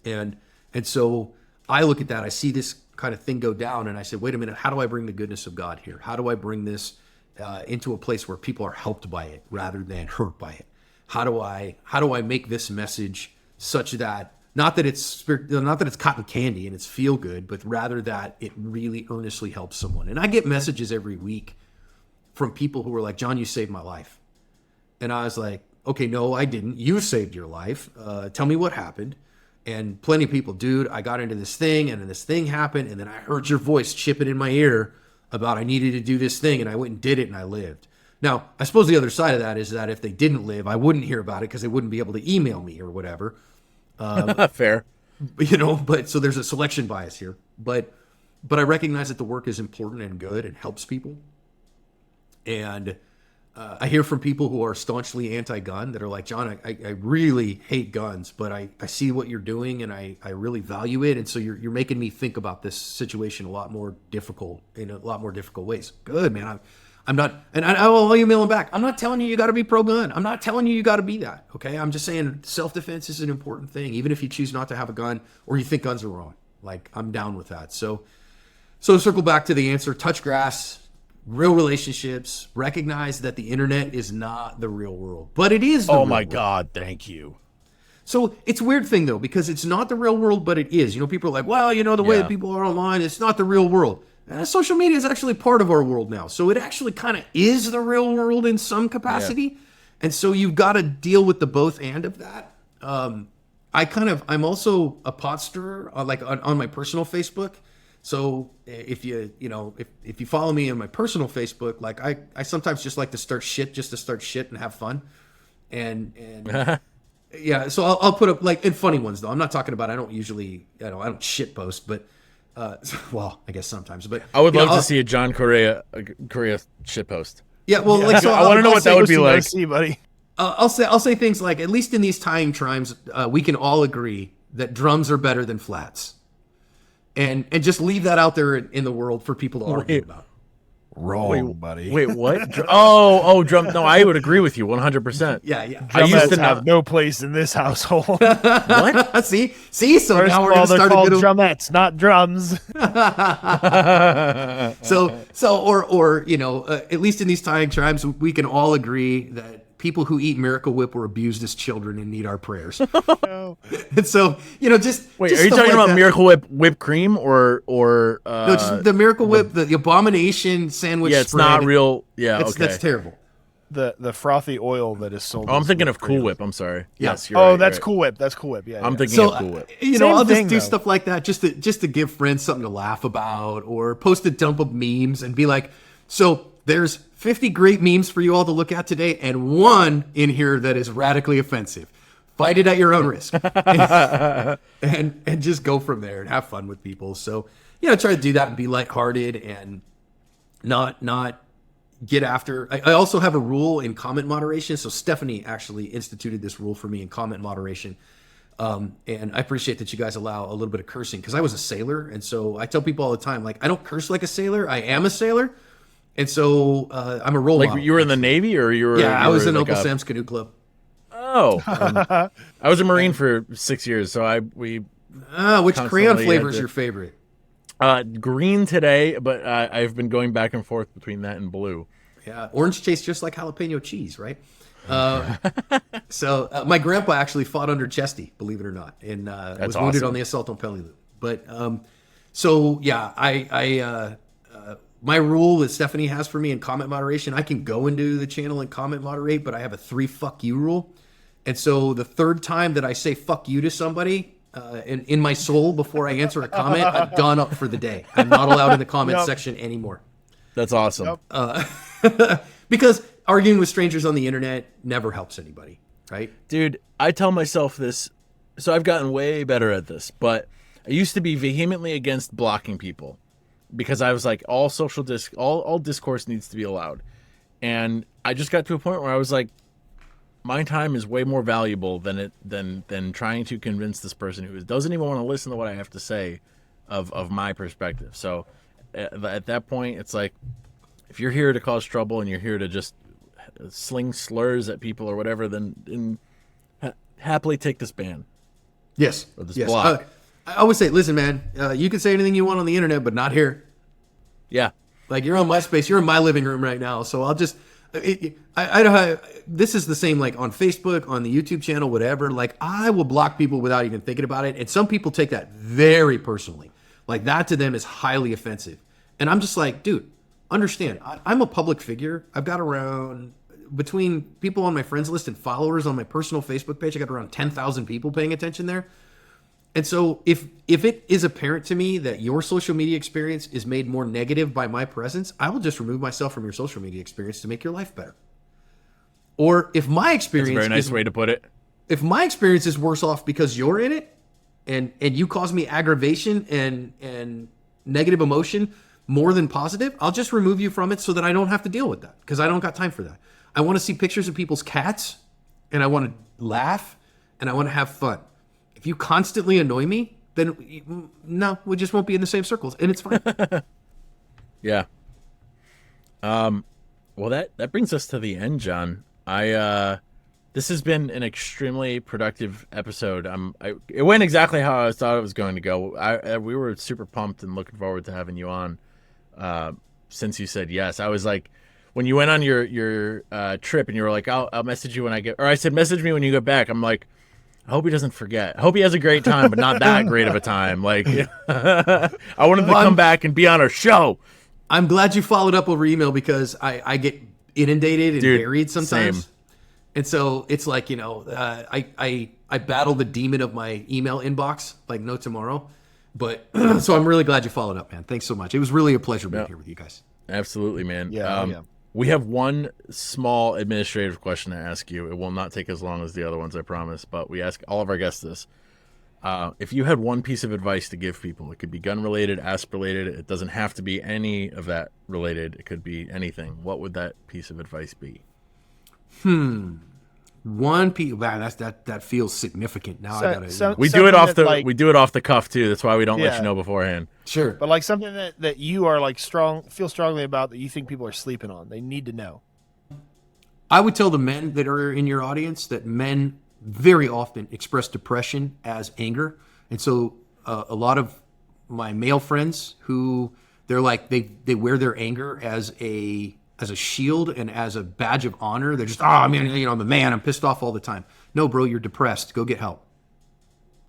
And so I look at that, I see this kind of thing go down, and I say, wait a minute, how do I bring the goodness of God here? How do I bring this into a place where people are helped by it rather than hurt by it? How do I make this message such that not that it's cotton candy and it's feel good, but rather that it really earnestly helps someone? And I get messages every week from people who are like, John, you saved my life. And I was like, okay, no, I didn't. You saved your life. Tell me what happened. And plenty of people, dude, I got into this thing and then this thing happened. And then I heard your voice chipping in my ear about I needed to do this thing. And I went and did it and I lived. Now, I suppose the other side of that is that if they didn't live, I wouldn't hear about it because they wouldn't be able to email me or whatever. Fair. But so there's a selection bias here. But I recognize that the work is important and good and helps people. And I hear from people who are staunchly anti-gun that are like, John, I really hate guns, but I see what you're doing and I really value it. And so you're making me think about this situation in a lot more difficult ways. Good, man. I'm not, and I'll email him back. I'm not telling you got to be pro-gun. I'm not telling you got to be that. Okay, I'm just saying self-defense is an important thing, even if you choose not to have a gun or you think guns are wrong. Like, I'm down with that. So to circle back to the answer, touch grass, real relationships, recognize that the internet is not the real world, but it is the real world. God, thank you. So it's a weird thing, though, because it's not the real world, but it is. You know, people are like, well, the way that people are online, it's not the real world. Social media is actually part of our world now. So it actually kind of is the real world in some capacity. Yeah. And so you've got to deal with the both and of that. I'm also a pot stirrer, on my personal Facebook. So if you follow me on my personal Facebook, like I sometimes just like to start shit just to start shit and have fun. And yeah, so I'll put up in funny ones though. I'm not talking about, I don't usually, I don't shit post, but well, I guess sometimes, but I would love to see a John Correia shit post. Yeah, well, I want to know what that would be like. See, buddy. I'll say things like, at least in these trying times, we can all agree that drums are better than flats, and just leave that out there in the world for people to argue about. Wrong, buddy. Wait, what? Drum. No, I would agree with you 100%. Yeah. I used to have no place in this household. What? See. So First now we're of all, going to start they're called a drumettes, not drums. At least in these trying times, we can all agree that people who eat Miracle Whip were abused as children and need our prayers. And so, just wait. Just are you talking about that. Miracle Whip whipped cream or no, just the Miracle Whip, the abomination sandwich? Yeah, it's spread. not real. Yeah, that's terrible. The frothy oil that is sold. I'm thinking of Cool Whip. I'm sorry. Yeah. Yes, you're right, that's right. Cool Whip. That's Cool Whip. Yeah. I'm thinking of Cool Whip. I'll just do though. stuff like that just to give friends something to laugh about, or post a dump of memes and be like, so there's 50 great memes for you all to look at today, and one in here that is radically offensive. Fight it at your own risk, and just go from there and have fun with people. So try to do that and be lighthearted and not get after. I also have a rule in comment moderation. So Stephanie actually instituted this rule for me in comment moderation. And I appreciate that you guys allow a little bit of cursing, because I was a sailor. And so I tell people all the time, like, I don't curse like a sailor. I am a sailor. And so I'm a role model. You were in the Navy, or you were? Yeah, I was in like Uncle Sam's Canoe Club. Oh, I was a Marine for 6 years, so which crayon flavor is your favorite? Green today, but I've been going back and forth between that and blue. Yeah, orange tastes just like jalapeno cheese, right? So my grandpa actually fought under Chesty, believe it or not, and was wounded awesome. on the assault on Peleliu. But I my rule that Stephanie has for me in comment moderation, I can go into the channel and comment moderate, but I have a 3 fuck you rule. And so the third time that I say fuck you to somebody in my soul before I answer a comment, I've gone up for the day. I'm not allowed in the comment section anymore. That's awesome. Because arguing with strangers on the internet never helps anybody, right? Dude, I tell myself this, so I've gotten way better at this, but I used to be vehemently against blocking people, because I was like, all discourse needs to be allowed. And I just got to a point where I was like, my time is way more valuable than trying to convince this person who doesn't even want to listen to what I have to say of my perspective. So at that point, it's like, if you're here to cause trouble and you're here to just sling slurs at people or whatever, then happily take this ban. Yes. Or this block. I always say, listen, man, you can say anything you want on the internet, but not here. Yeah. Like, you're on my space. You're in my living room right now. So I'll just, this is the same, like on Facebook, on the YouTube channel, whatever. Like, I will block people without even thinking about it. And some people take that very personally. Like, that to them is highly offensive. And I'm just like, dude, understand, I'm a public figure. I've got around, between people on my friends list and followers on my personal Facebook page, I got around 10,000 people paying attention there. And so if it is apparent to me that your social media experience is made more negative by my presence, I will just remove myself from your social media experience to make your life better. Or if my experience That's a very nice way to put it. If my experience is worse off because you're in it and you cause me aggravation and negative emotion more than positive, I'll just remove you from it so that I don't have to deal with that, because I don't got time for that. I want to see pictures of people's cats, and I want to laugh, and I want to have fun. If you constantly annoy me, then no, we just won't be in the same circles, and it's fine. Yeah. Well, that brings us to the end, John. This has been an extremely productive episode. It went exactly how I thought it was going to go. We were super pumped and looking forward to having you on. Since you said yes, I was like, when you went on your trip and you were like, I'll message you when I get, or I said, message me when you get back. I'm like, I hope he doesn't forget. I hope he has a great time, but not that great of a time. Like, I wanted to come back and be on our show. I'm glad you followed up over email because I get inundated and buried sometimes. Same. And so it's like, I battle the demon of my email inbox like no tomorrow. But so I'm really glad you followed up, man. Thanks so much. It was really a pleasure being here with you guys. Absolutely, man. Yeah. We have one small administrative question to ask you. It will not take as long as the other ones, I promise. But we ask all of our guests this. If you had one piece of advice to give people, it could be gun related, asp related. It doesn't have to be any of that related. It could be anything. What would that piece of advice be? One piece. Wow, that feels significant. Now I gotta. We do it off the cuff too. That's why we don't let you know beforehand. Sure. But like something that you are like feel strongly about that you think people are sleeping on. They need to know. I would tell the men that are in your audience that men very often express depression as anger. And so a lot of my male friends who they're like, they wear their anger as a shield and as a badge of honor. They're just, oh man, I'm a man. I'm pissed off all the time. No, bro, you're depressed. Go get help.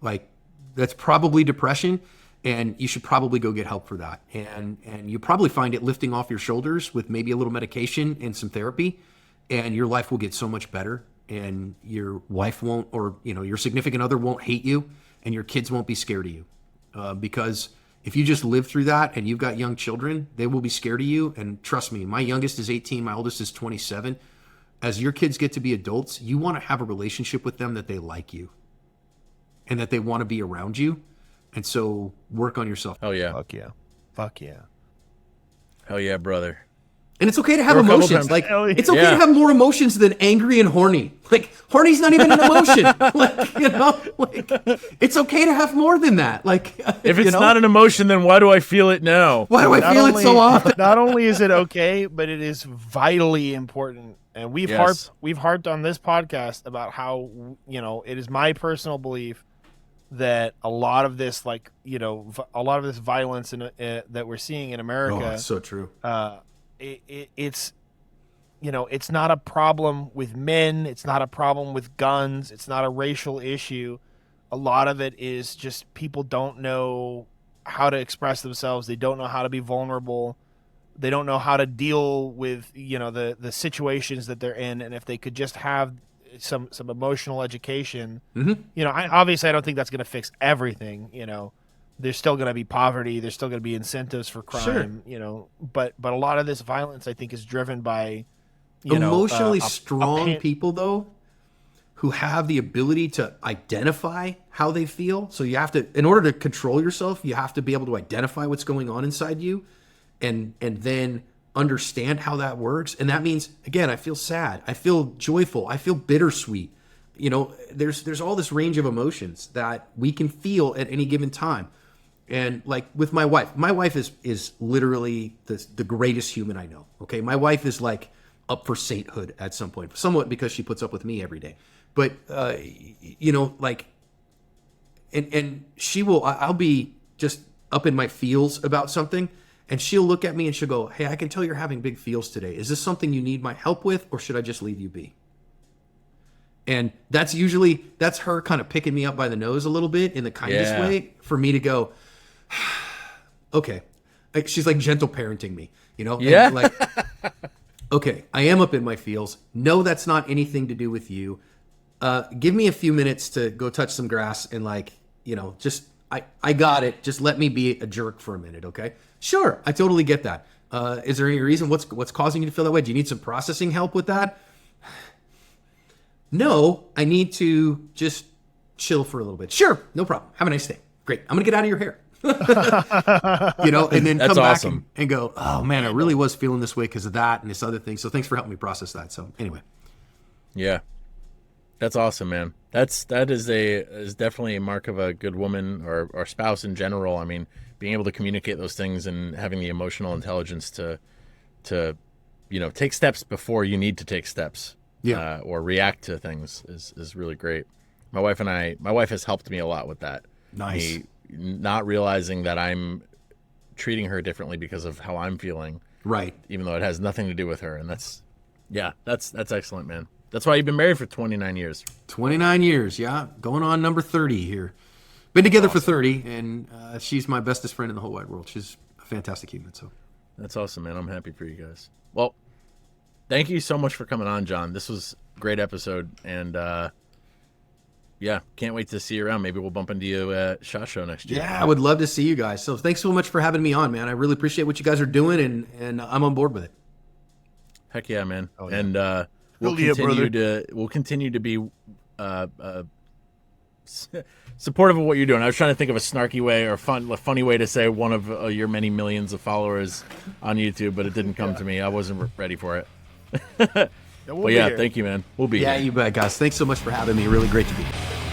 Like that's probably depression. And you should probably go get help for that. And you probably find it lifting off your shoulders with maybe a little medication and some therapy. And your life will get so much better. And your wife won't, or your significant other won't hate you, and your kids won't be scared of you. Because if you just live through that and you've got young children, they will be scared of you. And trust me, my youngest is 18, my oldest is 27. As your kids get to be adults, you want to have a relationship with them that they like you and that they want to be around you. And so work on yourself. Oh yeah. Fuck yeah. Hell yeah, brother. And it's okay to have There were a couple emotions. times- Like it's okay Yeah. to have more emotions than angry and horny. Like horny's not even an emotion. It's okay to have more than that. Like If it's not an emotion, then why do I feel it now? why do I feel it so often? Not only is it okay, but it is vitally important. And we've Yes. harped on this podcast about how it is my personal belief that a lot of this a lot of this violence that we're seeing in America, Oh, it's so true. it's it's not a problem with men, it's not a problem with guns, it's not a racial issue. A lot of it is just people don't know how to express themselves, they don't know how to be vulnerable, they don't know how to deal with the situations that they're in. And if they could just have some emotional education, obviously I don't think that's going to fix everything. There's still going to be poverty, there's still going to be incentives for crime, but a lot of this violence I think is driven by Emotionally strong people though, who have the ability to identify how they feel. So you have to, in order to control yourself, you have to be able to identify what's going on inside you and then understand how that works. And that means, again, I feel sad, I feel joyful, I feel bittersweet. There's all this range of emotions that we can feel at any given time. And like with my wife is literally the greatest human I know. Okay. My wife is like up for sainthood at some point, somewhat because she puts up with me every day. But, and she will, I'll be just up in my feels about something. And she'll look at me and she'll go, hey, I can tell you're having big feels today. Is this something you need my help with, or should I just leave you be? And that's her kind of picking me up by the nose a little bit in the kindest way for me to go, okay. Like she's like gentle parenting me, Yeah. And like, okay, I am up in my feels. No, that's not anything to do with you. Give me a few minutes to go touch some grass and just, I got it. Just let me be a jerk for a minute. Okay. Sure. I totally get that. Is there any reason what's causing you to feel that way? Do you need some processing help with that? No, I need to just chill for a little bit. Sure. No problem. Have a nice day. Great. I'm going to get out of your hair. And then That's come back awesome. and go, oh man, I really was feeling this way because of that and this other thing. So thanks for helping me process that. So anyway. Yeah. That's awesome, man. That is definitely a mark of a good woman or spouse in general. I mean, being able to communicate those things and having the emotional intelligence to take steps before you need to take steps. Yeah. Or react to things is really great. My wife has helped me a lot with that. Nice. Me not realizing that I'm treating her differently because of how I'm feeling. Right. Even though it has nothing to do with her. And that's excellent, man. That's why you've been married for 29 years. 29 years, yeah. Going on number 30 here. Been together for 30, and she's my bestest friend in the whole wide world. She's a fantastic human. So that's awesome, man. I'm happy for you guys. Well, thank you so much for coming on, John. This was a great episode, and yeah, can't wait to see you around. Maybe we'll bump into you at SHOT Show next year. yeah, I would love to see you guys. So thanks so much for having me on, man. I really appreciate what you guys are doing, and I'm on board with it. Heck yeah, man. Oh, yeah. And we'll continue to be supportive of what you're doing. I was trying to think of a snarky way or a funny way to say one of your many millions of followers on YouTube, but it didn't come to me. I wasn't ready for it. We'll But yeah, thank you, man. We'll be Yeah, here. you bet, guys. Thanks so much for having me. Really great to be here.